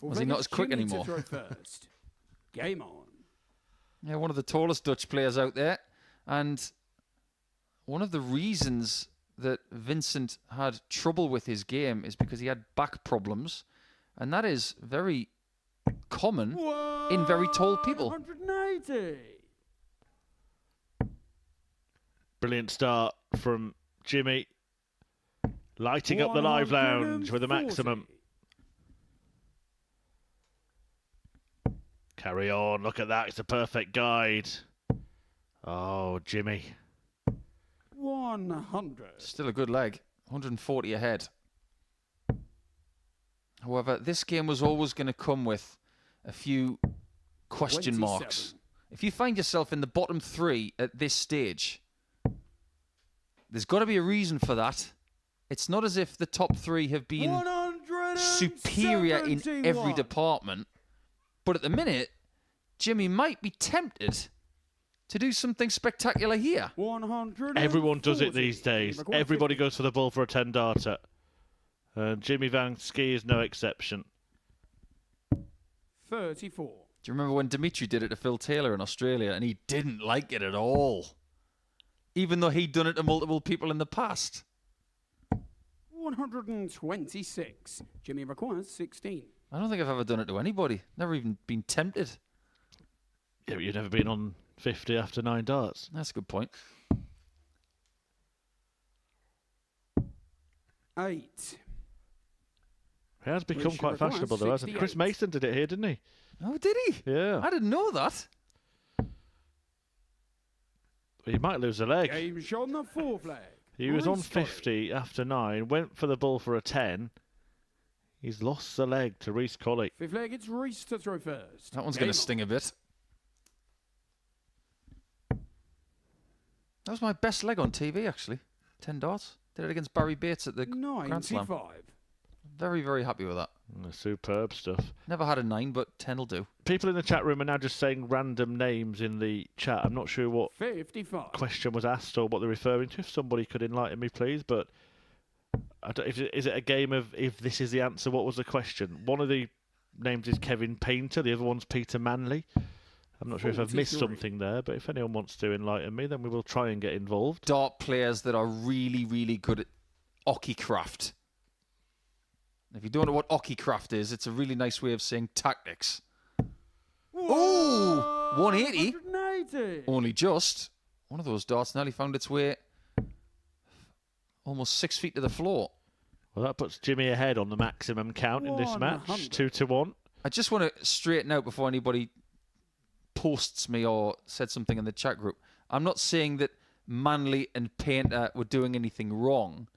Was he not as quick Jimmy to anymore? throw first. Game on. Yeah, one of the tallest Dutch players out there. And one of the reasons that Vincent had trouble with his game is because he had back problems. And that is very common in very tall people. 180. Brilliant start from Jimmy. Lighting up the live lounge with a 140. maximum. Carry on. Look at that. It's a perfect guide. Oh, Jimmy. 100. Still a good leg. 140 ahead. However, this game was always going to come with a few question 27. marks. If you find yourself in the bottom 3 at this stage, there's got to be a reason for that. It's not as if the top 3 have been superior in every 171. department. But at the minute, Jimmy might be tempted to do something spectacular here. 140. Everyone does it these days. Everybody goes for the ball for a 10-darter. And Jimmy Van Schie is no exception. 34. Do you remember when Dimitri did it to Phil Taylor in Australia and he didn't like it at all? Even though he'd done it to multiple people in the past. 126. Jimmy requires 16. I don't think I've ever done it to anybody. Never even been tempted. Yeah, but you've never been on 50 after 9 darts. That's a good point. 8. It has become Which quite requires fashionable, though, hasn't it? Chris 68. Mason did it here, didn't he? Oh, did he? Yeah. I didn't know that. He might lose a leg. Game shot on the 4 flag. He was on Reece Colley. 50 after 9, went for the ball for a 10. He's lost the leg to Reece Colley. 5th leg, it's Reece to throw first. That one's Game going on. to sting a bit. That was my best leg on TV, actually. 10 darts. Did it against Barry Bates at the Grand Slam. 95. Very, very happy with that. Superb stuff. Never had a 9, but 10 will do. People in the chat room are now just saying random names in the chat. I'm not sure what 55. question was asked or what they're referring to. If somebody could enlighten me, please. But I don't, is it a game of if this is the answer, what was the question? One of the names is Kevin Painter. The other one's Peter Manley. I'm not sure if I've missed 43. something there, but if anyone wants to enlighten me, then we will try and get involved. Dart players that are really, really good at hockey craft. If you don't know what hockey craft is, it's a really nice way of saying tactics. Ooh! 180? 180. Only just. One of those darts nearly found its way almost 6 feet to the floor. Well, that puts Jimmy ahead on the maximum count in this match, 2-1. I just want to straighten out before anybody posts me or said something in the chat group. I'm not saying that Manley and Painter were doing anything wrong,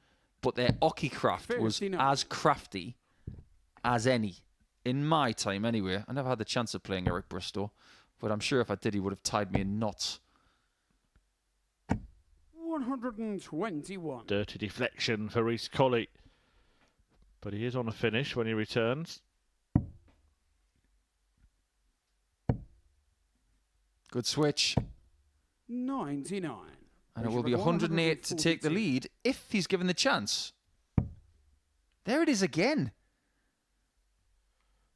but their hockey craft was 59. as crafty as any. In my time, anyway. I never had the chance of playing Eric Bristow, but I'm sure if I did, he would have tied me in knots. 121. Dirty deflection for Reece Colley. But he is on a finish when he returns. Good switch. 99. And it will be 108 to take the lead if he's given the chance. There it is again.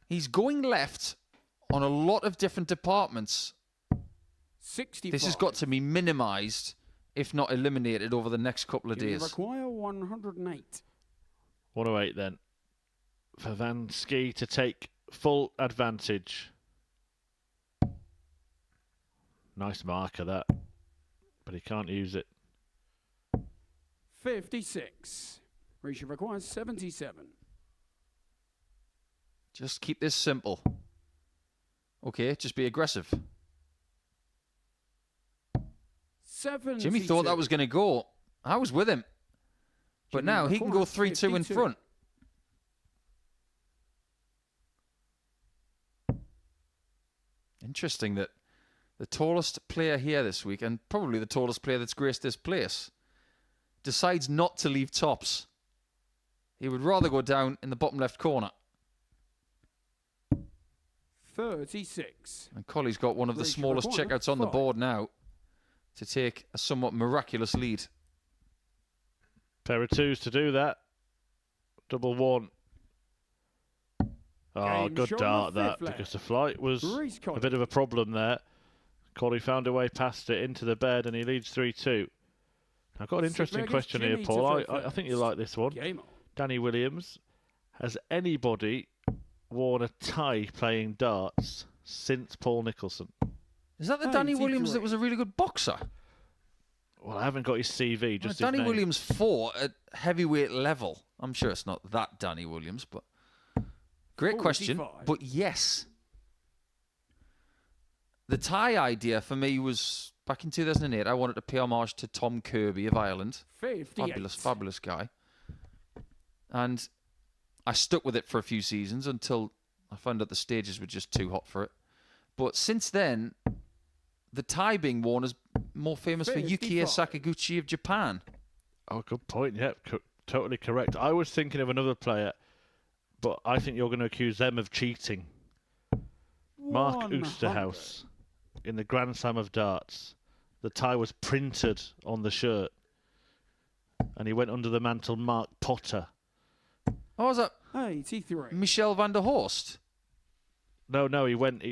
He's going left on a lot of different departments. 65. This has got to be minimised, if not eliminated, over the next couple of You days. require 108. 108 then. For Van Schie to take full advantage. Nice marker that. But he can't use it. 56. Risha requires 77. Just keep this simple. Okay, just be aggressive. 72. Jimmy thought that was going to go. I was with him. But Jimmy now he can go requires 3-2 in 52. front. Interesting that the tallest player here this week, and probably the tallest player that's graced this place, decides not to leave tops. He would rather go down in the bottom left corner. 36. And Colley's got one of the Reach smallest requirement, checkouts on the 5. board now to take a somewhat miraculous lead. Pair of twos to do that. Double one. Oh, Game good shot dart on the that, fifth leg. because the flight was Reece a Colley. bit of a problem there. Colley found a way past it into the bed and he leads 3-2. I've got an interesting Leg is question here, Jimmy to Paul. throw I think you first. like this one. Game on. Danny Williams. Has anybody worn a tie playing darts since Paul Nicholson? Is that the Danny 83. Williams that was a really good boxer? Well, I haven't got his CV, just his Danny name. Williams fought at heavyweight level. I'm sure it's not that Danny Williams, but great question. 45. But yes, the tie idea for me was back in 2008. I wanted to pay homage to Tom Kirby of Ireland. 58. Fabulous guy. And I stuck with it for a few seasons until I found out the stages were just too hot for it. But since then, the tie being worn is more famous for Yukiya 55. Sakaguchi of Japan. Oh, good point. Yep, totally correct. I was thinking of another player, but I think you're going to accuse them of cheating. Mark 100. Oosterhuis in the Grand Slam of Darts. The tie was printed on the shirt, and he went under the mantle Mark Potter. Oh, was that 83. Michel van der Horst? No, he went.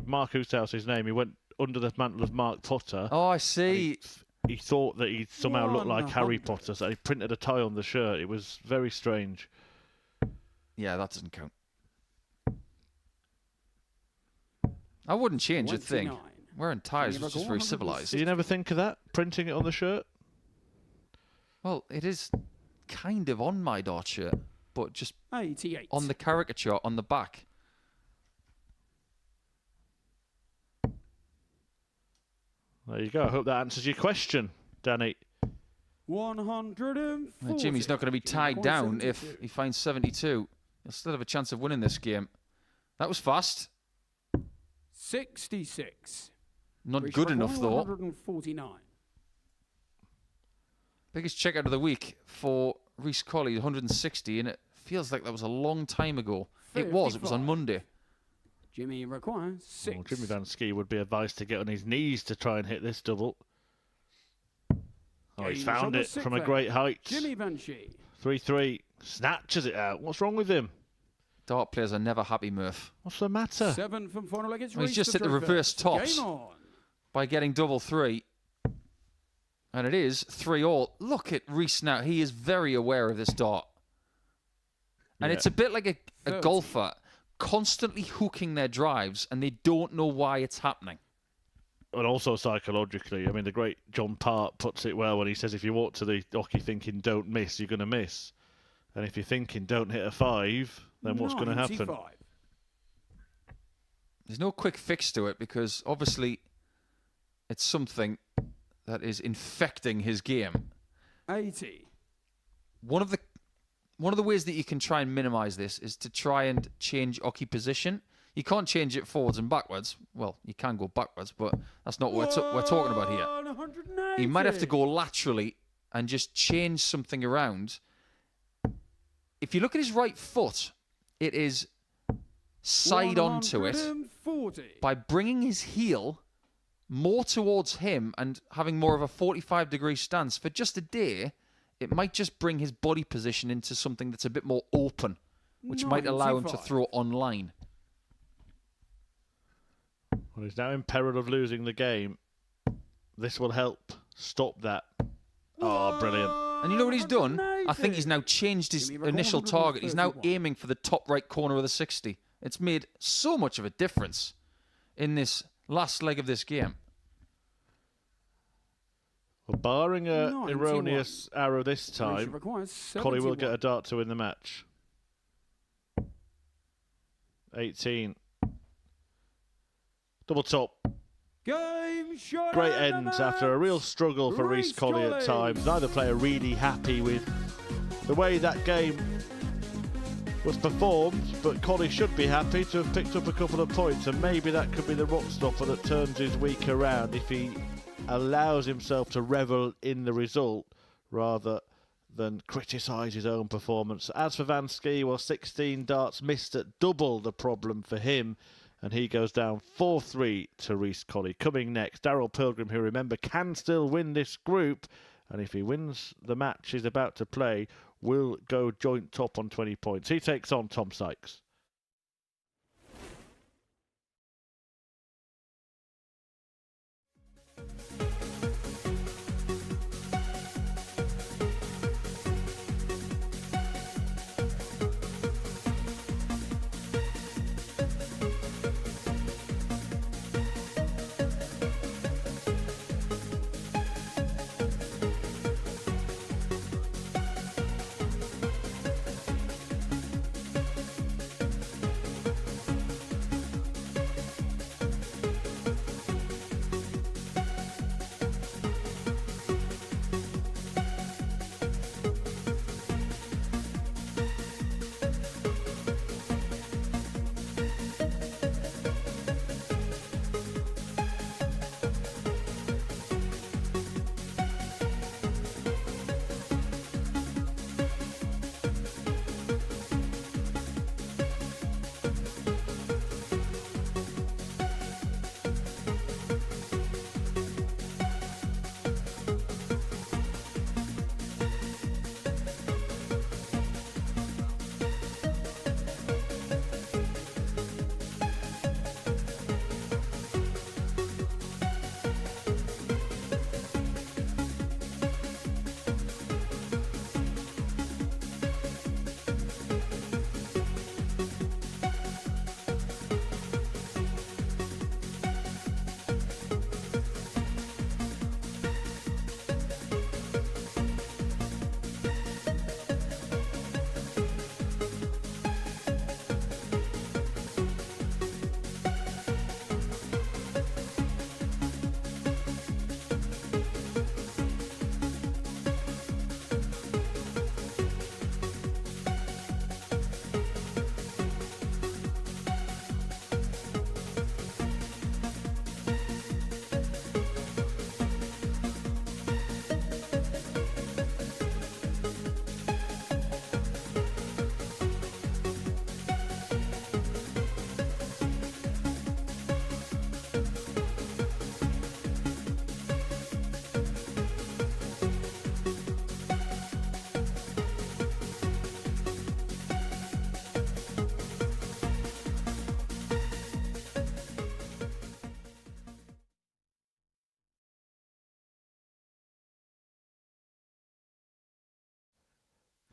Mark Oosterhuis, his name. He went under the mantle of Mark Potter. Oh, I see. He thought that he somehow looked like Harry 100. Potter, so he printed a tie on the shirt. It was very strange. Yeah, that doesn't count. I wouldn't change a thing. 29. Wearing ties Jimmy was just Buckle, very 160. civilized. Do you never think of that? Printing it on the shirt? Well, it is kind of on my dart shirt, but just 88. on the caricature on the back. There you go. I hope that answers your question, Danny. 140. Now, Jimmy's not going to be tied Jimmy down requires if 72. he finds 72. He'll still have a chance of winning this game. That was fast. 66. Not Reach good require enough, though. 149. Biggest checkout of the week for Reece Colley, 160, and it feels like that was a long time ago. It was on 55. Monday. Jimmy requires 6. Well, Jimmy Van Schie would be advised to get on his knees to try and hit this double. Oh, he's Gains found on the it from a sixth great height. Jimmy Van Schie. 3-3. Snatches it out. What's wrong with him? Dart players are never happy, Murph. What's the matter? 7 from final leg. It's Well, he's Reece just to hit the throw reverse first. tops. Game on. By getting double three. And it is 3-all. Look at Reece now. He is very aware of this dart. And Yeah. it's a bit like a 30. golfer constantly hooking their drives and they don't know why it's happening. And also psychologically, I mean, the great John Part puts it well when he says if you walk to the hockey thinking don't miss, you're going to miss. And if you're thinking don't hit a 5, then what's going to happen? There's no quick fix to it because obviously it's something that is infecting his game. 80. One of the ways that you can try and minimise this is to try and change hockey position. You can't change it forwards and backwards. Well, you can go backwards, but that's not what we're talking about here. 180. You might have to go laterally and just change something around. If you look at his right foot, it is side onto it. 140. By bringing his heel more towards him and having more of a 45-degree stance for just a day, it might just bring his body position into something that's a bit more open, which might allow him to 95. throw online. Well, he's now in peril of losing the game. This will help stop that. Oh, brilliant. And you know what he's done? I think he's now changed his initial target. He's now aiming for the top right corner of the 60. It's made so much of a difference in this last leg of this game. Well, barring an 91. erroneous arrow this time, Colley will get a dart to win the match. 18. Double top. Game shot. Great end after a real struggle for Reece Colley at times. Neither player really happy with the way that game was performed, but Colley should be happy to have picked up a couple of points, and maybe that could be the rock stopper that turns his week around if he allows himself to revel in the result rather than criticise his own performance. As for Van Schie, well, 16 darts missed at double the problem for him, and he goes down 4-3 to Reece Colley. Coming next, Daryl Pilgrim, who, remember, can still win this group, and if he wins the match he's about to play, will go joint top on 20 points. He takes on Tom Sykes.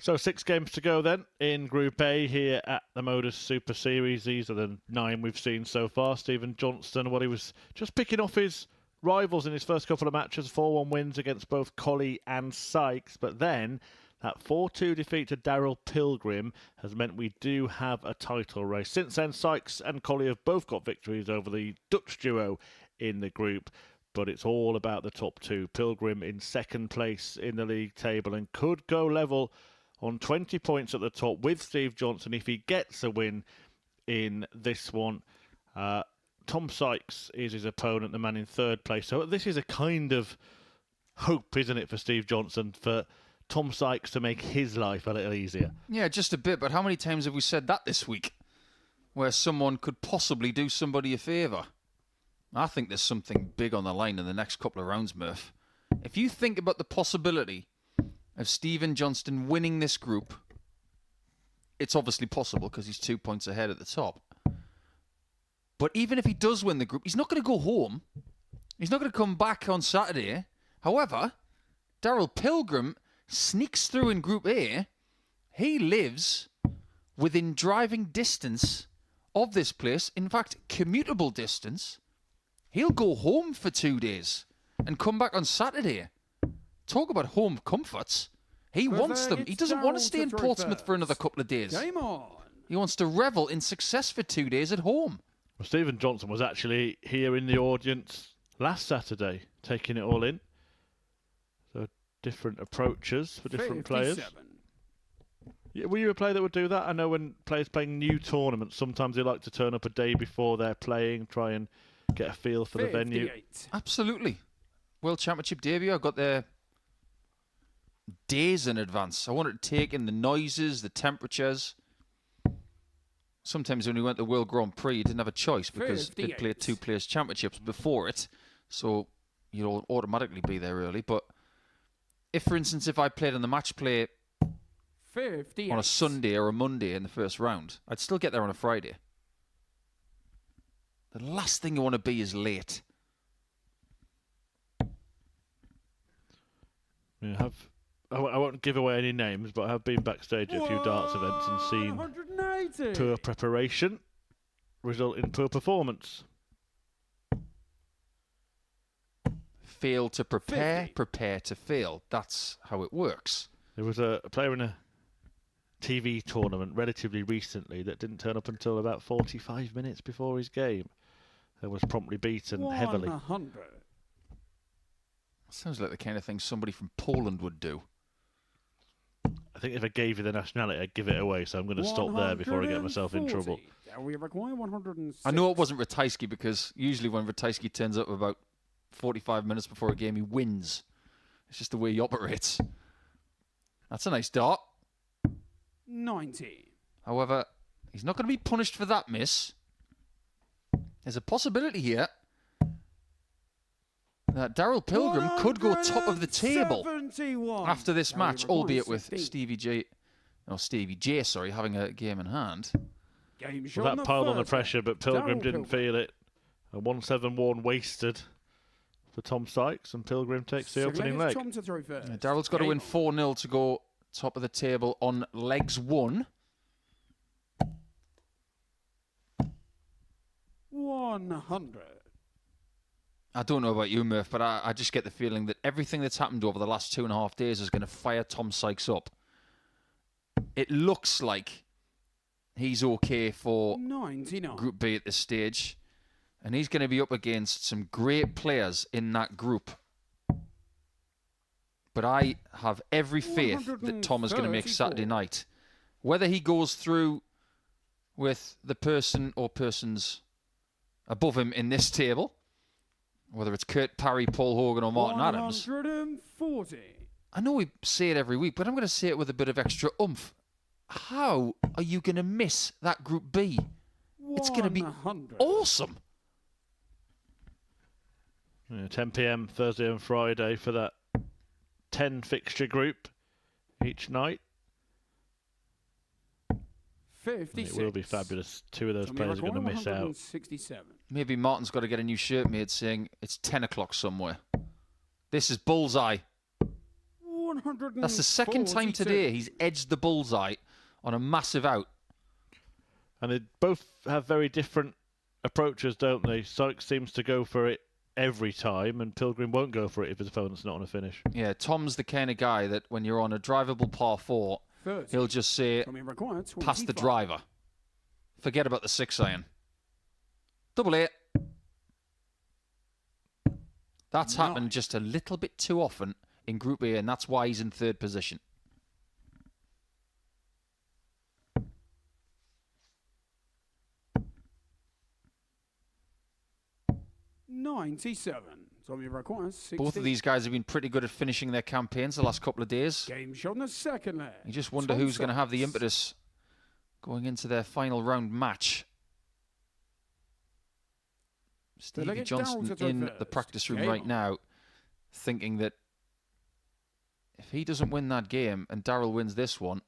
So 6 games to go then in Group A here at the Modus Super Series. These are the 9 we've seen so far. Stephen Johnston, well, he was just picking off his rivals in his first couple of matches, 4-1 wins against both Colley and Sykes, but then that 4-2 defeat to Daryl Pilgrim has meant we do have a title race. Since then, Sykes and Colley have both got victories over the Dutch duo in the group, but it's all about the top two. Pilgrim in second place in the league table and could go level on 20 points at the top with Steve Johnson if he gets a win in this one. Tom Sykes is his opponent, the man in third place. So this is a kind of hope, isn't it, for Steve Johnson, for Tom Sykes to make his life a little easier. Yeah, just a bit, but how many times have we said that this week? Where someone could possibly do somebody a favour. I think there's something big on the line in the next couple of rounds, Murph. If you think about the possibility of Stephen Johnston winning this group, it's obviously possible because he's 2 points ahead at the top. But even if he does win the group, he's not going to go home. He's not going to come back on Saturday. However, Daryl Pilgrim sneaks through in Group A. He lives within driving distance of this place. In fact, commutable distance. He'll go home for 2 days and come back on Saturday. Talk about home comforts. He wants them. He doesn't want to stay in Portsmouth for another couple of days. Game on. He wants to revel in success for 2 days at home. Well, Stephen Johnson was actually here in the audience last Saturday, taking it all in. So different approaches for different players. Yeah, were you a player that would do that? I know when players playing new tournaments, sometimes they like to turn up a day before they're playing, try and get a feel for the venue. Absolutely. World Championship debut, I got there days in advance. I wanted to take in the noises, the temperatures. Sometimes when we went to the World Grand Prix, you didn't have a choice because they'd play 2 players championships before it. So you'd automatically be there early. But if, for instance, if I played in the match play on a Sunday or a Monday in the first round, I'd still get there on a Friday. The last thing you want to be is late. Yeah, I won't give away any names, but I have been backstage at a few darts events and seen poor preparation result in poor performance. Fail to prepare, prepare to fail. That's how it works. There was a player in a TV tournament relatively recently that didn't turn up until about 45 minutes before his game. And was promptly beaten heavily. Sounds like the kind of thing somebody from Poland would do. I think if I gave you the nationality, I'd give it away, so I'm going to stop there before I get myself in trouble. We require 106. I know it wasn't Ratajski because usually when Ratajski turns up about 45 minutes before a game, he wins. It's just the way he operates. That's a nice dart. 90. However, he's not going to be punished for that miss. There's a possibility here that Daryl Pilgrim could go top of the table after this match, albeit with Stevie J, having a game in hand. Well, that piled on the pressure, but Pilgrim didn't feel it. A 1-7-1 wasted for Tom Sykes, and Pilgrim takes the opening leg. Daryl's got to win 4-0 to go top of the table on legs 1. 100. I don't know about you, Murph, but I just get the feeling that everything that's happened over the last 2.5 days is going to fire Tom Sykes up. It looks like he's okay for 99. Group B at this stage, and he's going to be up against some great players in that group. But I have every faith that Tom is going to make Saturday night. Whether he goes through with the person or persons above him in this table, whether it's Kurt Parry, Paul Hogan or Martin Adams. 140. I know we say it every week, but I'm going to say it with a bit of extra oomph. How are you going to miss that Group B? It's going to be awesome. Yeah, 10 p.m. Thursday and Friday for that 10 fixture group each night. 56. It will be fabulous. 2 of those players are going to miss out. 67. Maybe Martin's got to get a new shirt made saying it's 10 o'clock somewhere. This is bullseye. That's the second time today he's edged the bullseye on a massive out. And they both have very different approaches, don't they? Sykes seems to go for it every time, and Pilgrim won't go for it if his opponent's not on a finish. Yeah, Tom's the kind of guy that when you're on a drivable par 4, 30. he'll just say, Required, pass the 25. driver. Forget about the 6-iron. Double 8. That's happened just a little bit too often in Group A, and that's why he's in 3rd position. $97. Tommy requires 60. Both of these guys have been pretty good at finishing their campaigns the last couple of days. Game shot in the second leg. You just wonder who's going to have the impetus going into their final round match. Stevie Johnston in the practice room right now, thinking that if he doesn't win that game and Darrell wins this one,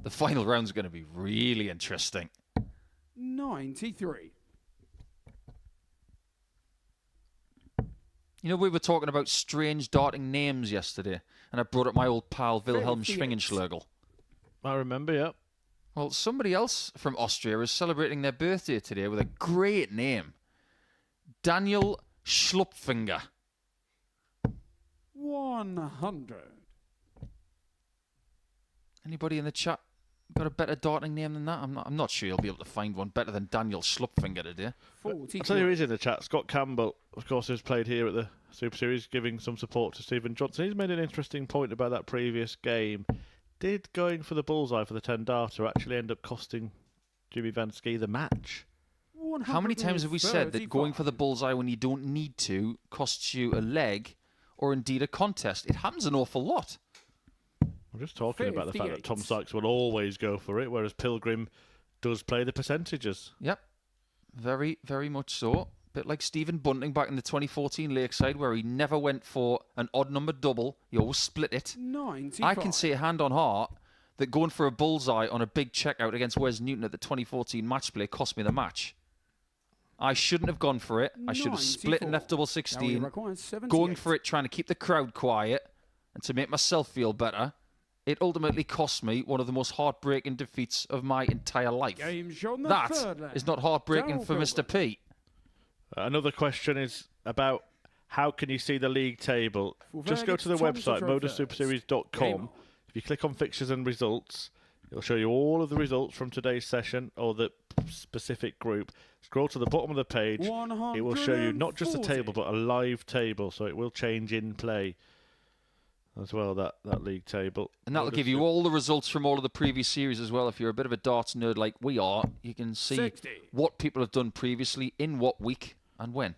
the final round's going to be really interesting. 93. You know, we were talking about strange darting names yesterday, and I brought up my old pal Wilhelm Schwingenschlögl. I remember, yeah. Well, somebody else from Austria is celebrating their birthday today with a great name. Daniel Schlupffinger. 100. Anybody in the chat got a better darting name than that? I'm not sure you'll be able to find one better than Daniel Schlupffinger today. 40. I'll tell you who is in the chat. Scott Campbell, of course, who's played here at the Super Series, giving some support to Stephen Johnson. He's made an interesting point about that previous game. Did going for the bullseye for the 10 darter actually end up costing Jimmy Van Schie the match? How many times have we said that going for the bullseye when you don't need to costs you a leg or indeed a contest? It happens an awful lot. I'm just talking about the fact that Tom Sykes will always go for it, whereas Pilgrim does play the percentages. Yep. Very, very much so. Bit like Stephen Bunting back in the 2014 Lakeside, where he never went for an odd number double. He always split it. 95. I can say hand on heart that going for a bullseye on a big checkout against Wes Newton at the 2014 match play cost me the match. I shouldn't have gone for it. I should have split and left double 16. Going for it, trying to keep the crowd quiet and to make myself feel better. It ultimately cost me one of the most heartbreaking defeats of my entire life. That is not heartbreaking for Mr. P. Another question is about how can you see the league table? Just go to the website, modussuperseries.com. If you click on fixtures and results, it'll show you all of the results from today's session or the specific group. Scroll to the bottom of the page. It will show you not just a table, but a live table. So it will change in play as well, that league table. And that'll give you all the results from all of the previous series as well. If you're a bit of a darts nerd like we are, you can see 60. what people have done previously, in what week, and when.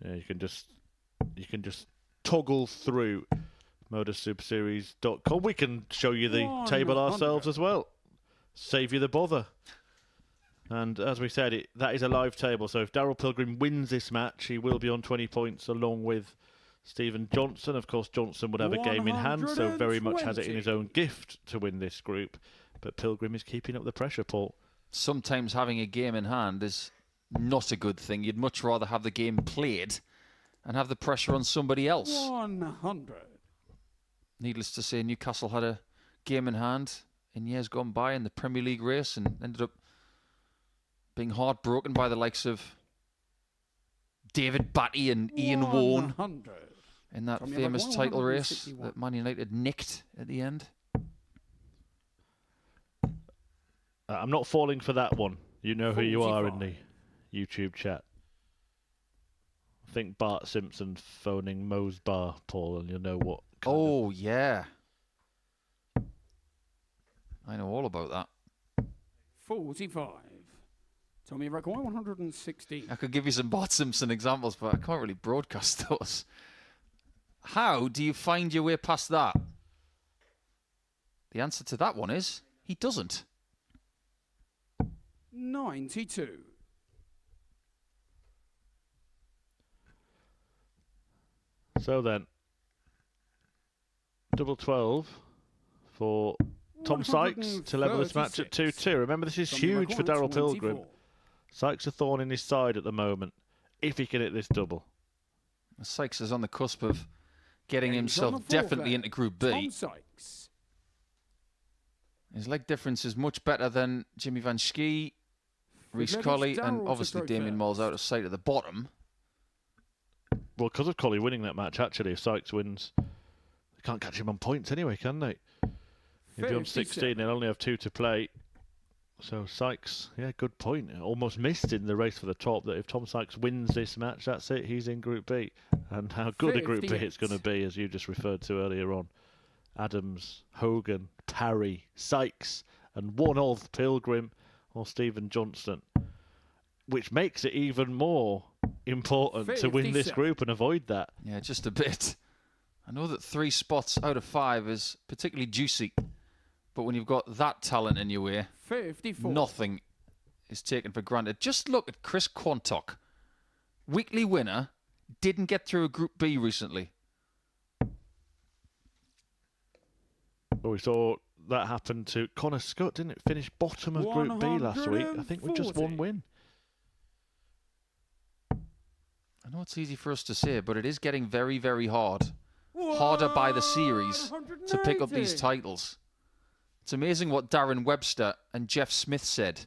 Yeah, you can just toggle through modussuperseries.com. We can show you the table ourselves as well. Save you the bother. And as we said, that is a live table. So if Darrell Pilgrim wins this match, he will be on 20 points along with Stephen Johnson. Of course, Johnson would have a game in hand, so very much has it in his own gift to win this group. But Pilgrim is keeping up the pressure, Paul. Sometimes having a game in hand is not a good thing. You'd much rather have the game played and have the pressure on somebody else. 100. Needless to say, Newcastle had a game in hand in years gone by in the Premier League race and ended up being heartbroken by the likes of David Batty and Ian Warne in that famous title race that Man United nicked at the end. I'm not falling for that one. You know who you are in the YouTube chat. I think Bart Simpson phoning Mo's Bar, Paul, and you'll know what. Oh, yeah. I know all about that. 45. Tommy record 116. I could give you some Bart Simpson examples, but I can't really broadcast those. How do you find your way past that? The answer to that one is he doesn't. 92. So then, double 12 for Tom Sykes to level this match at 2-2. Remember, this is huge for Darrell Pilgrim. Sykes a thorn in his side at the moment, if he can hit this double. Sykes is on the cusp of getting himself definitely into Group B. His leg difference is much better than Jimmy Van Schie, Rhys Colley, and obviously Damien Moll's out of sight at the bottom. well, because of Colley winning that match, actually, if Sykes wins, they can't catch him on points anyway, can they? He'll be on 16, they'll only have 2 to play. So Sykes, yeah, good point. Almost missed in the race for the top, that if Tom Sykes wins this match, that's it, he's in Group B. And how good a Group B it's going to be, as you just referred to earlier on. Adams, Hogan, Parry, Sykes, and one of Pilgrim or Stephen Johnston, which makes it even more important to win this group and avoid that. Yeah, just a bit. I know that 3 spots out of 5 is particularly juicy, but when you've got that talent in your way, 54. nothing is taken for granted. Just look at Chris Quantock, weekly winner, didn't get through a Group B recently. Well, we saw that happen to Connor Scott, didn't it? Finish bottom of Group B last week. I think with just 1 win. I know it's easy for us to say, but it is getting very, very hard. Harder by the series to pick up these titles. It's amazing what Darren Webster and Jeff Smith said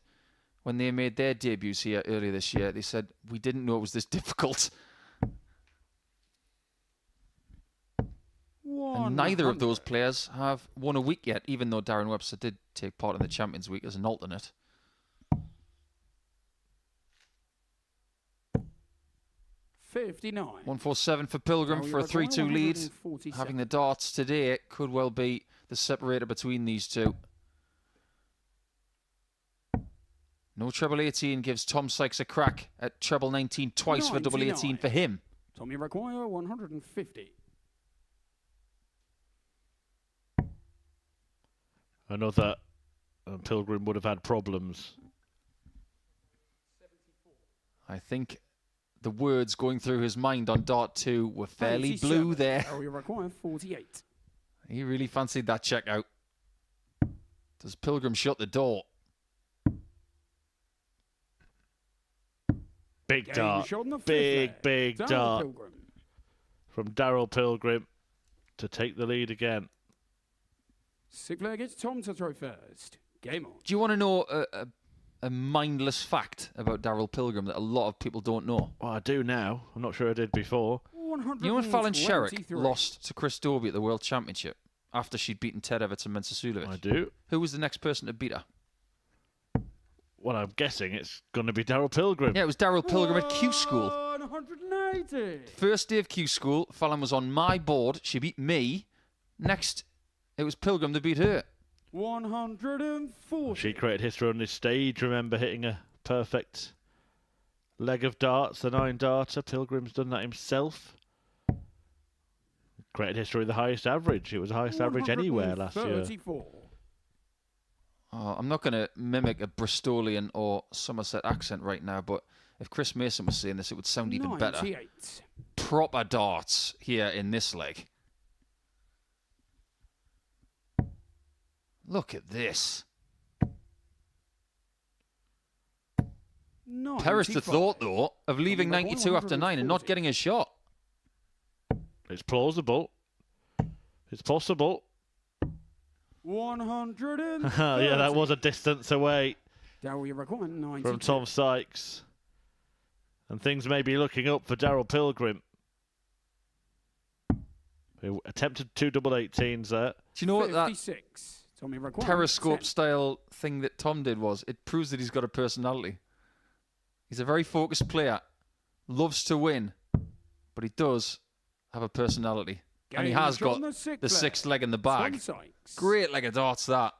when they made their debuts here earlier this year. They said, we didn't know it was this difficult. And neither of those players have won a week yet, even though Darren Webster did take part in the Champions Week as an alternate. $59. 147 for Pilgrim for a 3-2 lead. Having the darts today could well be the separator between these two. No treble 18 gives Tom Sykes a crack at treble 19 twice for double 18 for him. Tommy require 150. I know that Pilgrim would have had problems. I think the words going through his mind on Dart 2 were fairly blue there. We require 48. He really fancied that checkout. Does Pilgrim shut the door? Big dart. Big dart. From Darryl Pilgrim to take the lead again. 6 leg, it's Tom to throw first. Game on. Do you want to know a mindless fact about Darryl Pilgrim that a lot of people don't know? Well, I do now. I'm not sure I did before. You know when Fallon Sherrick lost to Chris Dobie at the World Championship after she'd beaten Ted Everts and Mensah-Suljovic? I do. Who was the next person to beat her? Well, I'm guessing it's going to be Darryl Pilgrim. Yeah, it was Darryl Pilgrim at Q School. 180. First day of Q School, Fallon was on my board. She beat me. Next, it was Pilgrim that beat her. 140. She created history on this stage. Remember hitting a perfect leg of darts, the 9-darter. Pilgrim's done that himself. Created history with the highest average. It was the highest average anywhere last year. Oh, I'm not going to mimic a Bristolian or Somerset accent right now, but if Chris Mason was saying this, it would sound even better. Proper darts here in this leg. Look at this. Perish the thought, though, of leaving 92 after 9 and not getting a shot. It's plausible. It's possible. 130. Yeah, that was a distance away from Tom Sykes. And things may be looking up for Darryl Pilgrim, who attempted 2 double 18s there. Do you know what that periscope style thing that Tom did was? It proves that he's got a personality. He's a very focused player, loves to win, but he does have a personality. And he has got the 6th leg in the bag. Great leg of darts, that.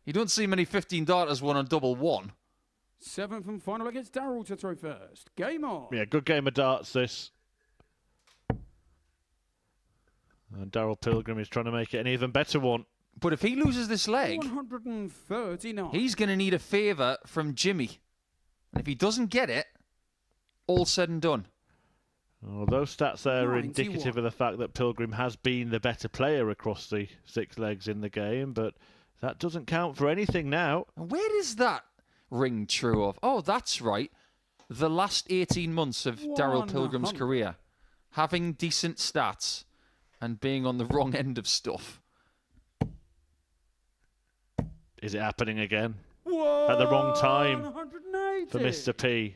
You don't see many 15-darters won on double 1. 7th and final against Darryl to throw first. Game on. Yeah, good game of darts, this. And Darryl Pilgrim is trying to make it an even better one. But if he loses this leg, 139. He's going to need a favour from Jimmy. And if he doesn't get it, all said and done. Well, those stats there are indicative of the fact that Pilgrim has been the better player across the 6 legs in the game, but that doesn't count for anything now. And where does that ring true of? Oh, that's right. The last 18 months of Darryl Pilgrim's career, having decent stats and being on the wrong end of stuff. Is it happening again? At the wrong time for Mr. P.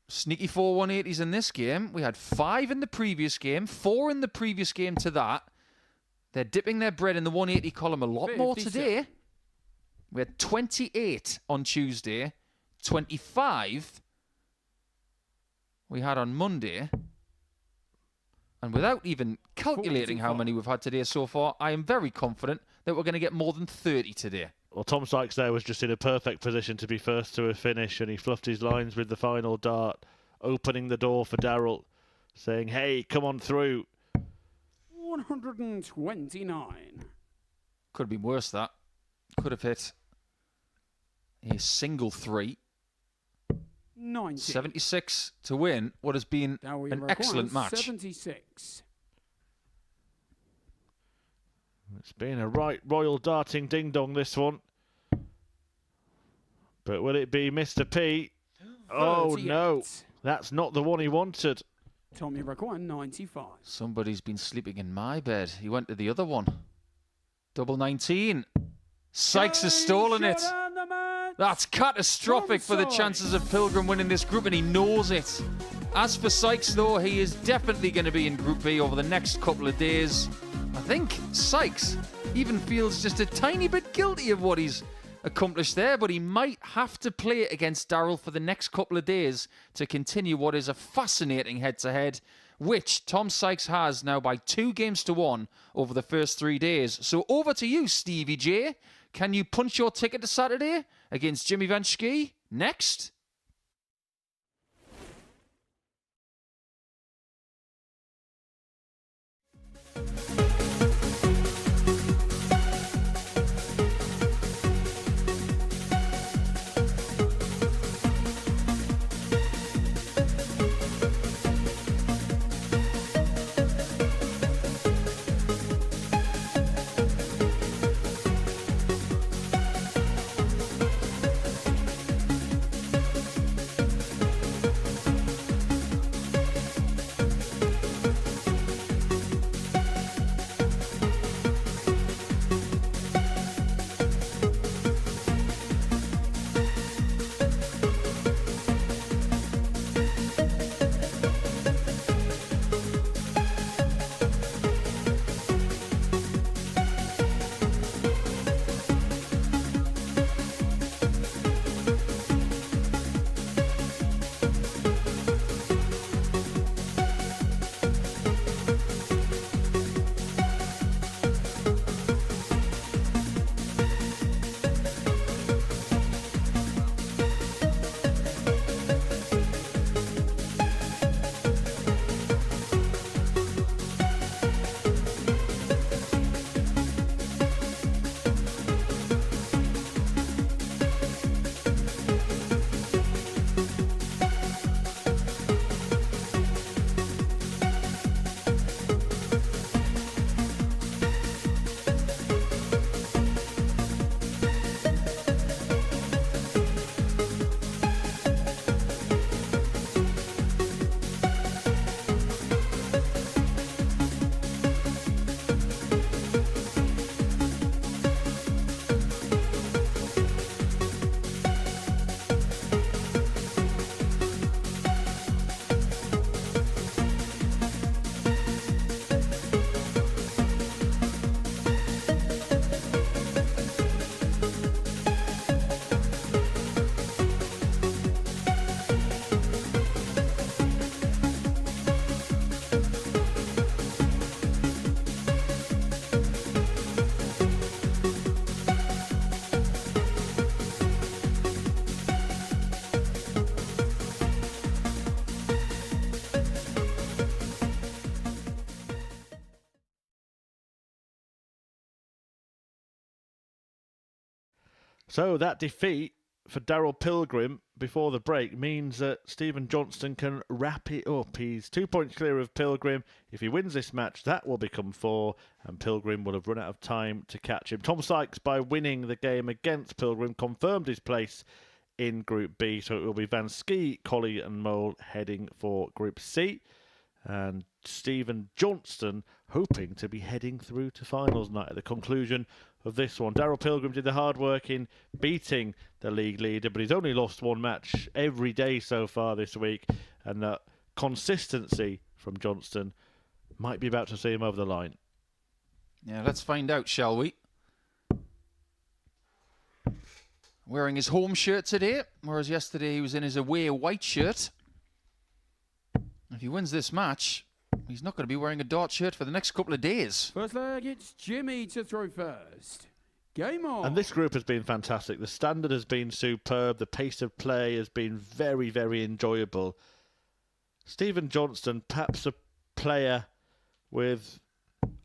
Sneaky 4 180s in this game. We had 5 in the previous game, 4 in the previous game to that. They're dipping their bread in the 180 column a lot more today. We had 28 on Tuesday, 25 we had on Monday. And without even calculating how many we've had today so far, I am very confident that we're going to get more than 30 today. Well, Tom Sykes there was just in a perfect position to be first to a finish, and he fluffed his lines with the final dart, opening the door for Darrell, saying, hey, come on through. 129. Could have been worse, that. Could have hit a single 3. 90. 76 to win what has been an excellent match. 76. It's been a right royal darting ding-dong, this one. But will it be Mr. P? Oh, 38. no. That's not the one he wanted. Tommy Raquan, 95. Somebody's been sleeping in my bed. He went to the other one. Double 19. Sykes has stolen it. That's catastrophic for the chances of Pilgrim winning this group, and he knows it. As for Sykes, though, he is definitely going to be in Group B over the next couple of days. I think Sykes even feels just a tiny bit guilty of what he's accomplished there, but he might have to play it against Darrell for the next couple of days to continue what is a fascinating head-to-head, which Tom Sykes has now by 2-1 over the first 3 days. So over to you, Stevie J. Can you punch your ticket to Saturday against Jimmy Van Schie next? So that defeat for Darrell Pilgrim before the break means that Stephen Johnston can wrap it up. He's 2 points clear of Pilgrim. If he wins this match, that will become 4, and Pilgrim will have run out of time to catch him. Tom Sykes, by winning the game against Pilgrim, confirmed his place in Group B, so it will be Van Schie, Colley and Mole heading for Group C. And Stephen Johnston hoping to be heading through to finals night at the conclusion of this one. Daryl Pilgrim did the hard work in beating the league leader, but he's only lost one match every day so far this week, and that consistency from Johnston might be about to see him over the line. Yeah, let's find out, shall we? Wearing his home shirt today, whereas yesterday he was in his away white shirt. If he wins this match, he's not going to be wearing a Dart shirt for the next couple of days. First leg, it's Jimmy to throw first. Game on. And this group has been fantastic. The standard has been superb. The pace of play has been very, very enjoyable. Stephen Johnston, perhaps a player with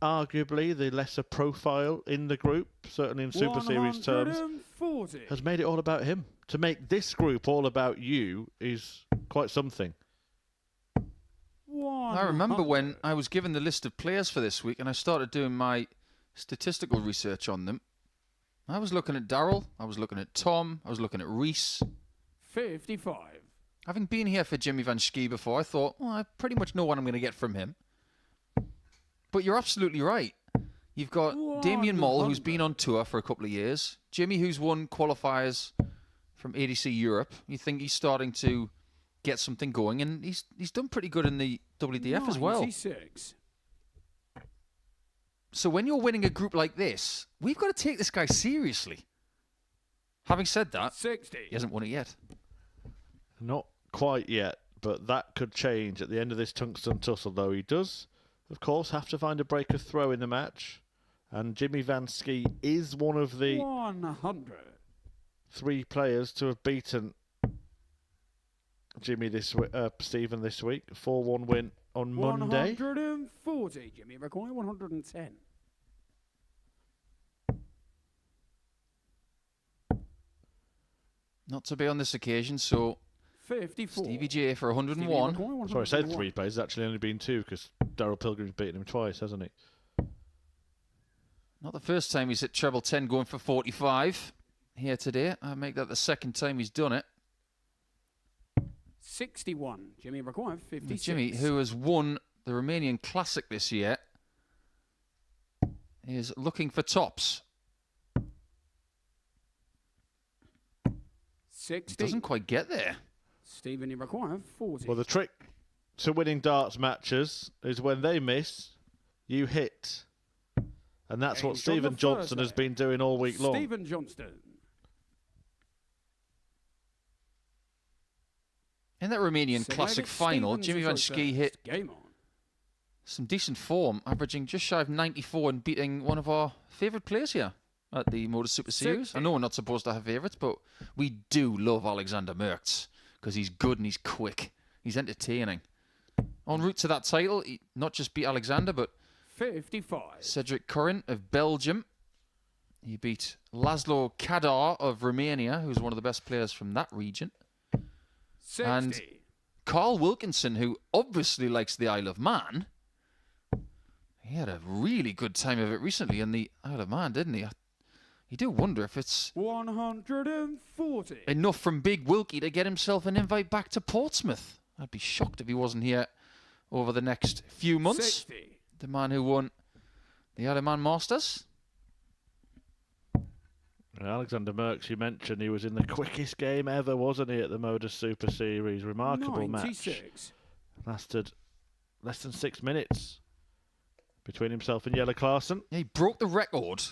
arguably the lesser profile in the group, certainly in Super Series terms, has made it all about him. To make this group all about you is quite something. I remember when I was given the list of players for this week and I started doing my statistical research on them. I was looking at Daryl, I was looking at Tom, I was looking at Reese. 55. Having been here for Jimmy Van Schie before, I thought, well, I pretty much know what I'm going to get from him. But you're absolutely right. You've got Damien Moll, who's been on tour for a couple of years. Jimmy, who's won qualifiers from ADC Europe. You think he's starting to get something going, and he's done pretty good in the WDF as well. 96. So when you're winning a group like this, we've got to take this guy seriously. Having said that, 60. He hasn't won it yet. Not quite yet, but that could change at the end of this tungsten tussle, though. He does, of course, have to find a break of throw in the match. And Jimmy Van Schie is one of the 100. 3 players to have beaten Stephen this week. 4-1 win on Monday. 140. Jimmy requiring 110. Not to be on this occasion, so 54. Stevie J for 101. Sorry, I said 3 players. It's actually only been 2 because Daryl Pilgrim's beaten him twice, hasn't he? Not the first time he's hit treble 10 going for 45 here today. I make that the second time he's done it. 61. Jimmy requiring 56. Jimmy, who has won the Romanian Classic this year, is looking for tops. 60. Doesn't quite get there. Stephen, you require 40. Well, the trick to winning darts matches is when they miss, you hit. And that's what Stephen Johnston has been doing all week long. Stephen Johnston. In that Romanian Classic final, Jimmy Van Schie hit some decent form, averaging just shy of 94 and beating one of our favourite players here at the Modus Super Series. I know we're not supposed to have favourites, but we do love Alexander Merckx because he's good and he's quick. He's entertaining. En route to that title, he not just beat Alexander, but 55. Cedric Curran of Belgium. He beat Laszlo Kadar of Romania, who's one of the best players from that region. 60. And Carl Wilkinson, who obviously likes the Isle of Man. He had a really good time of it recently in the Isle of Man, didn't he? You do wonder if it's 140. enough from Big Wilkie to get himself an invite back to Portsmouth. I'd be shocked if he wasn't here over the next few months. 60. The man who won the Isle of Man Masters. Alexander Merckx, you mentioned, he was in the quickest game ever, wasn't he, at the Modus Super Series? Remarkable 96. match. Lasted less than 6 minutes between himself and Jelle Klaassen. Yeah, he broke the record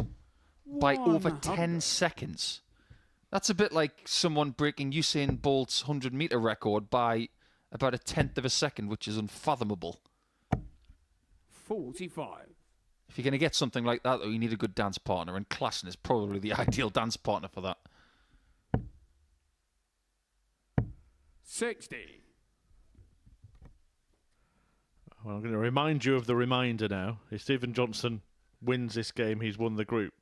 by over 10 seconds. That's a bit like someone breaking Usain Bolt's 100-metre record by about 1/10 of a second, which is unfathomable. 45. If you're going to get something like that, though, you need a good dance partner, and Klaassen is probably the ideal dance partner for that. 60. Well, I'm going to remind you of the reminder now. If Stephen Johnston wins this game, he's won the group.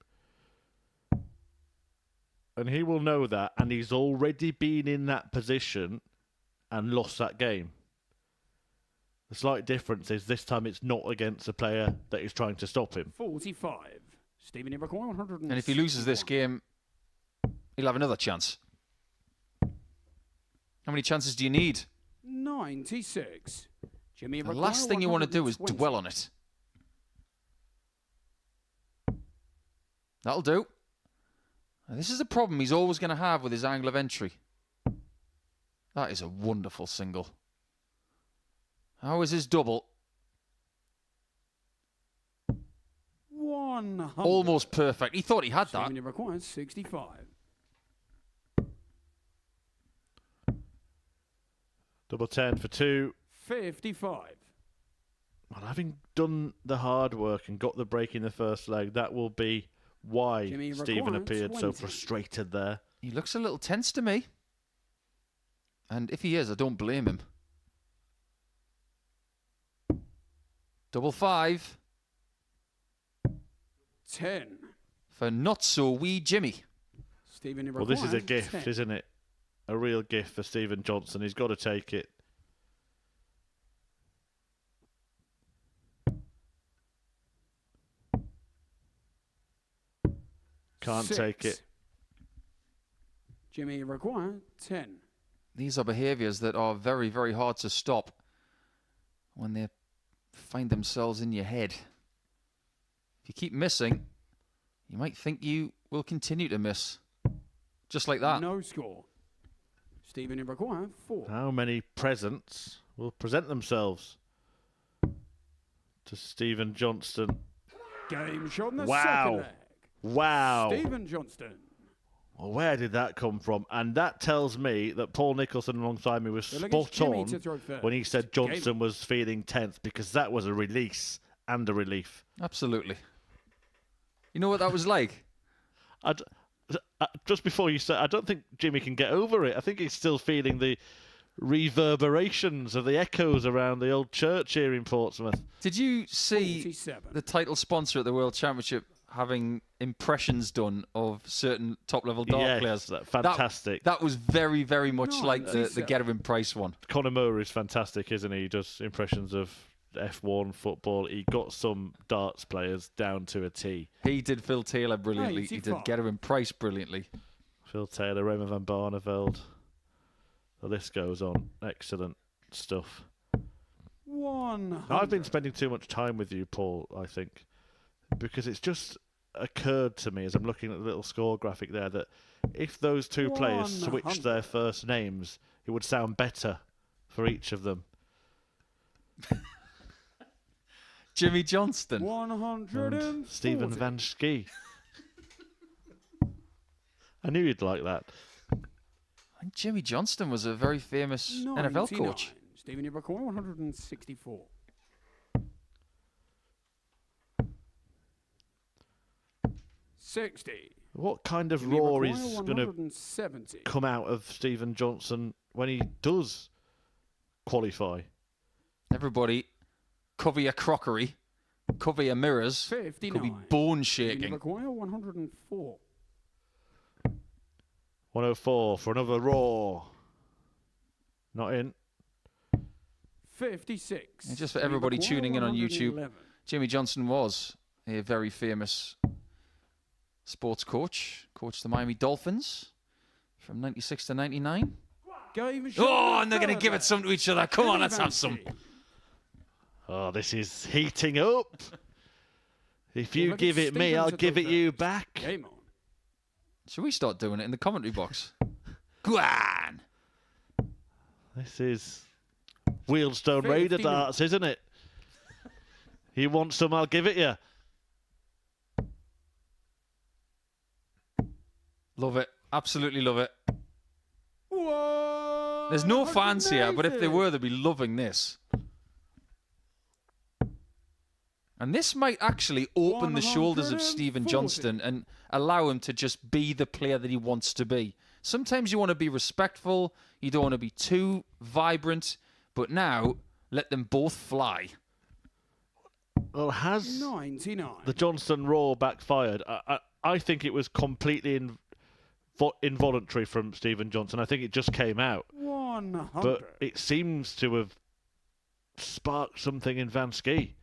And he will know that, and he's already been in that position and lost that game. The slight difference is this time it's not against a player that is trying to stop him. 45. Stephen Iroquois, 100. And if he loses this game, he'll have another chance. How many chances do you need? 96. Jimmy The last thing you want to do is dwell on it. That'll do. Now, this is the problem he's always going to have with his angle of entry. That is a wonderful single. How is his double? 100. Almost perfect. He thought he had that. Stephen requires 65. Double 10 for 2. 55. Well, having done the hard work and got the break in the first leg, that will be why Jimmy Stephen requires appeared so 20. frustrated there. He looks a little tense to me. And if he is, I don't blame him. Double 5. 10. For not so wee Jimmy. Stephen Well, requires this is a gift, 10. isn't it? A real gift for Stephen Johnson. He's got to take it. Can't 6. take it. Jimmy requires 10. These are behaviours that are very, very hard to stop when they find themselves in your head. If you keep missing, you might think you will continue to miss. Just like that. No score. Stephen requires 4. How many presents will present themselves to Stephen Johnston? Game shot in the Wow. second leg. Wow. Stephen Johnston. Well, where did that come from? And that tells me that Paul Nicholson alongside me was They'll look at spot Jimmy on to throw first. when he said Game Johnson on. was feeling tense, because that was a release and a relief. Absolutely. You know what that was like? Just before you said, I don't think Jimmy can get over it. I think he's still feeling the reverberations of the echoes around the old church here in Portsmouth. Did you see 47. the title sponsor at the World Championship having impressions done of certain top-level dart Yes, players? fantastic. That was very, very much No, like the 97. Getterman Price one. Conor Moore is fantastic, isn't he? He does impressions of F1 football. He got some darts players down to a T. He did Phil Taylor brilliantly. He did 95. Getterman Price brilliantly. Phil Taylor, Raymond van Barneveld. The list goes on. Excellent stuff. 100. I've been spending too much time with you, Paul, I think, because it's just occurred to me as I'm looking at the little score graphic there that if those two players switched 100. their first names, it would sound better for each of them. Jimmy Johnston. 140. Stephen Van Schie. I knew you'd like that. I think Jimmy Johnston was a very famous NFL 99. coach. Stephen Ibrahimovic, 164. $60. What kind of Jimmy roar Ibrahimovic, is going to 170. come out of Stephen Johnson when he does qualify? Everybody, cover your crockery, cover your mirrors. 59. Could be bone Stephen shaking. Ibrahimovic, 104. 104 for another roar. Not in. 56. And just for Stephen everybody Ibrahimovic, tuning in on YouTube, 111. Jimmy Johnston was a very famous sports coach. Coached the Miami Dolphins from 96 to 99. Game Oh, and they're going to give it some to each other. Come on, let's have some. Oh, this is heating up. If you look at give it me, Stevens I'll at give the it you first. back. Game on. Should we start doing it in the commentary box? Go on. This is Wheelstone Raider 59. darts, isn't it? You want some, I'll give it you. Love it. Absolutely love it. Whoa! There's no fans here, but if they were, they'd be loving this. And this might actually open the shoulders of Stephen 140. Johnston and allow him to just be the player that he wants to be. Sometimes you want to be respectful, you don't want to be too vibrant, but now let them both fly. Well, has 99. the Johnston roar backfired? I think it was completely involuntary from Stephen Johnson. I think it just came out. 100. But it seems to have sparked something in Van Schie.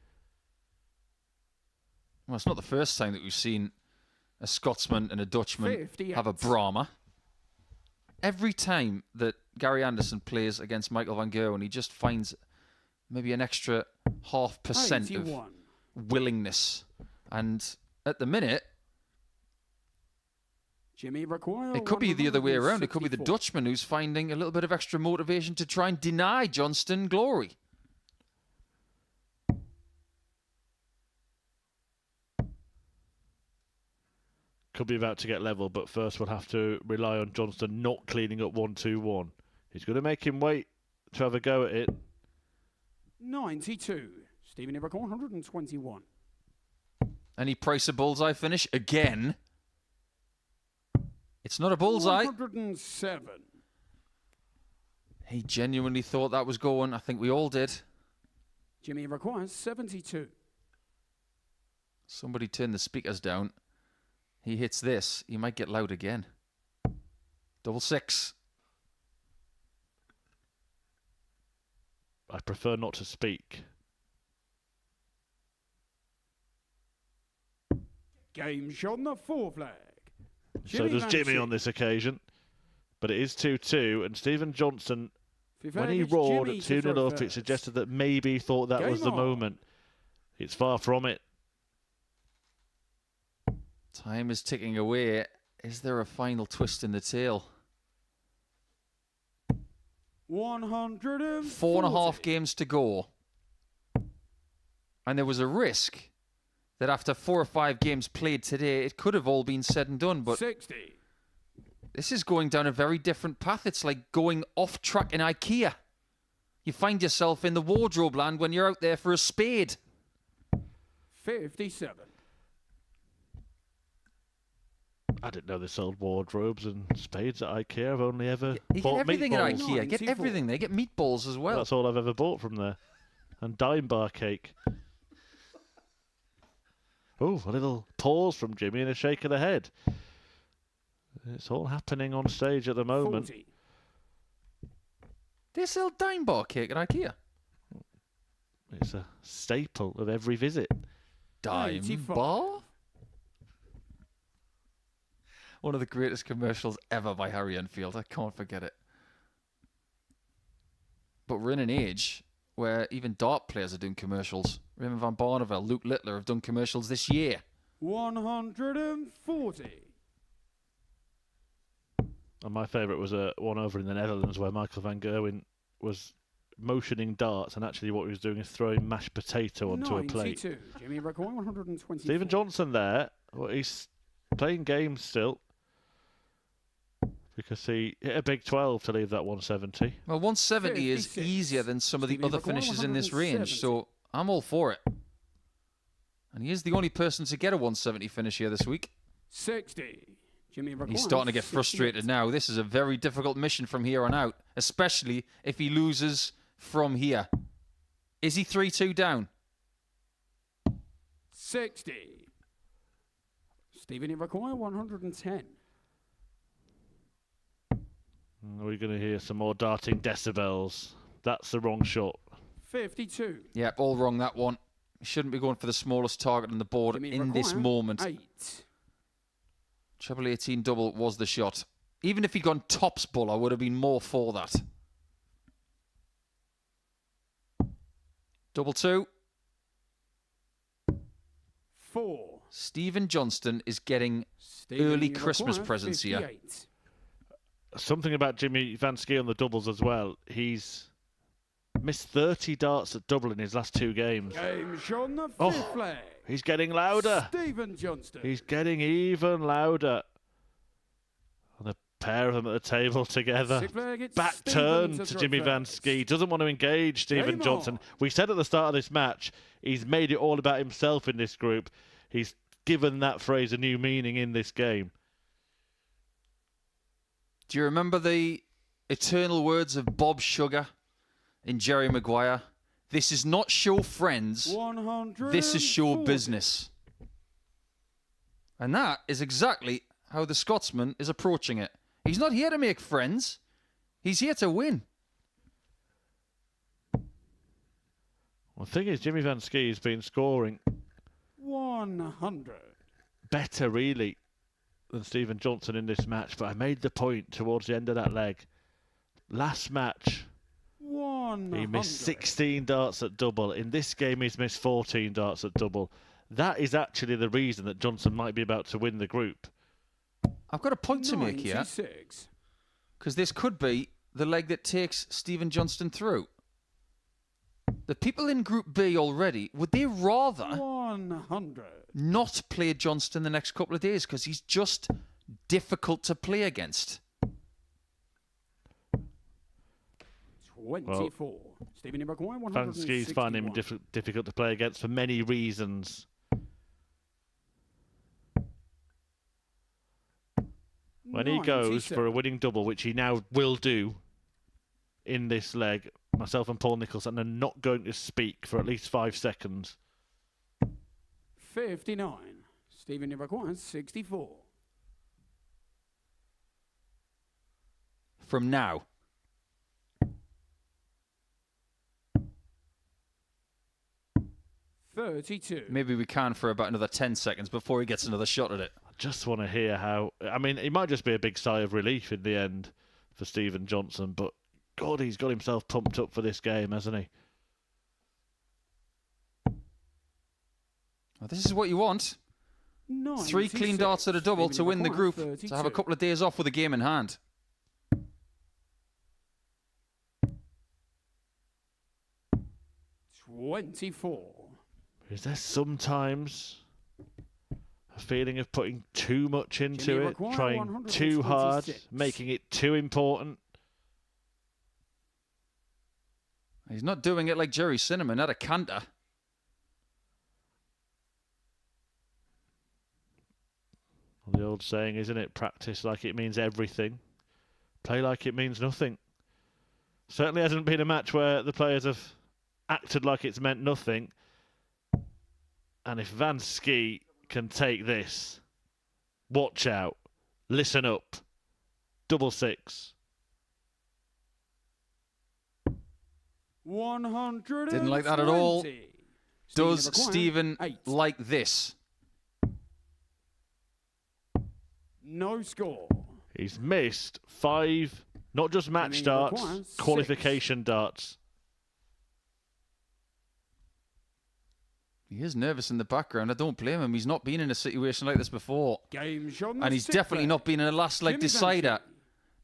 Well, it's not the first time that we've seen a Scotsman and a Dutchman 58. have a Brahma. Every time that Gary Anderson plays against Michael van Gerwen, he just finds maybe an extra 0.5% of 81. willingness. And at the minute, Jimmy require. It could be the other way around. It could be the 164. Dutchman who's finding a little bit of extra motivation to try and deny Johnston glory. Could be about to get level, but first we'll have to rely on Johnston not cleaning up 1-2-1. He's going to make him wait to have a go at it. 92. Stephen require 121. Any price of bullseye finish again? It's not a bullseye. 107. He genuinely thought that was going. I think we all did. Jimmy requires 72. Somebody turn the speakers down. He hits this. He might get loud again. 666. I prefer not to speak. Game shot on the 4 flag. So does Van Jimmy Schie. on this occasion. But it is 2-2, and Stephen Johnston, Fifth when he it's roared Jimmy at to 2-0 throw up, it first. suggested that maybe he thought that Game was the on. moment. It's far from it. Time is ticking away. Is there a final twist in the tail? 140. 4.5 games to go. And there was a risk that after 4 or 5 games played today, it could have all been said and done. But 60. this is going down a very different path. It's like going off track in IKEA. You find yourself in the wardrobe land when you're out there for a spade. 57. I didn't know they sold wardrobes and spades at IKEA. I've only ever You get bought everything meatballs. at IKEA. Get 94. everything. They get meatballs as well. That's all I've ever bought from there. And dime bar cake. Oh, a little pause from Jimmy and a shake of the head. It's all happening on stage at the moment. 40. They sell dime bar cake at IKEA. It's a staple of every visit. Dime 85. bar? One of the greatest commercials ever by Harry Enfield. I can't forget it. But we're in an age where even dart players are doing commercials. Raymond van Barneveld, Luke Littler have done commercials this year. 140. And my favourite was one over in the Netherlands where Michael van Gerwen was motioning darts, and actually what he was doing is throwing mashed potato onto a plate. 92. Jimmy require 120. Stephen Johnson there, well, he's playing games still because he hit a big 12 to leave that 170. Well, 170 is 56. easier than some of the Stevie other McCall, finishes in this 170. range, so I'm all for it. And he is the only person to get a 170 finish here this week. 60. Jimmy require He's starting to get 68. frustrated now. This is a very difficult mission from here on out, especially if he loses from here. Is he 3-2 down? 60. Stephen require 110. We're going to hear some more darting decibels. That's the wrong shot. 52. Yep, all wrong that one. He shouldn't be going for the smallest target on the board Jimmy in this require moment. 8. Treble 18 double was the shot. Even if he'd gone tops bull, I would have been more for that. Double 2. 4. Stephen Johnston is getting Stephen early Christmas require presents here. 58. Something about Jimmy Van Schie on the doubles as well. He's missed 30 darts at double in his last 2 games. Game shot on the 5th Oh. flag. He's getting louder. Stephen Johnston. He's getting even louder. And the pair of them at the table together. 6th flag, it's Back Stephen turn to to throw Jimmy Van first. Schie. Doesn't want to engage Stephen Game Johnson. on. We said at the start of this match, he's made it all about himself in this group. He's given that phrase a new meaning in this game. Do you remember the eternal words of Bob Sugar in Jerry Maguire? This is not show friends. 140. This is show business. And that is exactly how the Scotsman is approaching it. He's not here to make friends. He's here to win. Well, the thing is, Jimmy Van Schie's been scoring 100. better, really, than Stephen Johnson in this match. But I made the point towards the end of that leg. Last match, 100. he missed 16 darts at double. In this game, he's missed 14 darts at double. That is actually the reason that Johnson might be about to win the group. I've got a point to make here, 96. because this could be the leg that takes Stephen Johnston through. The people in Group B already, would they rather 100. not play Johnston the next couple of days because he's just difficult to play against? 24. Stephen Ibrahim, Van Schie's find him difficult to play against for many reasons. When he goes for a winning double, which he now will do in this leg, myself and Paul Nicholson are not going to speak for at least 5 seconds. 59. Stephen Ibrahim, 64. From now. Maybe we can for about another 10 seconds before he gets another shot at it. I just want to hear how... I mean, it might just be a big sigh of relief in the end for Stephen Johnston, but God, he's got himself pumped up for this game, hasn't he? Well, this is what you want. 3 clean darts at a double to win the group, to have a couple of days off with a game in hand. Is there sometimes a feeling of putting too much into it, trying too hard, making it too important? He's not doing it like Jerry Cinnamon at a canter. Well, the old saying, isn't it? Practice like it means everything. Play like it means nothing. Certainly hasn't been a match where the players have acted like it's meant nothing. And if Van Schie can take this, watch out, listen up, 6-6. 100. Didn't like that at all. Does Stephen like this? No score. He's missed 5, not just match darts, qualification darts. He is nervous in the background. I don't blame him. He's not been in a situation like this before. And he's definitely not been in a last leg decider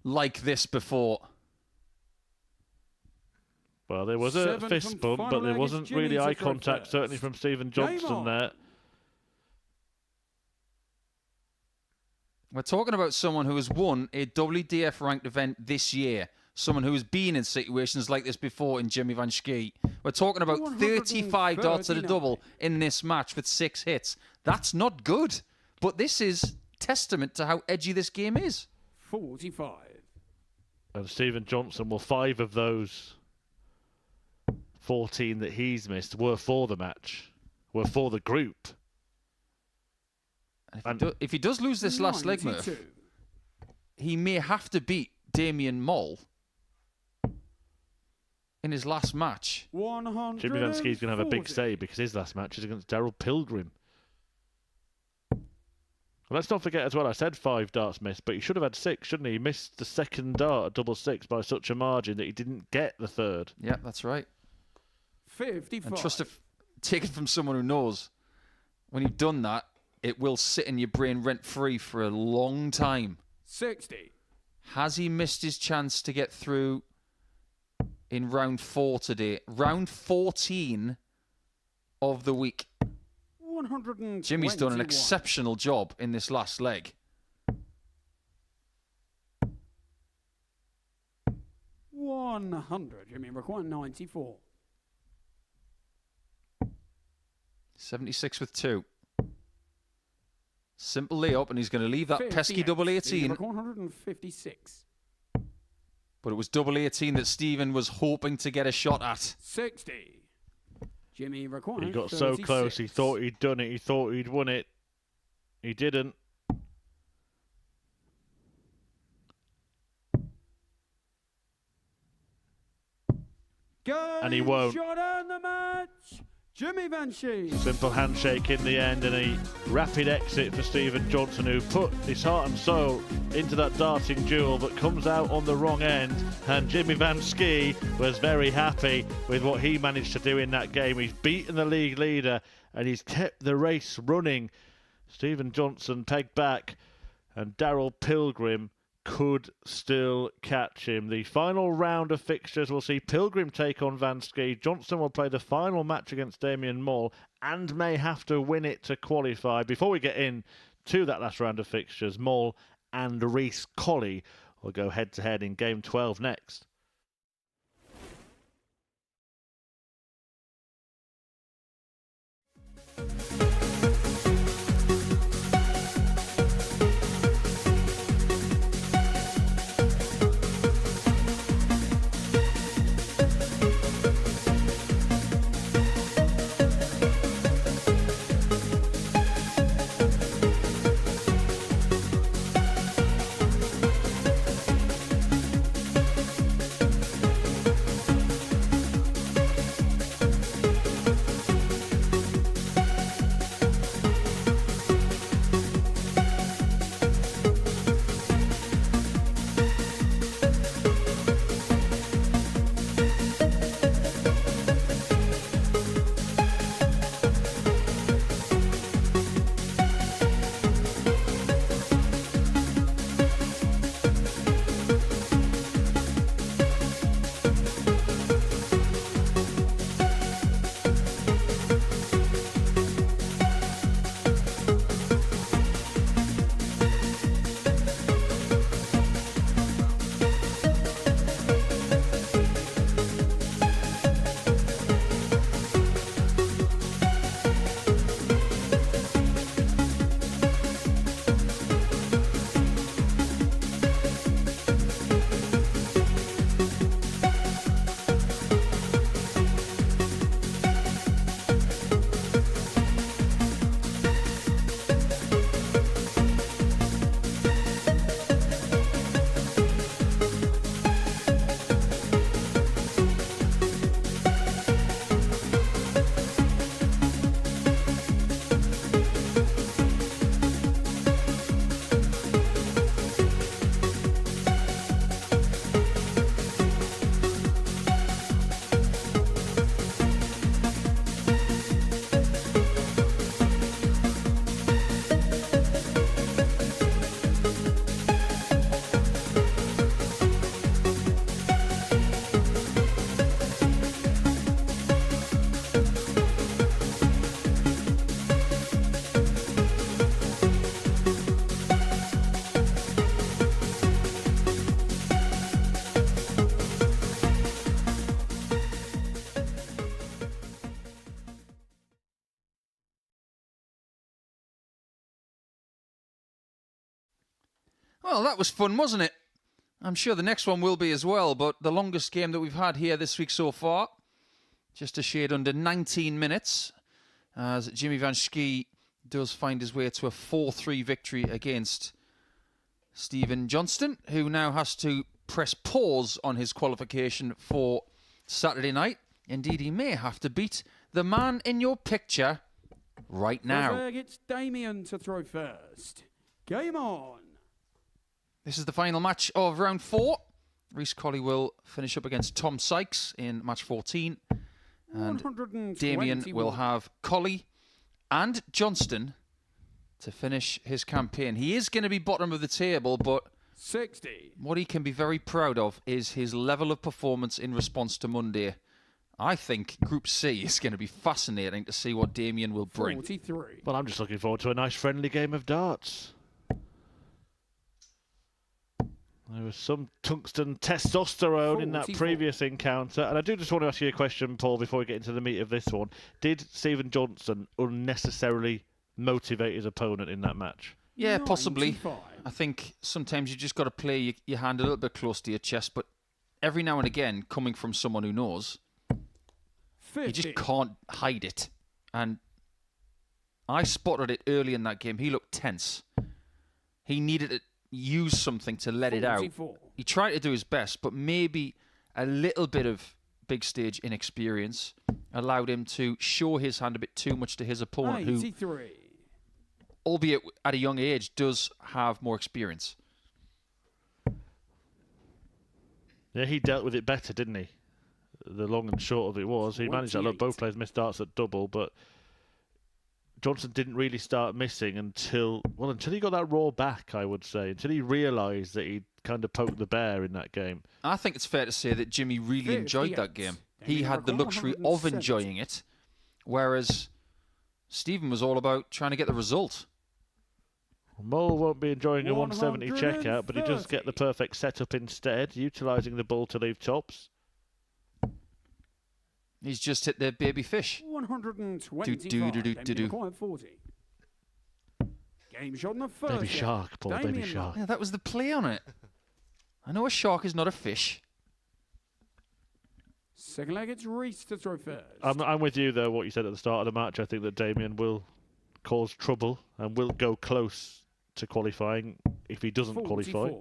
like this before. Well, there was a fist bump, but there wasn't really eye contact, certainly from Stephen Johnston there. We're talking about someone who has won a WDF ranked event this year. Someone who has been in situations like this before in Jimmy Van Schie. We're talking about 35 darts at a double in this match with 6 hits. That's not good. But this is testament to how edgy this game is. 45. And Stephen Johnston, well, 5 of those 14 that he's missed were for the match, were for the group. And if he does lose this last leg, Murph, he may have to beat Damien Moll in his last match. Jimmy Van Schie's going to have a big say because his last match is against Daryl Pilgrim. Well, let's not forget as well, I said 5 darts missed, but he should have had 6, shouldn't he? He missed the second dart at 6-6 by such a margin that he didn't get the third. Yeah, that's right. 55. And trust if take it from someone who knows, when you've done that, it will sit in your brain rent-free for a long time. 60. Has he missed his chance to get through in round 4 today? Round 14 of the week. Jimmy's done an exceptional job in this last leg. 100. Jimmy required 94. 76 with 2. Simple layup, and he's going to leave that pesky double 18. 156. But it was double 18 that Stephen was hoping to get a shot at. 60. Jimmy required. He got 36. so close. He thought he'd done it. He thought he'd won it. He didn't. And he won't. Shot on the match. Jimmy Van Schie. Simple handshake in the end and a rapid exit for Stephen Johnston, who put his heart and soul into that darting duel but comes out on the wrong end. And Jimmy Van Schie was very happy with what he managed to do in that game. He's beaten the league leader and he's kept the race running. Stephen Johnston pegged back and Daryl Pilgrim could still catch him. The final round of fixtures will see Pilgrim take on Van Schie. Johnston will play the final match against Damien Moll and may have to win it to qualify. Before we get in to that last round of fixtures, Moll and Reese Colley will go head-to-head in Game 12 next. Well, that was fun, wasn't it? I'm sure the next one will be as well, but the longest game that we've had here this week so far, just a shade under 19 minutes, as Jimmy Van Schie does find his way to a 4-3 victory against Stephen Johnston, who now has to press pause on his qualification for Saturday night. Indeed, he may have to beat the man in your picture right now. It's Damien to throw first. Game on. This is the final match of round 4. Reese Colley will finish up against Tom Sykes in match 14. And Damien will have Colley and Johnston to finish his campaign. He is going to be bottom of the table, but 60. What he can be very proud of is his level of performance in response to Monday. I think Group C is going to be fascinating to see what Damien will bring. 43. Well, I'm just looking forward to a nice friendly game of darts. There was some tungsten testosterone in that previous encounter. And I do just want to ask you a question, Paul, before we get into the meat of this one. Did Stephen Johnston unnecessarily motivate his opponent in that match? Yeah, 95. possibly. I think sometimes you just got to play your hand a little bit close to your chest, but every now and again, coming from someone who knows, 50. you just can't hide it. And I spotted it early in that game. He looked tense. He needed to use something to let it out. 44. He tried to do his best, but maybe a little bit of big stage inexperience allowed him to show his hand a bit too much to his opponent, 83. who, albeit at a young age, does have more experience. Yeah, he dealt with it better, didn't he? The long and short of it was, he managed that. Look, both players missed darts at double, but Johnson didn't really start missing until he got that Raw back, I would say, until he realised that he'd kind of poked the bear in that game. I think it's fair to say that Jimmy really enjoyed that game. He had the luxury of enjoying it, whereas Stephen was all about trying to get the result. Mole won't be enjoying a 170 checkout, but he does get the perfect setup instead, utilising the ball to leave tops. He's just hit the baby fish. 125. 40. Game shot on the first. Baby shark, Paul, baby shark. Yeah, that was the play on it. I know a shark is not a fish. Second leg, it's Reese to throw first. I'm with you, though, what you said at the start of the match. I think that Damien will cause trouble and will go close to qualifying if he doesn't 44. qualify.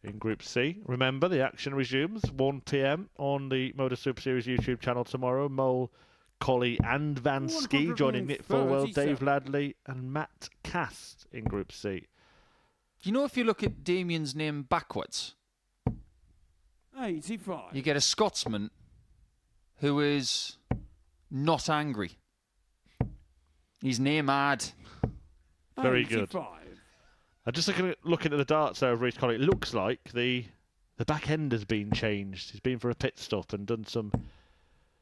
In Group C. Remember, the action resumes 1 p.m. on the Modus Super Series YouTube channel tomorrow. Mole, Colley and Van Schie joining Nick Fulwell, Dave Ladley and Matt Cast in Group C. You know, if you look at Damien's name backwards, 85. you get a Scotsman who is not angry. His name ad. Very good. I'm just looking at the darts there of Reece Colley. It looks like the back end has been changed. He's been for a pit stop and done some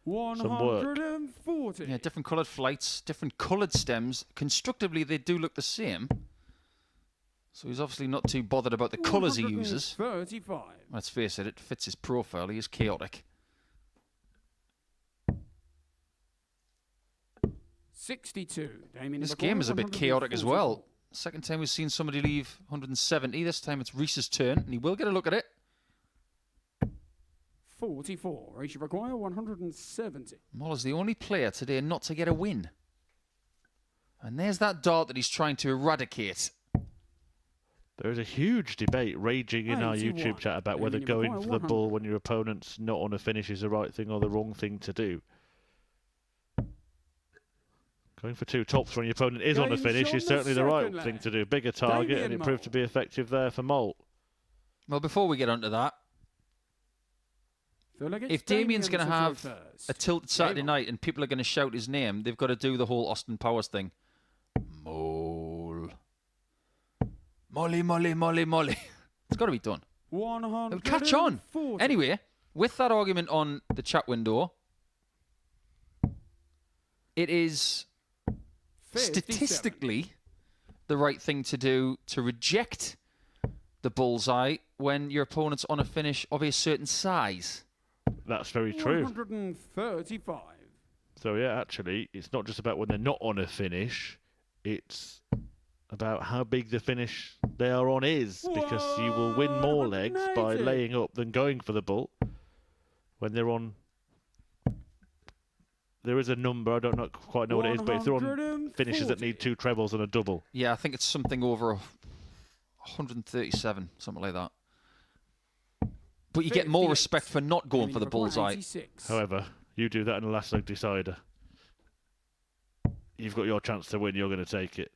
work. 140. Yeah, different coloured flights, different coloured stems. Constructively, they do look the same. So he's obviously not too bothered about the colours he uses. 35. Let's face it, it fits his profile. He is chaotic. 62. Damien This game is a bit chaotic as well. Second time we've seen somebody leave 170. This time it's Reese's turn, and he will get a look at it. 44. Race you require 170. Moll is the only player today not to get a win. And there's that dart that he's trying to eradicate. There is a huge debate raging in our YouTube chat about whether going for the ball when your opponent's not on a finish is the right thing or the wrong thing to do. Going for 2 tops when your opponent is on a finish is certainly the right thing to do. Bigger target, and it proved to be effective there for Mole. Well, before we get onto that, if Damien's going to have a tilted Saturday night and people are going to shout his name, they've got to do the whole Austin Powers thing. Mole. Molly, Molly, Molly, Molly. It's got to be done. It'll catch on. Anyway, with that argument on the chat window, it is statistically the right thing to do to reject the bullseye when your opponent's on a finish of a certain size. That's very true. 135. So yeah, actually, it's not just about when they're not on a finish, it's about how big the finish they are on is, because you will win more legs by laying up than going for the bull when they're on. There is a number, I don't quite know what it is, but if they're on finishes that need 2 trebles and a double. Yeah, I think it's something over 137, something like that. But you get more respect for not going for the bullseye. However, you do that in the last leg decider. You've got your chance to win, you're going to take it.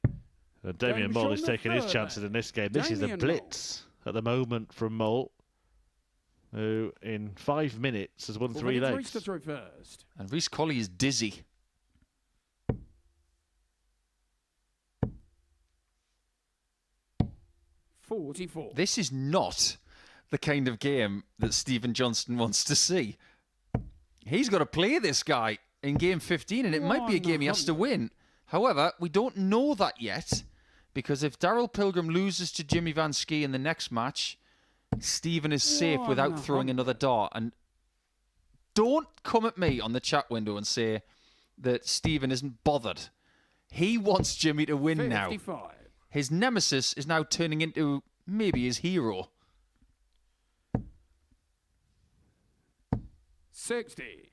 And Damien Mole is taking his chances in this game. This is a blitz at the moment from Mole, who in 5 minutes has won 3 legs. And Reece Colley is dizzy. This is not the kind of game that Stephen Johnston wants to see. He's got to play this guy in game 15, and it might be a game he has to win. However, we don't know that yet, because if Daryl Pilgrim loses to Jimmy Van Schie in the next match, Stephen is safe without throwing another dart. And don't come at me on the chat window and say that Stephen isn't bothered. He wants Jimmy to win 55. Now. His nemesis is now turning into maybe his hero. 60.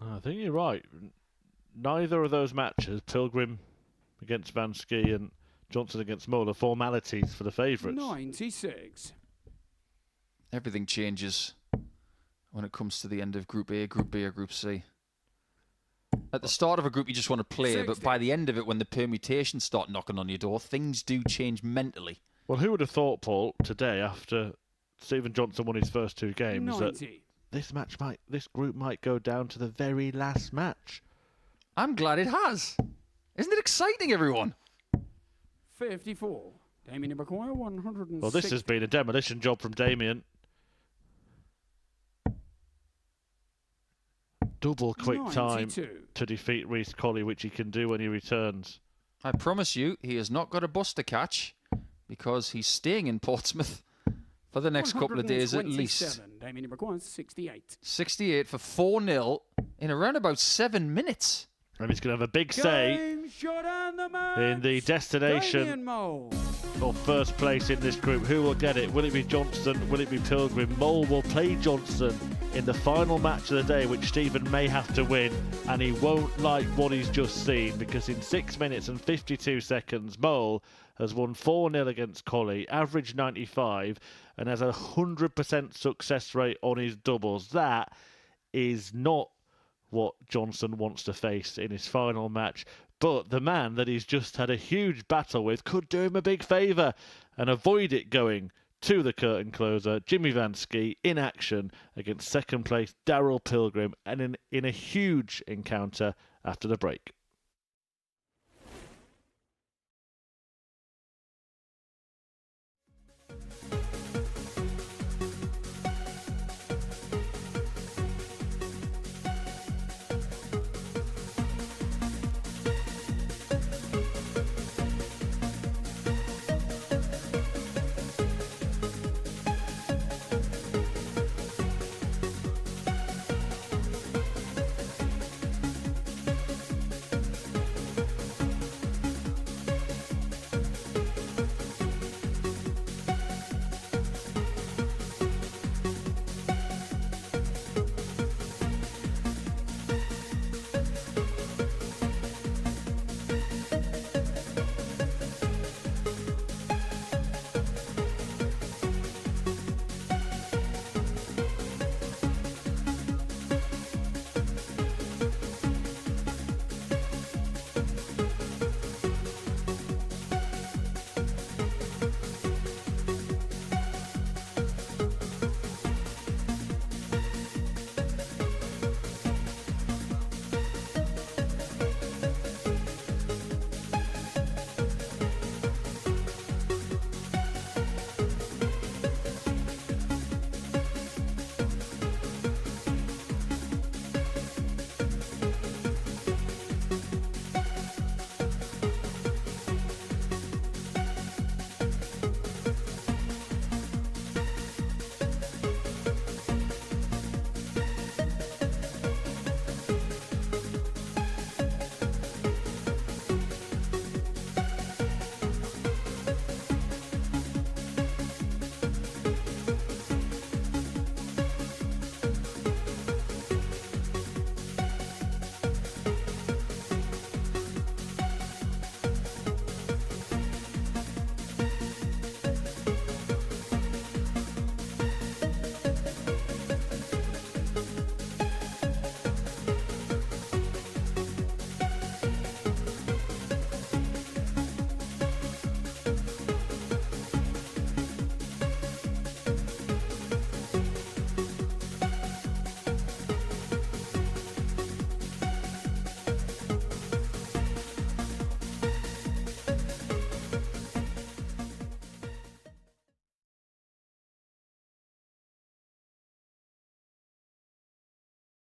I think you're right. Neither of those matches, Pilgrim against Van Schie and Johnson against Mole, are formalities for the favourites. 96. Everything changes when it comes to the end of Group A, Group B, or Group C. At the start of a group, you just want to play, 60. but by the end of it, when the permutations start knocking on your door, things do change mentally. Well, who would have thought, Paul, today, after Stephen Johnson won his first 2 games, 90. that this group might go down to the very last match? I'm glad it has. Isn't it exciting, everyone? 54. Damien McCoy, 106. Well, this has been a demolition job from Damien. Double quick time 92. to defeat Reece Colley, which he can do when he returns. I promise you, he has not got a bus to catch because he's staying in Portsmouth for the next couple of days at least. Damien McCoy, 68. 68 for 4-0 in around about 7 minutes. And he's going to have a big say Game shot and the match. in the destination Damien Mole. of first place in this group. Who will get it? Will it be Johnston? Will it be Pilgrim? Mole will play Johnston in the final match of the day, which Stephen may have to win, and he won't like what he's just seen, because in 6 minutes and 52 seconds, Mole has won 4-0 against Colley, average 95, and has a 100% success rate on his doubles. That is not what Johnston wants to face in his final match. But the man that he's just had a huge battle with could do him a big favour and avoid it going to the curtain closer. Jimmy Van Schie in action against second place Daryl Pilgrim, and in a huge encounter after the break.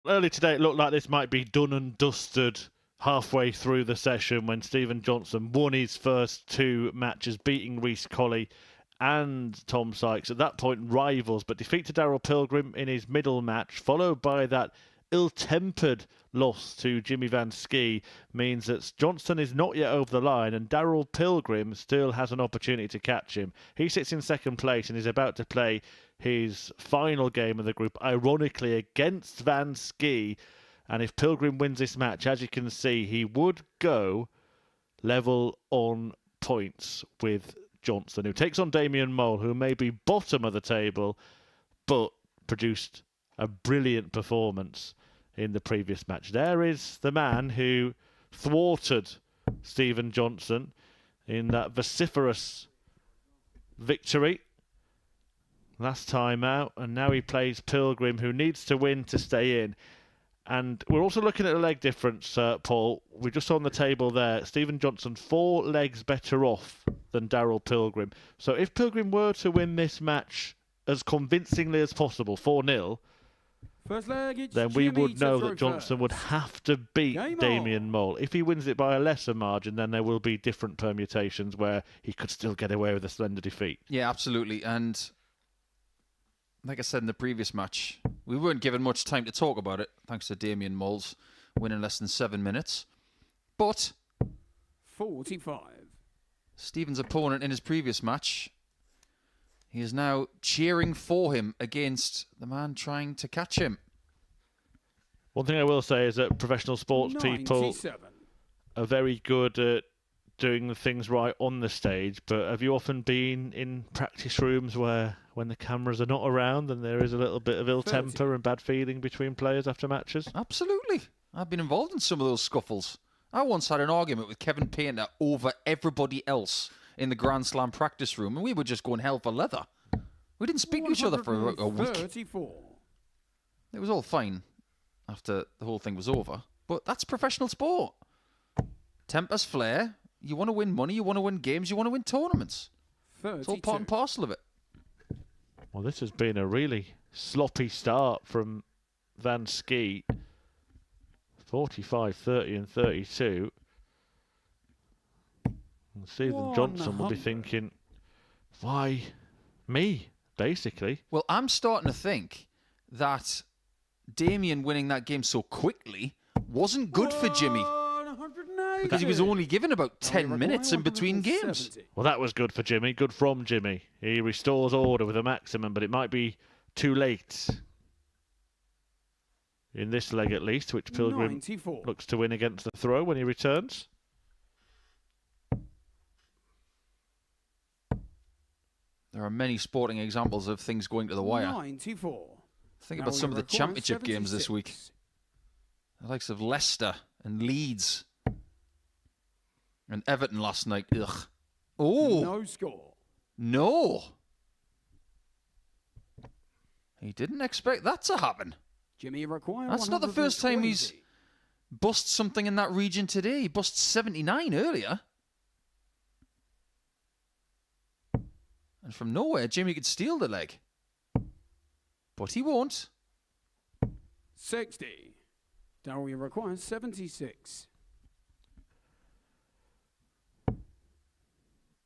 Early today, it looked like this might be done and dusted halfway through the session when Stephen Johnston won his first 2 matches, beating Reece Colley and Tom Sykes. At that point, rivals, but defeat to Daryl Pilgrim in his middle match, followed by that ill-tempered loss to Jimmy Van Schie, means that Johnston is not yet over the line, and Daryl Pilgrim still has an opportunity to catch him. He sits in second place and is about to play his final game of the group, ironically against Van Schie. And if Pilgrim wins this match, as you can see, he would go level on points with Johnston, who takes on Damien Mole, who may be bottom of the table, but produced a brilliant performance in the previous match. There is the man who thwarted Stephen Johnston in that vociferous victory last time out, and now he plays Pilgrim, who needs to win to stay in. And we're also looking at the leg difference, Paul. We just saw on the table there, Stephen Johnson 4 legs better off than Daryl Pilgrim. So if Pilgrim were to win this match as convincingly as possible, 4-0, First leg, it's then we Jimmy would know to that throw Johnson first. would have to beat Game Damien on. Mole. If he wins it by a lesser margin, then there will be different permutations where he could still get away with a slender defeat. Yeah, absolutely. And like I said in the previous match, we weren't given much time to talk about it, thanks to Damien Moles winning less than 7 minutes. But 45. Stephen's opponent in his previous match, he is now cheering for him against the man trying to catch him. One thing I will say is that professional sports people 97. are very good at doing the things right on the stage, but have you often been in practice rooms where when the cameras are not around and there is a little bit of ill temper and bad feeling between players after matches? Absolutely. I've been involved in some of those scuffles. I once had an argument with Kevin Painter over everybody else in the Grand Slam practice room, and we were just going hell for leather. We didn't speak to each other for a week. 34. It was all fine after the whole thing was over, but that's professional sport. Tempers flare. You want to win money, you want to win games, you want to win tournaments. 32. It's all part and parcel of it. Well, this has been a really sloppy start from Van Schie. 45, 30 and 32. And Stephen Johnson will be 100. thinking, why me, basically? Well, I'm starting to think that Damien winning that game so quickly wasn't good for Jimmy, 180. because he was only given about 10 minutes in between games. 170. Well, that was good for Jimmy, good from Jimmy. He restores order with a maximum, but it might be too late. In this leg at least, which Pilgrim 94. looks to win against the throw when he returns. There are many sporting examples of things going to the wire. 94. Think Now about some we of the record championship games this 76. week. The likes of Leicester and Leeds. And Everton last night. Ugh. Oh, No score. no. He didn't expect that to happen. Jimmy require That's not the first time he's 120. bust something in that region today. He bust 79 earlier. And from nowhere, Jimmy could steal the leg. But he won't. 60. Darryl requires 76.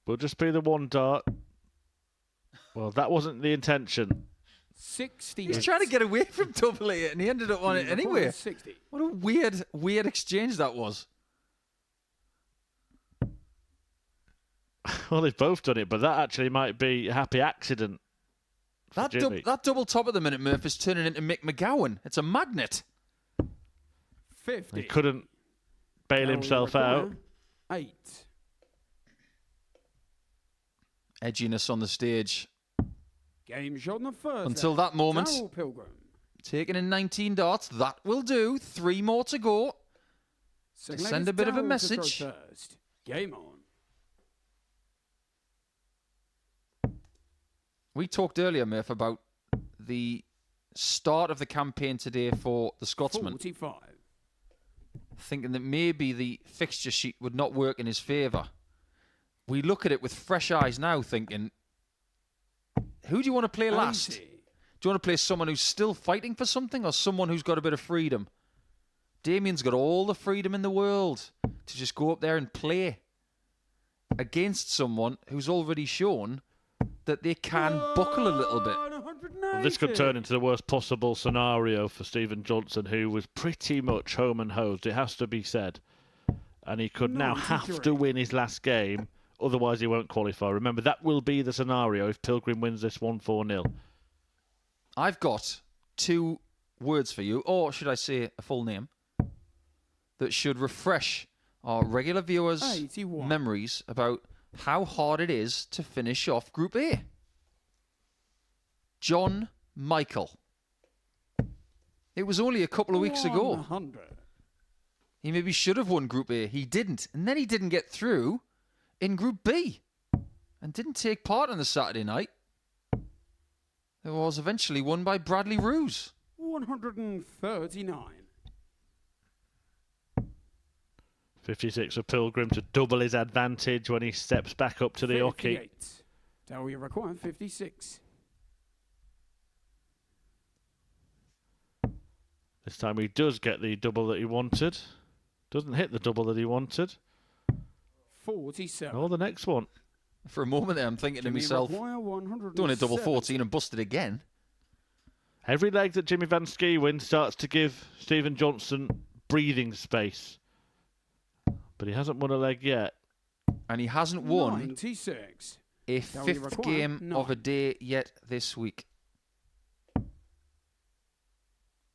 Will just be the one dart. Well, that wasn't the intention. 60. He's trying to get away from double A, and he ended up on it anyway. 60. What a weird exchange that was. Well, they've both done it, but that actually might be a happy accident for That, Jimmy. that double top at the minute, Murph, is turning into Mick McGowan. It's a magnet. 50. He couldn't bail Darryl himself require out. 8. Edginess on the stage. Game shot on the first. Until leg. that moment. Darryl Pilgrim. Taking in 19 darts. That will do. 3 more to go. Second leg send is a bit of a Darryl to throw message. First. Game on. We talked earlier, Murph, about the start of the campaign today for the Scotsman, 45. thinking that maybe the fixture sheet would not work in his favour. We look at it with fresh eyes now, thinking, who do you want to play last? 80. Do you want to play someone who's still fighting for something, or someone who's got a bit of freedom? Damien's got all the freedom in the world to just go up there and play against someone who's already shown that they can buckle a little bit. 180. Well, this could turn into the worst possible scenario for Stephen Johnson, who was pretty much home and hosed, it has to be said. And he could now have 93. to win his last game, otherwise he won't qualify. Remember, that will be the scenario if Pilgrim wins this one 4-0. I've got 2 words for you, or should I say a full name, that should refresh our regular viewers' 81. memories about how hard it is to finish off Group A. John Michael. It was only a couple of weeks ago. 100. He maybe should have won Group A. He didn't. And then he didn't get through in Group B. And didn't take part on the Saturday night. It was eventually won by Bradley Roos. 139. 56 for Pilgrim to double his advantage when he steps back up to the hockey. 58. Tower you require 56. This time he does get the double that he wanted. Doesn't hit the double that he wanted. 47. Or the next one. For a moment there, I'm thinking to myself, doing a double 14 and busted again. Every leg that Jimmy Van Schie wins starts to give Stephen Johnson breathing space. But he hasn't won a leg yet. And he hasn't won 96. a fifth game of a day yet this week.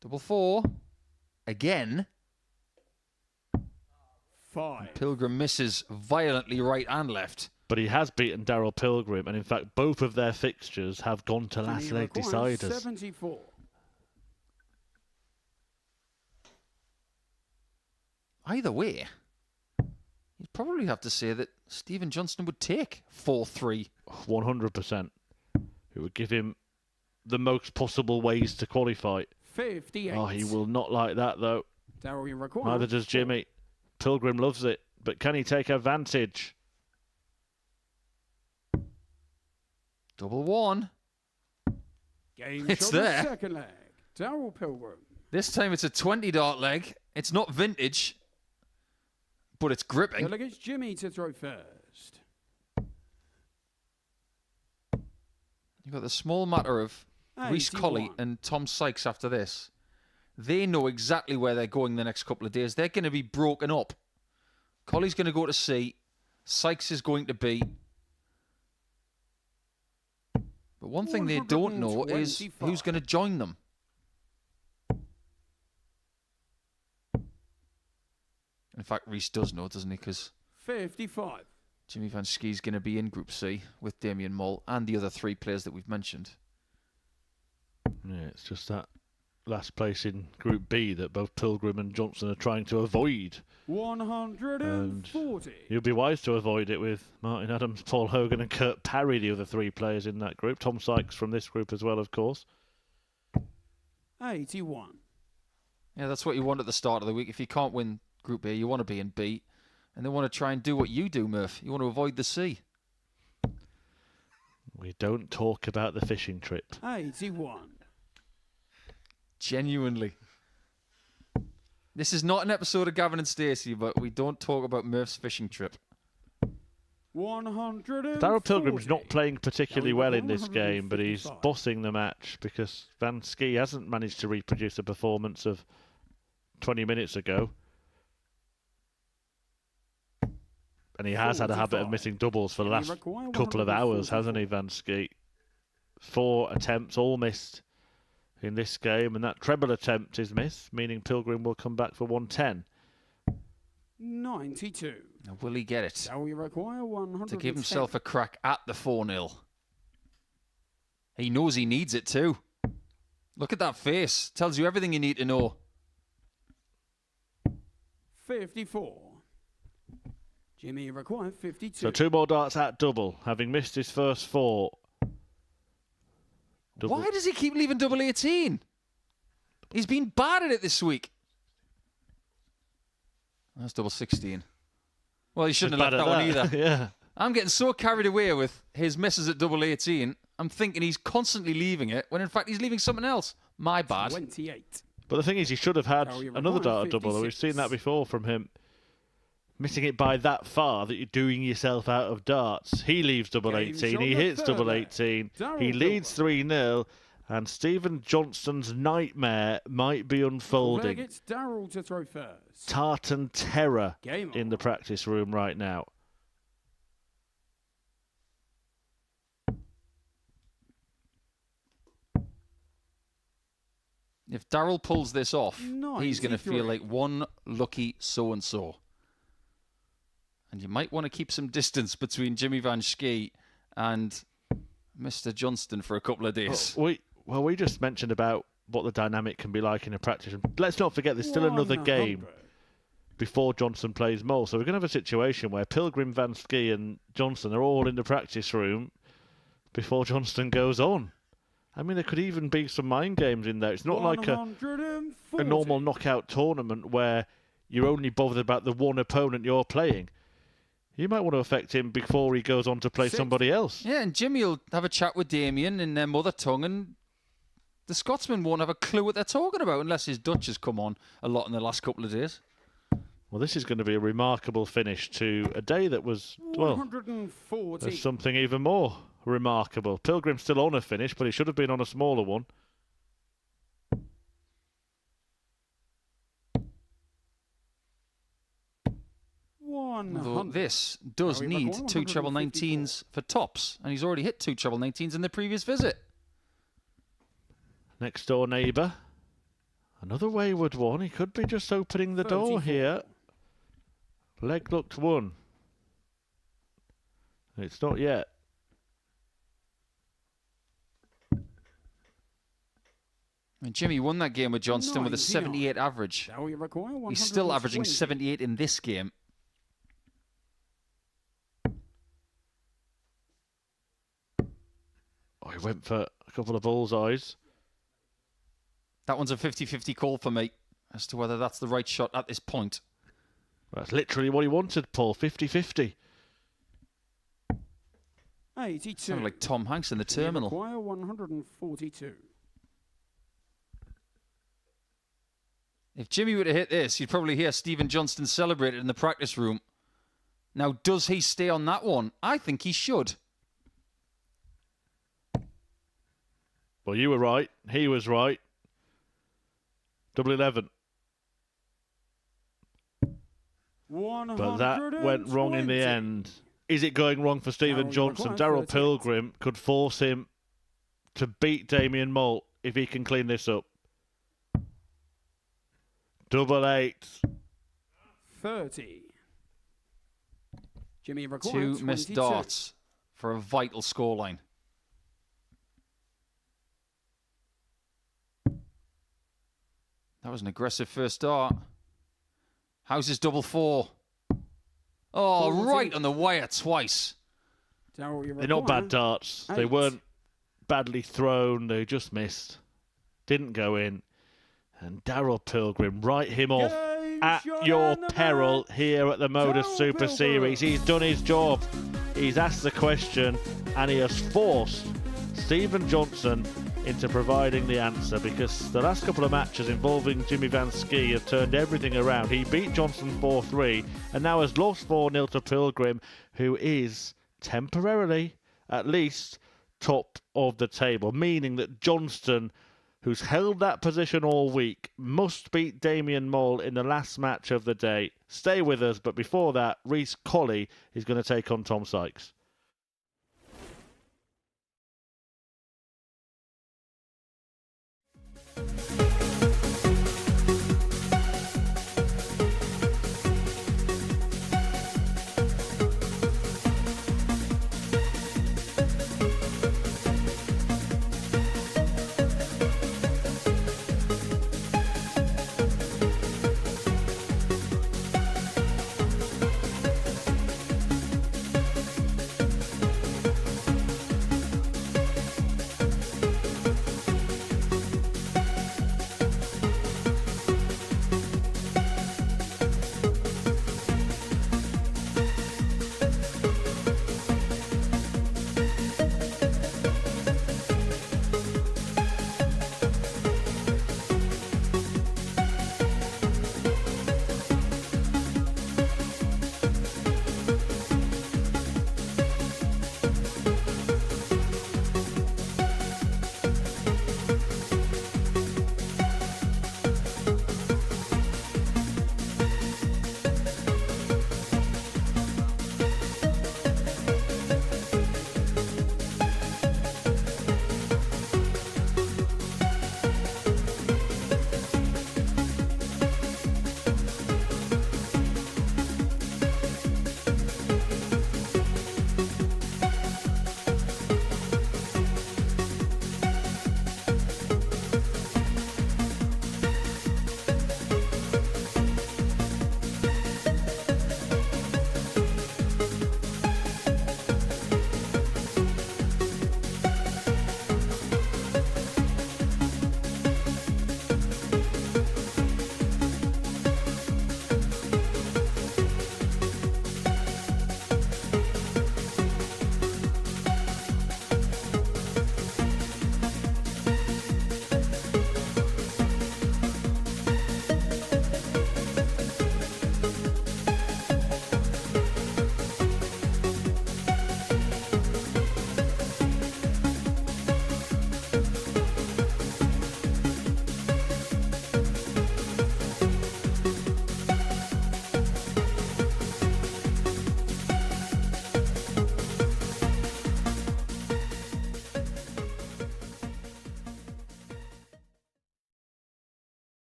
Double 4. Again. 5. Pilgrim misses violently right and left. But he has beaten Daryl Pilgrim, and in fact, both of their fixtures have gone to last leg deciders. 74. Either way, you'd probably have to say that Stephen Johnston would take 4-3. 100%. It would give him the most possible ways to qualify. 58. Oh, he will not like that, though. Daryl you require. Neither does Jimmy. Pilgrim loves it, but can he take advantage? Double 1. Game It's shot there. Second leg. Daryl Pilgrim. This time it's a 20 dart leg. It's not vintage, but it's gripping. Delegates Jimmy to throw first. You've got the small matter of Reece 81. Colley and Tom Sykes after this. They know exactly where they're going the next couple of days. They're going to be broken up. Colley's going to go to C. Sykes is going to B. But one thing they don't know is 125. who's going to join them. In fact, Reece does know, doesn't he? Because 55. Jimmy Van Schie's going to be in Group C with Damien Mull and the other 3 players that we've mentioned. Yeah, it's just that last place in Group B that both Pilgrim and Johnson are trying to avoid. 140. You'll be wise to avoid it with Martin Adams, Paul Hogan and Kurt Parry, the other 3 players in that group. Tom Sykes from this group as well, of course. 81. Yeah, that's what you want at the start of the week. If you can't win Group A, you want to be in B. And they want to try and do what you do, Murph. You want to avoid the C. We don't talk about the fishing trip. 81. Genuinely. This is not an episode of Gavin and Stacey, but we don't talk about Murph's fishing trip. 140. Daryl Pilgrim's not playing particularly well in this game, but he's bossing the match because Van Schie hasn't managed to reproduce a performance of 20 minutes ago. And he has had a habit of missing doubles for the last couple of hours, hasn't he, Van Schie? 4 attempts, all missed in this game, and that treble attempt is missed, meaning Pilgrim will come back for 110. 92. Now, will he get it Shall we require 100 to give himself a crack at the 4-0? He knows he needs it too. Look at that face. Tells you everything you need to know. 54. Jimmy required 52. So 2 more darts at double, having missed his first 4. Double. Why does he keep leaving double 18? He's been bad at it this week. That's double 16. Well, he shouldn't have left that one either. Yeah. I'm getting so carried away with his misses at double 18. I'm thinking he's constantly leaving it, when in fact he's leaving something else. My bad. 28. But the thing is, he should have had Shall we another require dart at double. We've 56? seen that before from him. Missing it by that far that you're doing yourself out of darts. He leaves double Game 18. shot He the hits third double leg. 18. Daryl He leads 3-0. And Stephen Johnston's nightmare might be unfolding. It's Daryl to throw first. Tartan terror Game in on. the practice room right now. If Daryl pulls this off, he's going to 93. feel like one lucky so-and-so. And you might want to keep some distance between Jimmy Van Schie and Mr. Johnston for a couple of days. We just mentioned about what the dynamic can be like in a practice room. Let's not forget there's still another 100. game before Johnson plays Mull. So we're going to have a situation where Pilgrim, Van Schie and Johnson are all in the practice room before Johnston goes on. I mean, there could even be some mind games in there. It's not like a 140. normal knockout tournament where you're only bothered about the one opponent you're playing. You might want to affect him before he goes on to play somebody else. Yeah, and Jimmy will have a chat with Damien in their mother tongue, and the Scotsman won't have a clue what they're talking about unless his Dutch has come on a lot in the last couple of days. Well, this is going to be a remarkable finish to a day that was, well, 140. there's something even more remarkable. Pilgrim's still on a finish, but he should have been on a smaller one. Although this does need 2 treble 19s for tops, and he's already hit 2 treble 19s in the previous visit. Next door neighbour. Another wayward one. He could be just opening the door here. Leg looked one. It's not yet. And Jimmy won that game with Johnston with a 78 average. He's still averaging 78 in this game. Oh, he went for a couple of bullseyes. That one's a 50-50 call for me as to whether that's the right shot at this point. That's literally what he wanted, Paul. 50-50. 82. Sounded like Tom Hanks in the terminal. 142. If Jimmy were to hit this, you'd probably hear Stephen Johnston celebrate it in the practice room. Now, does he stay on that one? I think he should. Well, you were right. He was right. Double 11. But that went wrong in the end. Is it going wrong for Stephen Johnson? Daryl Pilgrim could force him to beat Damien Moult if he can clean this up. Double 8. 30. Jimmy required 2 missed 22. darts for a vital scoreline. That was an aggressive first dart. How's his double 4? Oh, right on the wire twice. They're not bad darts. 8. They weren't badly thrown. They just missed. Didn't go in. And Daryl Pilgrim, write him off at your peril here at the Modus Super Series. He's done his job. He's asked the question and he has forced Stephen Johnson into providing the answer, because the last couple of matches involving Jimmy Van Schie have turned everything around. He beat Johnson 4-3 and now has lost 4-0 to Pilgrim, who is temporarily, at least, top of the table, meaning that Johnston, who's held that position all week, must beat Damien Moult in the last match of the day. Stay with us, but before that, Colley is going to take on Tom Sykes.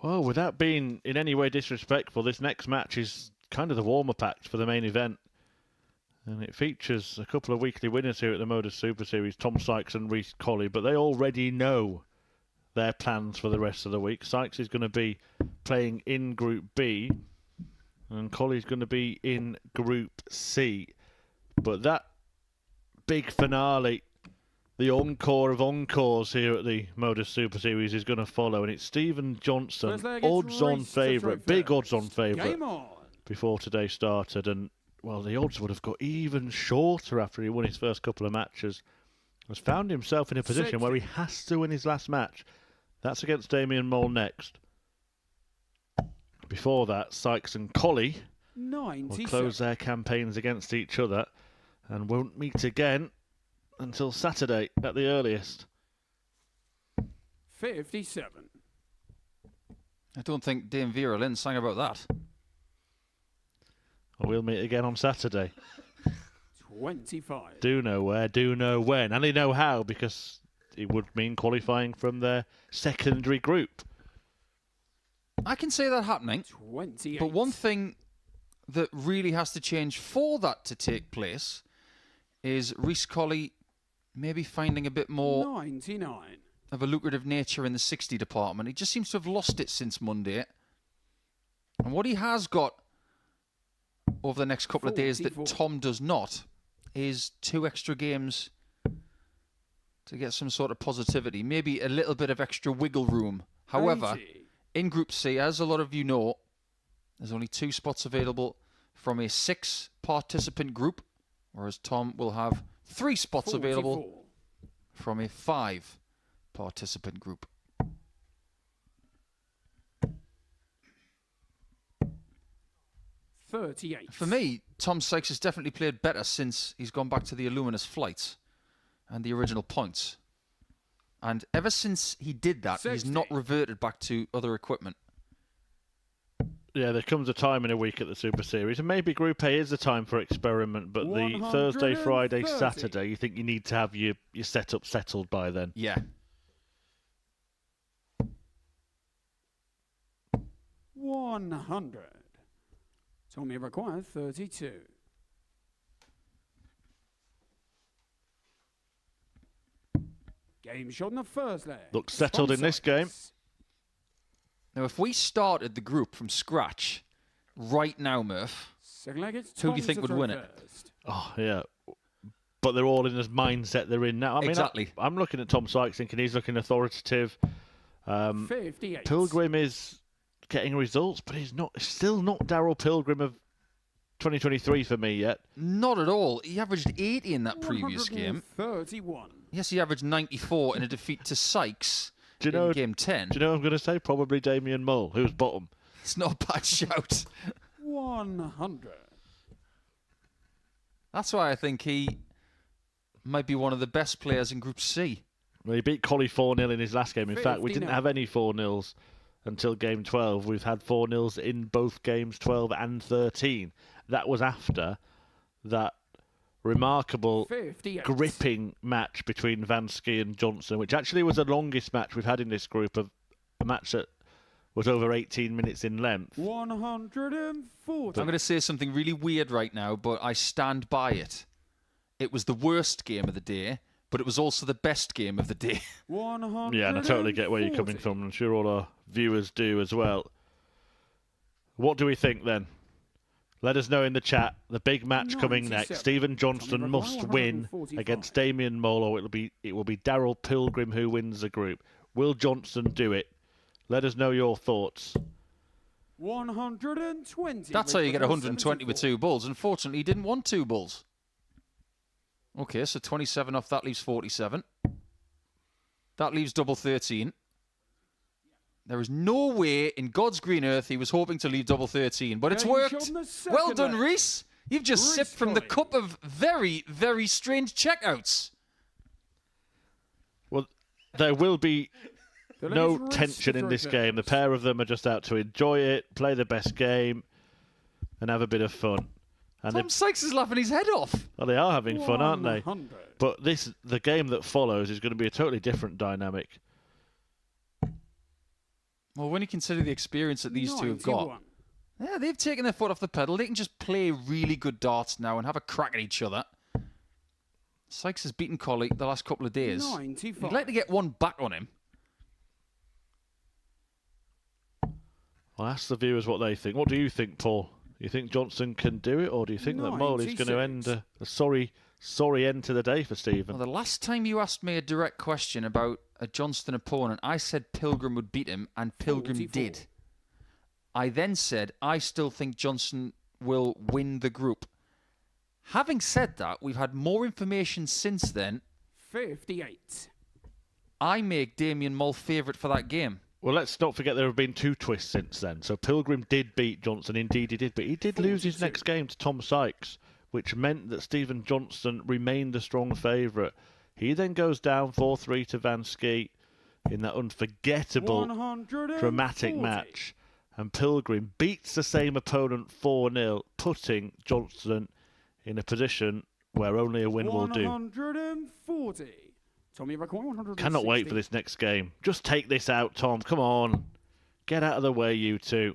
Well, without being in any way disrespectful, this next match is kind of the warm-up act for the main event. And it features a couple of weekly winners here at the Modus Super Series, Tom Sykes and Colley, but they already know their plans for the rest of the week. Sykes is going to be playing in Group B, and Colley's going to be in Group C. But that big finale, the encore of encores here at the Modus Super Series, is going to follow, and it's Stephen Johnstone, odds-on favourite, big odds-on favourite before today started, and well, the odds would have got even shorter after he won his first couple of matches. Has found himself in a position where he has to win his last match. That's against Damien Mole next. Before that, Sykes and Colley will close their campaigns against each other and won't meet again until Saturday at the earliest. 57. I don't think Dame Vera Lynn sang about that. Well, we'll meet again on Saturday. 25. Do know where, do know when. And they know how, because it would mean qualifying from their secondary group. I can see that happening. 28. But one thing that really has to change for that to take place is Colley maybe finding a bit more 99. of a lucrative nature in the 60 department. He just seems to have lost it since Monday. And what he has got over the next couple of days that Tom does not is 2 extra games to get some sort of positivity. Maybe a little bit of extra wiggle room. However, 80. in Group C, as a lot of you know, there's only 2 spots available from a 6-participant group, whereas Tom will have 3 spots 44. available from a 5-participant group. 38. For me, Tom Sykes has definitely played better since he's gone back to the Illuminous flights and the original points. And ever since he did that, 60. he's not reverted back to other equipment. Yeah, there comes a time in a week at the Super Series, and maybe Group A is the time for experiment, but the Thursday, Friday, 130. Saturday, you think you need to have your setup settled by then. Yeah. 100. Tommy requires 32. Game shot in the first leg. Looks settled in this game. Now, if we started the group from scratch right now, Murph, Second leg, it's who do you Tom think to would throw win it? first. Oh, yeah. But they're all in this mindset they're in now. I mean, Exactly. I'm looking at Tom Sykes thinking he's looking authoritative. 58. Pilgrim is getting results, but he's still not Darryl Pilgrim of 2023 for me yet. not at all. He averaged 80 in that previous game. 31. Yes, he averaged 94 in a defeat to Sykes in Game 10. Do you know what I'm going to say? Probably Damien Mole, who's bottom. It's not a bad shout. 100. That's why I think he might be one of the best players in Group C. Well, he beat Colley 4-0 in his last game. In fact, we didn't 59. have any 4-0s until Game 12. We've had 4-0s in both Games 12 and 13. That was after that remarkable 58. gripping match between Van Schie and Johnson, which actually was the longest match we've had in this group, of a match that was over 18 minutes in length. 140. I'm going to say something really weird right now, but I stand by it. It was the worst game of the day, but it was also the best game of the day. 140. Yeah, and I totally get where you're coming from. I'm sure all our viewers do as well. What do we think then? Let us know in the chat. The big match coming 97. next. Stephen Johnstone must win 145. against Damien Mole, or it will be Darryl Pilgrim who wins the group. Will Johnstone do it? Let us know your thoughts. 120. That's how you get 120 with 74. 2 bulls. Unfortunately, he didn't want 2 bulls. Okay, so 27 off that leaves 47. That leaves double 13. There is no way in God's green earth he was hoping to leave double 13, but it's Game worked. shot in the second Well done, leg. Reese. You've just Reece sipped from the Colley. cup of very, very strange checkouts. Well, there will be The no ladies race tension to in throw this game. The first. pair of them are just out to enjoy it, play the best game, and have a bit of fun. And Tom Sykes is laughing his head off. well, they are having fun, aren't they? 100. But the game that follows is going to be a totally different dynamic. Well, when you consider the experience that these two have got, yeah, they've taken their foot off the pedal. They can just play really good darts now and have a crack at each other. Sykes has beaten Colley the last couple of days. 95. You'd like to get one back on him. Well, ask the viewers what they think. What do you think, Paul? Do you think Johnston can do it, or do you think that Mole is going to end a sorry end to the day for Stephen? Well, the last time you asked me a direct question about a Johnston opponent, I said Pilgrim would beat him, and Pilgrim 44. did. I then said I still think Johnston will win the group. Having said that, we've had more information since then. 58. I make Damien Mull favourite for that game. Well, let's not forget there have been 2 twists since then. So Pilgrim did beat Johnston, indeed he did, but he did lose his next game to Tom Sykes, which meant that Stephen Johnston remained a strong favourite. He then goes down 4-3 to Van Schie in that unforgettable, dramatic match. And Pilgrim beats the same opponent 4-0, putting Johnston in a position where only a win will do. 140. Tommy Racoy, 160. Cannot wait for this next game. Just take this out, Tom. Come on. Get out of the way, you two.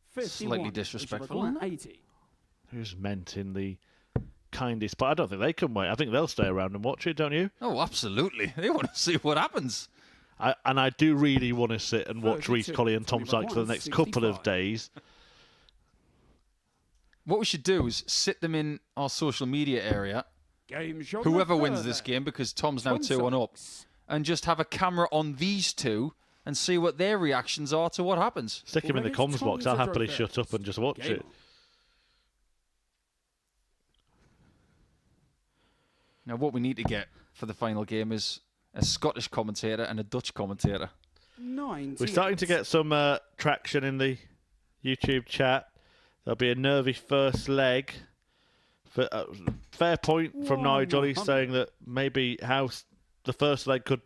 51. Slightly disrespectful, isn't it? 80. Who's meant in the kindest, but I don't think they can wait. I think they'll stay around and watch it, don't you? Oh, absolutely. They want to see what happens. I do really want to sit and watch 32. Reece Colley and Tom Sykes for the next couple of 65. days. What we should do is sit them in our social media area, Game shot whoever number wins this 30. game, because Tom's now Tom 2-1 up, Sykes. and just have a camera on these two and see what their reactions are to what happens. Stick him in the Well, comms it's box. I'll Tom's happily address. shut up and just watch Game it. on. Now, what we need to get for the final game is a Scottish commentator and a Dutch commentator. 90. We're starting to get some traction in the YouTube chat. There'll be a nervy first leg. Fair point from Nigel. He's saying that maybe the first leg could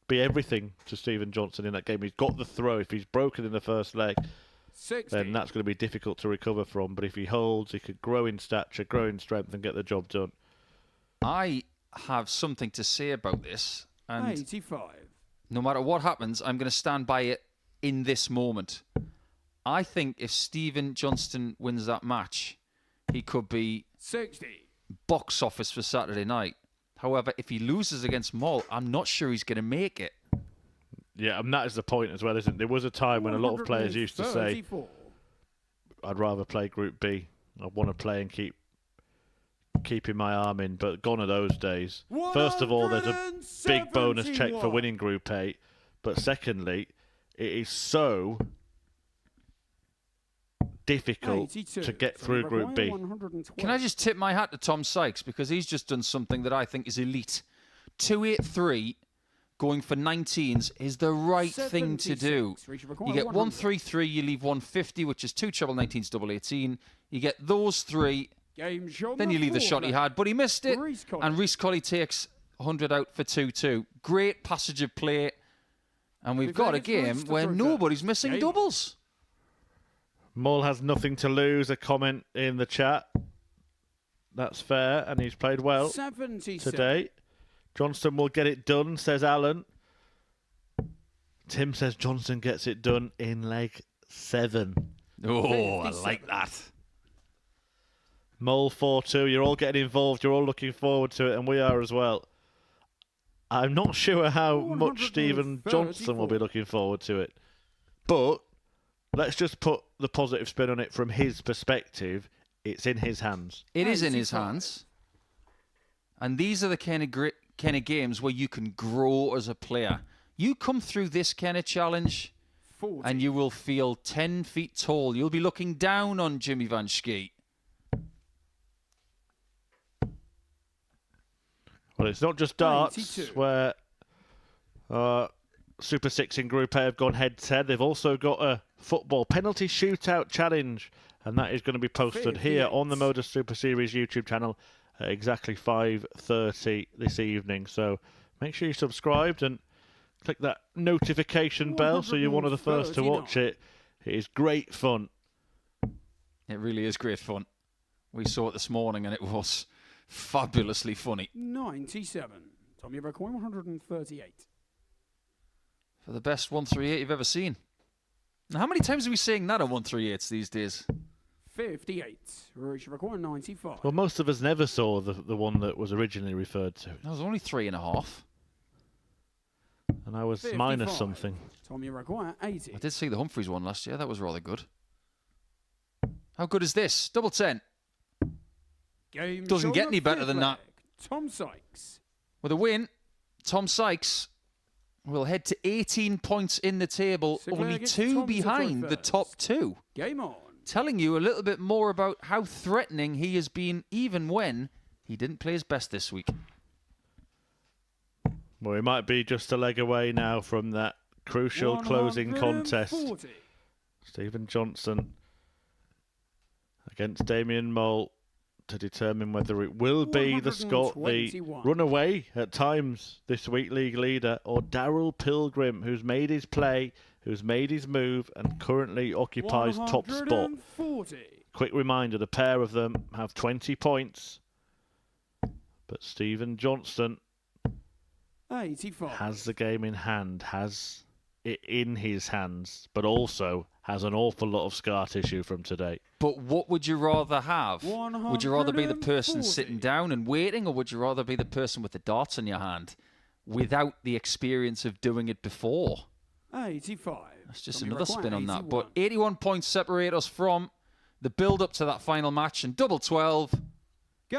be everything to Stephen Johnston in that game. He's got the throw. If he's broken in the first leg, 60. then that's going to be difficult to recover from. But if he holds, he could grow in stature, grow in strength, and get the job done. I have something to say about this, and 85. no matter what happens, I'm going to stand by it in this moment. I think if Stephen Johnston wins that match, he could be 60. box office for Saturday night. However, if he loses against Mull, I'm not sure he's going to make it. Yeah, and that is the point as well, isn't it? There was a time when a lot of players used to say, 134. I'd rather play Group B. I want to play and keeping my arm in, but gone are those days. First of all, there's a big bonus check for winning Group A, but secondly, it is so difficult 82. to get through Group B. 112. Can I just tip my hat to Tom Sykes, because he's just done something that I think is elite. 283 going for 19s is the right thing to do. 76. You get 100. 133, you leave 150, which is 2 treble 19s, double 18. You get those 3, Game shot then you leave the number shot he 4. had, but he missed it. Reece Colley. And Reece Colley takes 100 out for 2-2. Great passage of play. And we've got a game where nobody's missing Game. doubles. Mull has nothing to lose, a comment in the chat. That's fair, and he's played well 77. today. Johnston will get it done, says Alan. Tim says Johnston gets it done in leg 7. Oh, I 57. like that. Mull 4-2. You're all getting involved. You're all looking forward to it, and we are as well. I'm not sure how much Stephen Johnston will be looking forward to it. But let's just put the positive spin on it from his perspective. It's in his hands. It is in his 95. hands. And these are the kind of games where you can grow as a player. You come through this kind of challenge 40. and you will feel 10 feet tall. You'll be looking down on Jimmy Van Schie. Well, it's not just darts 92. where Super 6 in Group A have gone head-to-head. They've also got a football penalty shootout challenge, and that is going to be posted here 58. on the Modus Super Series YouTube channel at exactly 5:30 this evening. So make sure you're subscribed and click that notification bell so you're one of the first to watch it. It is great fun. It really is great fun. We saw it this morning and it was fabulously funny. 97. Tommy Racoy, 138. for the best 138 you've ever seen. Now, how many times are we saying that on 138s these days? 58. Rouge record 95. Well, most of us never saw the one that was originally referred to. That was only 3.5. And I was 55. minus something. Tommy record 80. I did see the Humphreys one last year. That was rather good. How good is this? Double 10. Game Doesn't get shoulder any better fifth than that. leg. Tom Sykes. With a win, Tom Sykes will head to 18 points in the table, Sinclair only gets 2 Tom to behind throw the first. top 2. Game on. Telling you a little bit more about how threatening he has been, even when he didn't play his best this week. Well, he might be just a leg away now from that crucial closing contest. 140. Stephen Johnson against Damien Mole to determine whether it will be the Scot, the 121. runaway at times this week league leader, or Daryl Pilgrim, who's made his play, who's made his move and currently occupies top spot. 140. Quick reminder, the pair of them have 20 points, but Stephen Johnson 85. has the game in hand, has it in his hands, but also has an awful lot of scar tissue from today. But what would you rather have? Would you rather be the person 140. sitting down and waiting, or would you rather be the person with the darts in your hand without the experience of doing it before? 85. That's just Tommy another record spin on that. 81. But 81 points separate us from the build-up to that final match, and double 12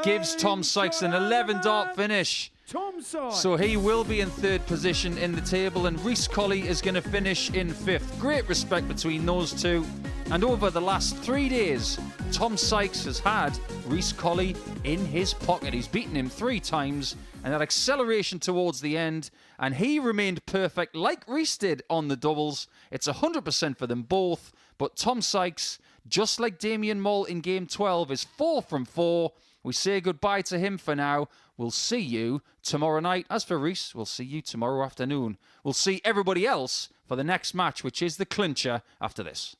gives Tom Sykes an 11-dart finish. Tom Sykes. So he will be in 3rd position in the table, and Rhys Colley is going to finish in 5th. Great respect between those two. And over the last 3 days, Tom Sykes has had Rhys Colley in his pocket. He's beaten him 3 times, and that acceleration towards the end, and he remained perfect like Rhys did on the doubles. It's 100% for them both, but Tom Sykes, just like Damien Mole in Game 12, is 4 from 4. We say goodbye to him for now. We'll see you tomorrow night. As for Rhys, we'll see you tomorrow afternoon. We'll see everybody else for the next match, which is the clincher after this.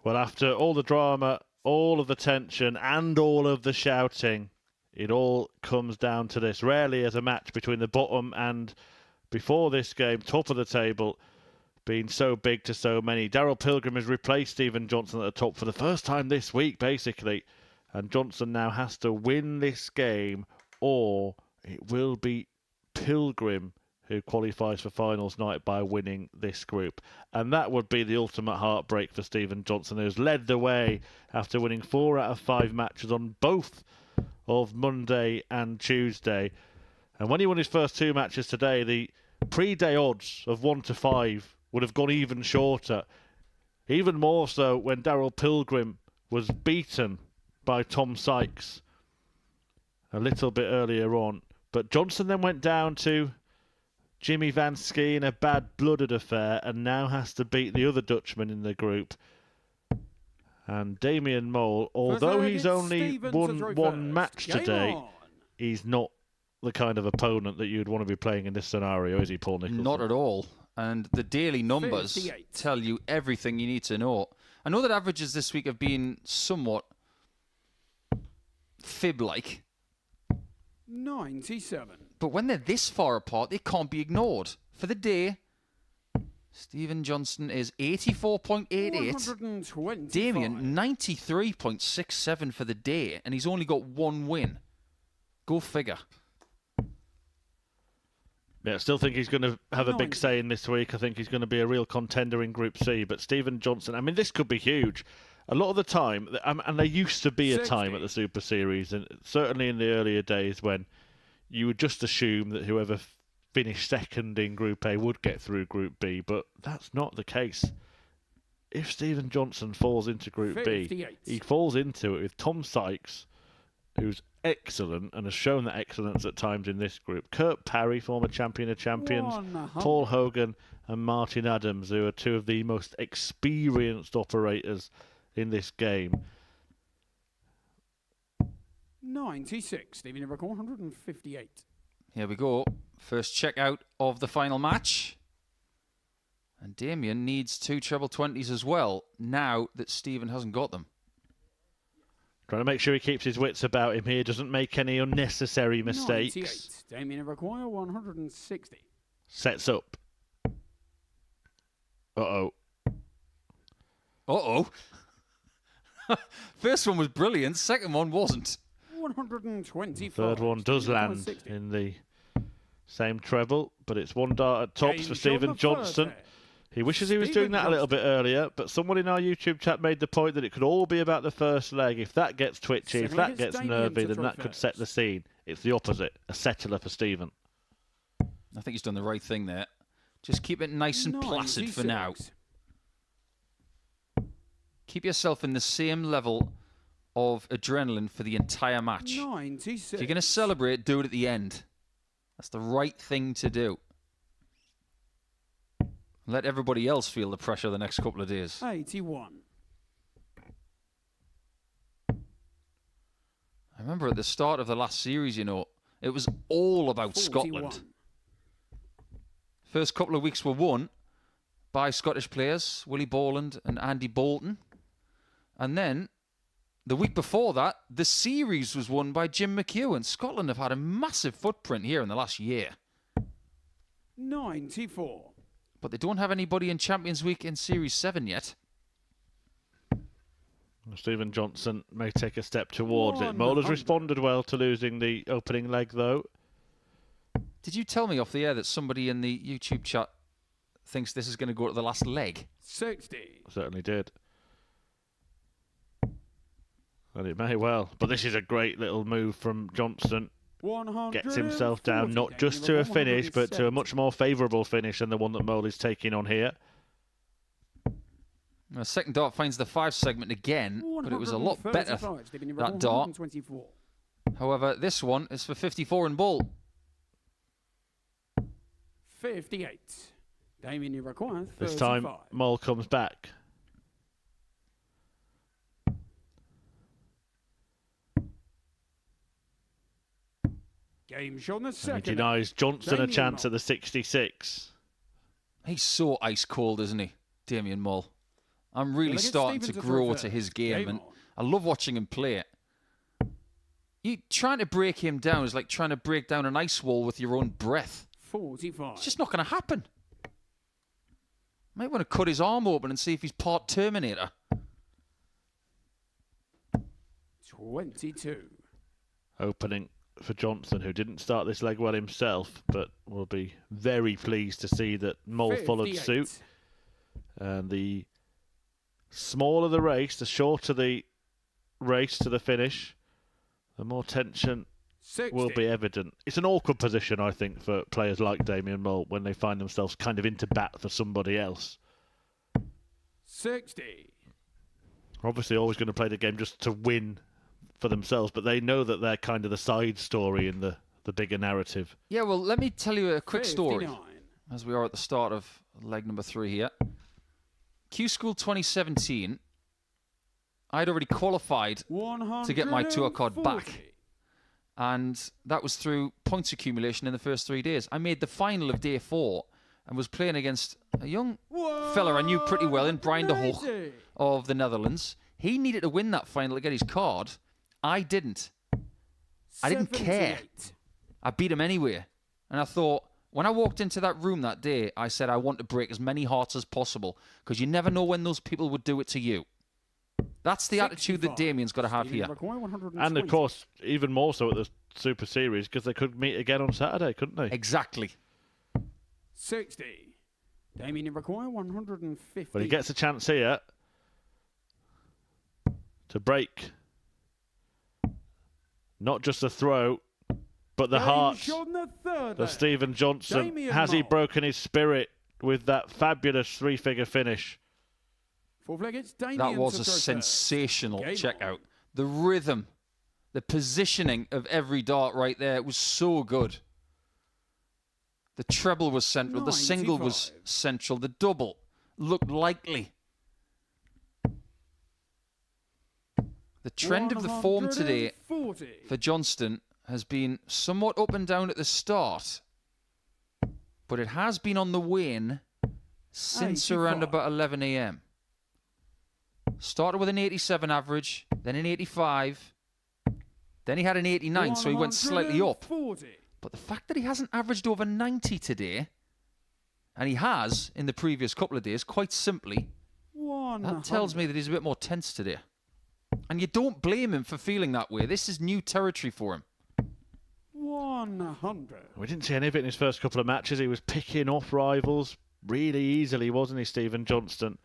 Well, after all the drama, all of the tension, and all of the shouting, it all comes down to this. Rarely has a match between the bottom and, before this game, top of the table, been so big to so many. Daryl Pilgrim has replaced Stephen Johnson at the top for the first time this week, basically. And Johnson now has to win this game, or it will be Pilgrim who qualifies for finals night by winning this group. And that would be the ultimate heartbreak for Stephen Johnson, who's led the way after winning 4 out of 5 matches on both of Monday and Tuesday. And when he won his first 2 matches today, the pre-day odds of 1-5 would have gone even shorter. Even more so when Daryl Pilgrim was beaten by Tom Sykes a little bit earlier on. But Johnson then went down to Jimmy Van Schie in a bad-blooded affair and now has to beat the other Dutchman in the group. And Damien Mole, although he's only won 1 match today, he's not the kind of opponent that you'd want to be playing in this scenario, is he, Paul Nicholson? Not at all. And the daily numbers 58. tell you everything you need to know. I know that averages this week have been somewhat fib-like, 97. but when they're this far apart, they can't be ignored. For the day, Stephen Johnson is 84.88. 125. Damien, 93.67 for the day, and he's only got 1 win. Go figure. Yeah, I still think he's going to have a big say in this week. I think he's going to be a real contender in Group C. But Stephen Johnson, I mean, this could be huge. A lot of the time, and there used to be a time at the Super Series, and certainly in the earlier days when you would just assume that whoever finished second in Group A would get through Group B, but that's not the case. If Stephen Johnson falls into Group 58. B, he falls into it with Tom Sykes, who's excellent and has shown that excellence at times in this group. Kurt Parry, former champion of champions, 100. Paul Hogan and Martin Adams, who are 2 of the most experienced operators in this game. 96. Stephen record 158. Here we go. First check out of the final match. And Damien needs 2 treble 20s as well, now that Stephen hasn't got them. Trying to make sure he keeps his wits about him here, doesn't make any unnecessary mistakes. 98. Damien require 160. Sets up. Uh-oh. Uh-oh. First one was brilliant, second one wasn't. 125. Third one does land 160. in the same treble, but it's 1 dart at tops Game for shot Stephen the Johnson. first He wishes he was doing that a little bit earlier, but someone in our YouTube chat made the point that it could all be about the first leg. If that gets twitchy, if that gets nervy, then that could set the scene. It's the opposite, a settler for Stephen. I think he's done the right thing there. Just keep it nice and placid for now. 96. Keep yourself in the same level of adrenaline for the entire match. 96. If you're going to celebrate, do it at the end. That's the right thing to do. Let everybody else feel the pressure the next couple of days. 81. I remember at the start of the last series, you know, it was all about 41. Scotland. First couple of weeks were won by Scottish players, Willie Borland and Andy Bolton. And then, the week before that, the series was won by Jim McHugh. Scotland have had a massive footprint here in the last year. 94. But they don't have anybody in Champions Week in Series 7 yet. Stephen Johnson may take a step towards it. Moeller responded well to losing the opening leg, though. Did you tell me off the air that somebody in the YouTube chat thinks this is going to go to the last leg? 60. Certainly did. And it may well. But this is a great little move from Johnson. 140. Gets himself down, not just to a finish, but to a much more favourable finish than the one that Moeller is taking on here. The second dart finds the 5 segment again, but it was a lot better, that dart. 124. However, this one is for 54 in ball. 58. Damien, you require 35. This time, Mole comes back. Game shot on the And he second. denies Johnson a Damien chance Mole. at the 66. He's so ice cold, isn't he, Damien Mull? I'm really Delegate starting to Stevens grow reverse. to his game, Game and on. I love watching him play it. You trying to break him down is like trying to break down an ice wall with your own breath. 45. It's just not going to happen. Might want to cut his arm open and see if he's part Terminator. 22. Opening for Johnson, who didn't start this leg well himself, but will be very pleased to see that Mole followed 58. suit. And the smaller the race, the shorter the race to the finish, the more tension 60. will be evident. It's an awkward position, I think, for players like Damien Mole when they find themselves kind of into bat for somebody else. 60. Obviously always going to play the game just to win for themselves, but they know that they're kind of the side story in the bigger narrative. Yeah, well, let me tell you a quick story, 59. as we are at the start of leg number 3 here. Q School 2017, I'd already qualified to get my tour card back. And that was through points accumulation in the first 3 days. I made the final of day 4 and was playing against a young fella I knew pretty well in Brian de Hoog of the Netherlands. He needed to win that final to get his card. I didn't. I didn't care. I beat him anyway. And I thought, when I walked into that room that day, I said I want to break as many hearts as possible, because you never know when those people would do it to you. That's the attitude that Damien's got to have here. And of course, even more so at the Super Series, because they could meet again on Saturday, couldn't they? Exactly. 60. Damien Iroquois, 150. But he gets a chance here to break not just the throw, but the heart of Stephen Johnson. Damien Has he Mole. broken his spirit with that fabulous 3-figure finish? That was a sensational checkout. The rhythm, the positioning of every dart right there was so good. The treble was central. The single was central. The double looked likely. The trend of the form today for Johnston has been somewhat up and down at the start, but it has been on the wane since around about 11 a.m. Started with an 87 average, then an 85, then he had an 89, so he went slightly up. But the fact that he hasn't averaged over 90 today, and he has in the previous couple of days, quite simply, that tells me that he's a bit more tense today. And you don't blame him for feeling that way. This is new territory for him. 100. We didn't see any of it in his first couple of matches. He was picking off rivals really easily, wasn't he, Stephen Johnston?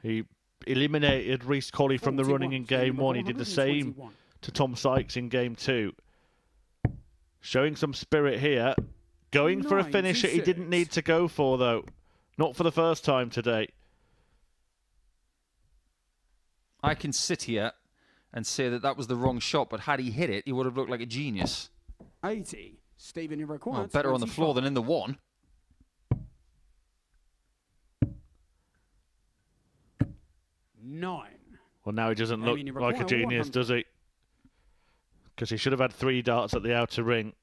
He eliminated Reece Colley from the running in game 1. He did the same to Tom Sykes in game 2. Showing some spirit here. Going for a finish that he didn't need to go for, though. Not for the first time today. I can sit here and say that that was the wrong shot, but had he hit it, he would have looked like a genius. 80. Stephen Iroquois. Well, better on the floor than in the one. Nine. Well, now he doesn't look like a genius, does he? Because he should have had 3 darts at the outer ring.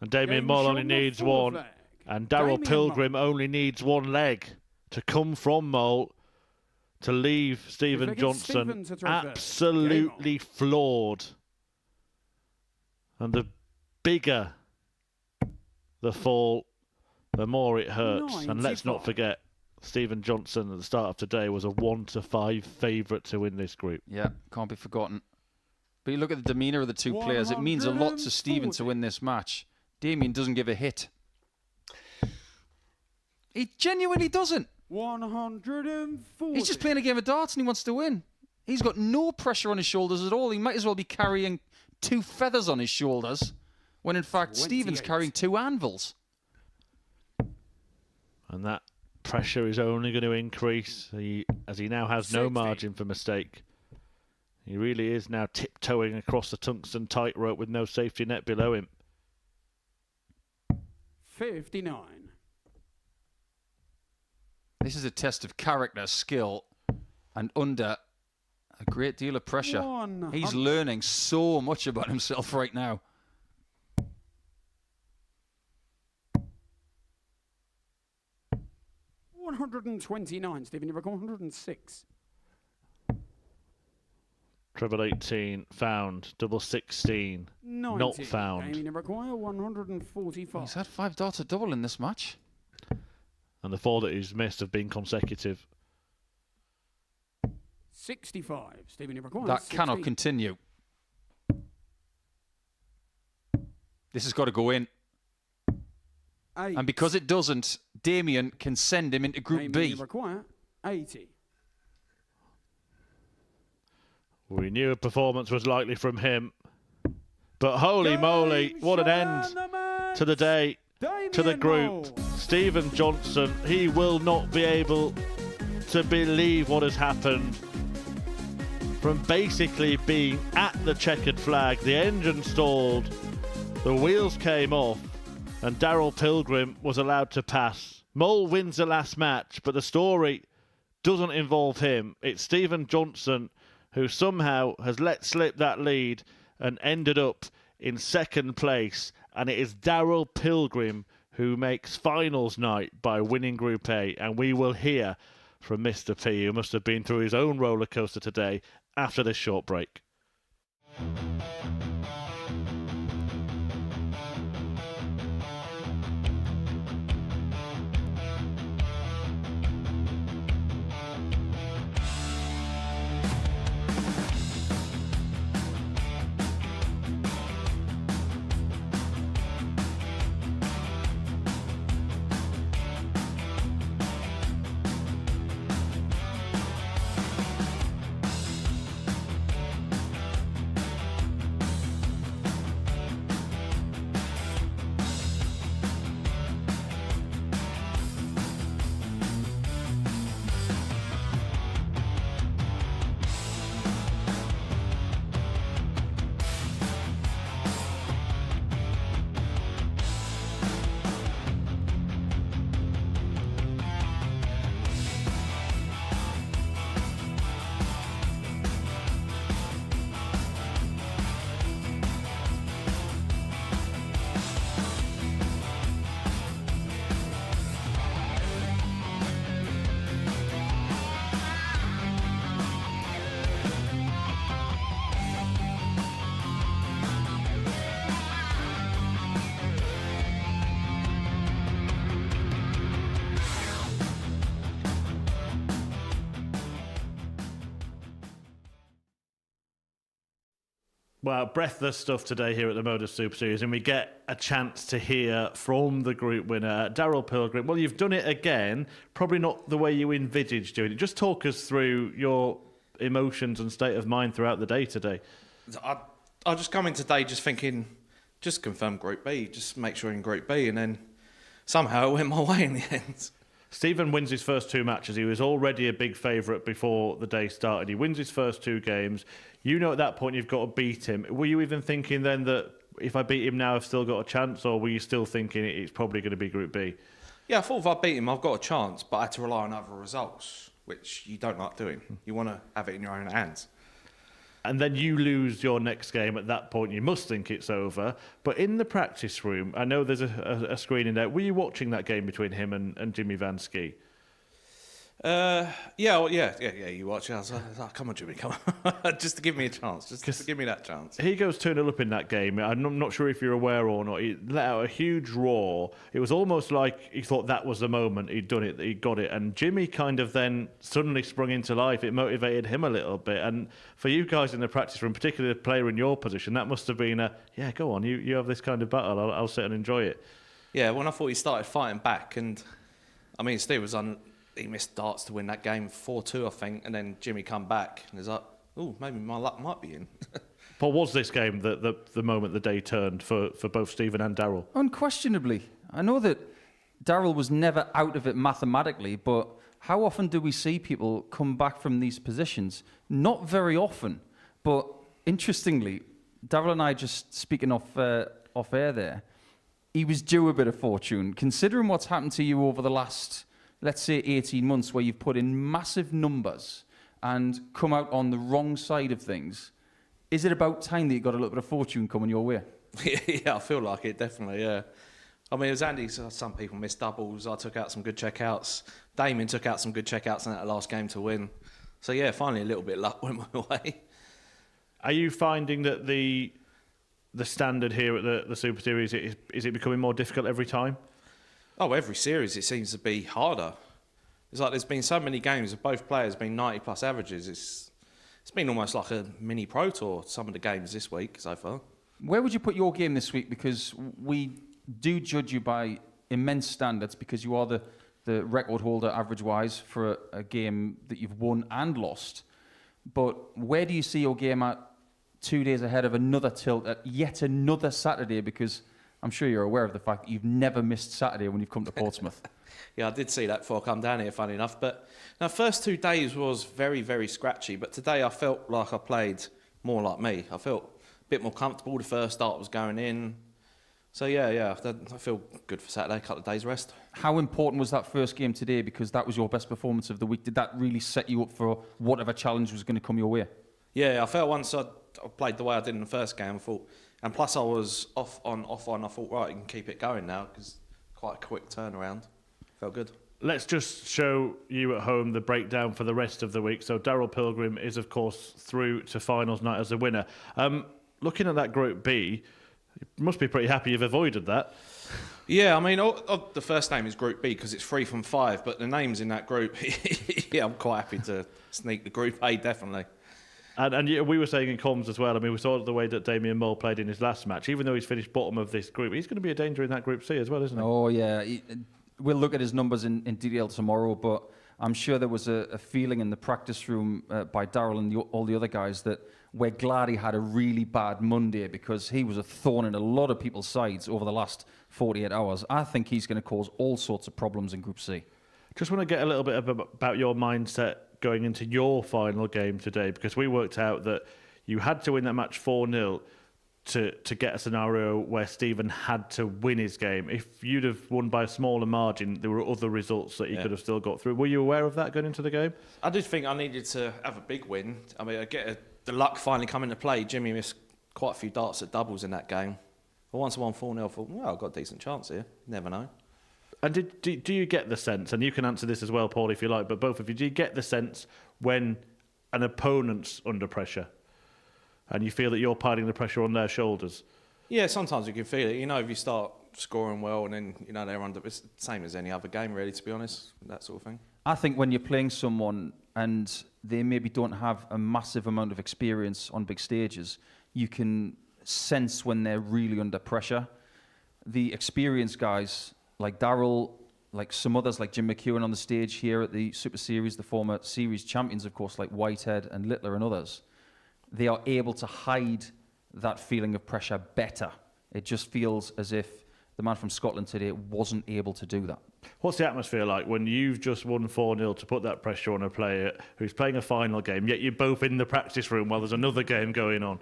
And Damien Mole only needs 1. And Darryl Pilgrim only needs 1 leg to come from Mole to leave Stephen Johnson absolutely floored. And the bigger the fall, the more it hurts. And let's not forget, Stephen Johnson at the start of today was a 1-5 favourite to win this group. Yeah, can't be forgotten. But you look at the demeanour of the two players. It means a lot to Stephen to win this match. Damien doesn't give a hit. He genuinely doesn't. 140. He's just playing a game of darts and he wants to win. He's got no pressure on his shoulders at all. He might as well be carrying 2 feathers on his shoulders, when in fact Stephen's carrying 2 anvils. And that pressure is only going to increase as he now has no margin for mistake. He really is now tiptoeing across the tungsten tightrope with no safety net below him. 59. This is a test of character, skill, and under a great deal of pressure. He's learning so much about himself right now. 129. Stephen, you reckon 106? Treble 18 found. Double 16 not 90. found. Damien require 145. He's had 5 darts at double in this match. And the 4 that he's missed have been consecutive. 65. Stephen, you require That 16. cannot continue. This has got to go in. 8. And because it doesn't, Damien can send him into Group Damien, B. you require 80. We knew a performance was likely from him. But holy moly, what an end to the day, to the group. Stephen Johnson, he will not be able to believe what has happened. From basically being at the checkered flag, the engine stalled, the wheels came off, and Daryl Pilgrim was allowed to pass. Mole wins the last match, but the story doesn't involve him. It's Stephen Johnson who somehow has let slip that lead and ended up in second place. And it is Daryl Pilgrim who makes finals night by winning Group A. And we will hear from Mr. P, who must have been through his own roller coaster today, after this short break. Well, breathless stuff today here at the Modus Super Series, and we get a chance to hear from the group winner, Daryl Pilgrim. Well, you've done it again, probably not the way you envisaged doing it. Just talk us through your emotions and state of mind throughout the day today. I just come in today just thinking, just confirm Group B, just make sure you're in Group B, and then somehow it went my way in the end. Stephen wins his first 2 matches. He was already a big favourite before the day started. He wins his first 2 games. You know at that point you've got to beat him. Were you even thinking then that if I beat him now I've still got a chance, or were you still thinking it's probably going to be Group B? Yeah, I thought if I beat him I've got a chance, but I had to rely on other results, which you don't like doing. You want to have it in your own hands. And then you lose your next game. At that point, you must think it's over. But in the practice room, I know there's a screen in there. Were you watching that game between him and Jimmy Van Schie? Yeah, you watch it. I was like, come on, Jimmy, come on. Just to give me a chance. Just to give me that chance. He goes 2-0 up in that game. I'm not sure if you're aware or not. He let out a huge roar. It was almost like he thought that was the moment he'd done it, he got it. And Jimmy kind of then suddenly sprung into life. It motivated him a little bit. And for you guys in the practice room, particularly the player in your position, that must have been yeah, go on, you have this kind of battle. I'll sit and enjoy it. Yeah, when I thought he started fighting back, and I mean, Steve was he missed darts to win that game 4-2, I think, and then Jimmy come back and he's like, oh, maybe my luck might be in. But was this game the moment the day turned for both Stephen and Daryl? Unquestionably. I know that Daryl was never out of it mathematically, but how often do we see people come back from these positions? Not very often. But interestingly, Daryl and I just speaking off air there, he was due a bit of fortune. Considering what's happened to you over the last, let's say, 18 months, where you've put in massive numbers and come out on the wrong side of things, is it about time that you got a little bit of fortune coming your way? Yeah, I feel like it, definitely, yeah. I mean, it was Andy, so some people missed doubles. I took out some good checkouts. Damien took out some good checkouts in that last game to win. So yeah, finally a little bit of luck went my way. Are you finding that the standard here at the Super Series, is it becoming more difficult every time? Oh, every series it seems to be harder. It's like there's been so many games of both players being 90 plus averages. It's been almost like a mini pro tour, some of the games this week so far. Where would you put your game this week? Because we do judge you by immense standards, because you are the record holder average-wise for a game that you've won and lost. But where do you see your game at 2 days ahead of another tilt at yet another Saturday? Because I'm sure you're aware of the fact that you've never missed Saturday when you've come to Portsmouth. Yeah, I did see that before I come down here, funny enough. But now, first 2 days was very, very scratchy. But today I felt like I played more like me. I felt a bit more comfortable. The first start was going in. So yeah, I feel good for Saturday, a couple of days rest. How important was that first game today? Because that was your best performance of the week. Did that really set you up for whatever challenge was going to come your way? Yeah, I felt once I played the way I did in the first game, I thought, and plus I was off on, I thought, right, I can keep it going now, because quite a quick turnaround. Felt good. Let's just show you at home the breakdown for the rest of the week. So Daryl Pilgrim is, of course, through to finals night as a winner. Looking at that Group B, you must be pretty happy you've avoided that. Yeah, I mean, the first name is Group B because it's 3 from 5, but the names in that group, yeah, I'm quite happy to sneak the Group A, definitely. And we were saying in comms as well, I mean, we saw the way that Damien Mull played in his last match. Even though he's finished bottom of this group, he's going to be a danger in that Group C as well, isn't he? Oh, yeah. We'll look at his numbers in detail tomorrow, but I'm sure there was a feeling in the practice room by Daryl and all the other guys that we're glad he had a really bad Monday, because he was a thorn in a lot of people's sides over the last 48 hours. I think he's going to cause all sorts of problems in Group C. Just want to get a little bit about your mindset going into your final game today, because we worked out that you had to win that match 4-0 to get a scenario where Stephen had to win his game. If you'd have won by a smaller margin, there were other results that he could have still got through. Were you aware of that going into the game? I did think I needed to have a big win. I mean, the luck finally come into play. Jimmy missed quite a few darts at doubles in that game. But once I won 4-0, I thought, well, I've got a decent chance here. Never know. And do you get the sense, and you can answer this as well, Paul, if you like, but both of you, do you get the sense when an opponent's under pressure and you feel that you're piling the pressure on their shoulders? Yeah, sometimes you can feel it. You know, if you start scoring well and then, you know, they're under... It's the same as any other game, really, to be honest, that sort of thing. I think when you're playing someone and they maybe don't have a massive amount of experience on big stages, you can sense when they're really under pressure. The experienced guys like Daryl, like some others like Jim McEwen on the stage here at the Super Series, the former series champions, of course, like Whitehead and Littler and others, they are able to hide that feeling of pressure better. It just feels as if the man from Scotland today wasn't able to do that. What's the atmosphere like when you've just won 4-0 to put that pressure on a player who's playing a final game, yet you're both in the practice room while there's another game going on?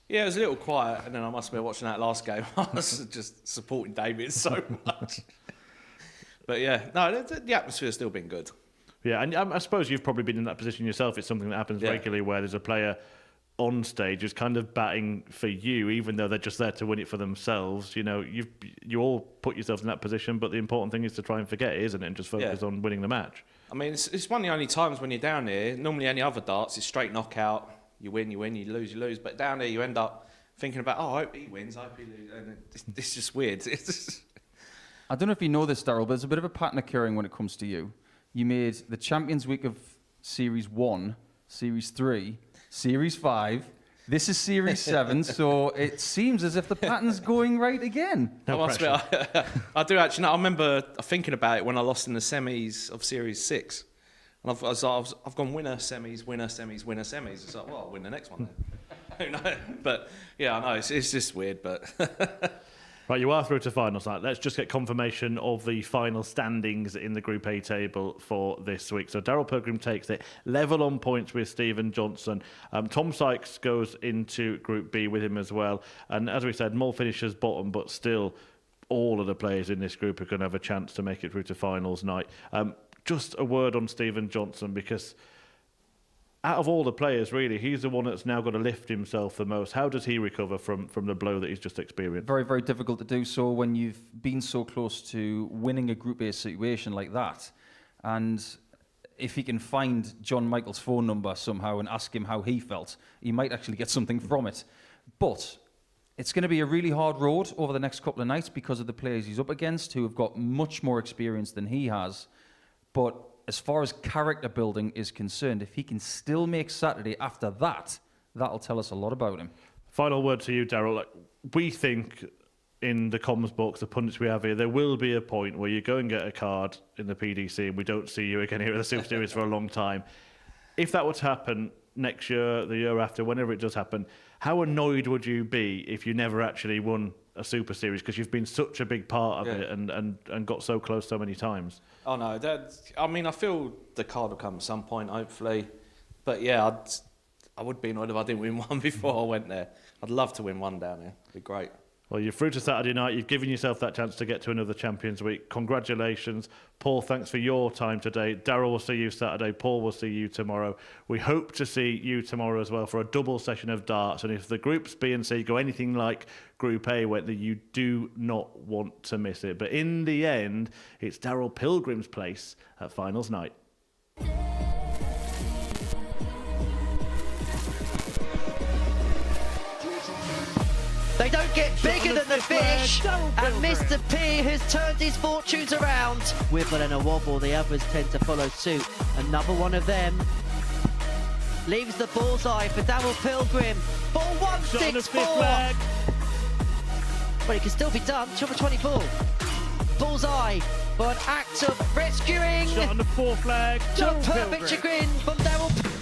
Yeah, it was a little quiet, and then I must have been watching that last game. I was just supporting David so much. But yeah, no, the atmosphere's still been good. Yeah, and I suppose you've probably been in that position yourself. It's something that happens regularly where there's a player on stage who's kind of batting for you, even though they're just there to win it for themselves. You know, you all put yourselves in that position, but the important thing is to try and forget it, isn't it, and just focus on winning the match. I mean, it's one of the only times when you're down here. Normally, any other darts, it's straight knockout. You win, you lose. But down there, you end up thinking about, I hope he wins, I hope he loses. And it's just weird. I don't know if you know this, Daryl, but there's a bit of a pattern occurring when it comes to you. You made the Champions Week of Series 1, Series 3, Series 5. This is Series 7, so it seems as if the pattern's going right again. I do actually know. I remember thinking about it when I lost in the semis of Series 6. And I've gone winner, semis, winner, semis, winner, semis. It's like, well, I'll win the next one then. Who knows? But yeah, I know, it's just weird, but... Right, you are through to finals night. Let's just get confirmation of the final standings in the Group A table for this week. So Daryl Pilgrim takes it, level on points with Stephen Johnson. Tom Sykes goes into Group B with him as well. And as we said, Mull finishes bottom, but still all of the players in this group are going to have a chance to make it through to finals night. Just a word on Stephen Johnson, because out of all the players, really, he's the one that's now got to lift himself the most. How does he recover from the blow that he's just experienced? Very, very difficult to do so when you've been so close to winning a Group A situation like that. And if he can find John Michael's phone number somehow and ask him how he felt, he might actually get something from it. But it's going to be a really hard road over the next couple of nights because of the players he's up against, who have got much more experience than he has. But as far as character building is concerned, if he can still make Saturday after that, that'll tell us a lot about him. Final word to you, Daryl. We think in the comms box, the pundits we have here, there will be a point where you go and get a card in the PDC and we don't see you again here at the Super Series for a long time. If that were to happen next year, the year after, whenever it does happen, how annoyed would you be if you never actually won a Super Series because you've been such a big part of it and got so close so many times? Oh no, I mean, I feel the card will come at some point, hopefully. But yeah, I would be annoyed if I didn't win one before I went there. I'd love to win one down here. It'd be great. Well, you're through to Saturday night. You've given yourself that chance to get to another Champions Week. Congratulations. Paul, thanks for your time today. Daryl will see you Saturday. Paul will see you tomorrow. We hope to see you tomorrow as well for a double session of darts. And if the groups B and C go anything like Group A, where you do not want to miss it. But in the end, it's Daryl Pilgrim's place at finals night. They don't get bigger than the fish, and Mr. P has turned his fortunes around. Wibble and a wobble, the others tend to follow suit. Another one of them leaves the bullseye for Daryl Pilgrim. Ball 164. But it can still be done. 224. Bullseye for an act of rescuing. Shot on the 4 flag. To a perfect chagrin from Daryl.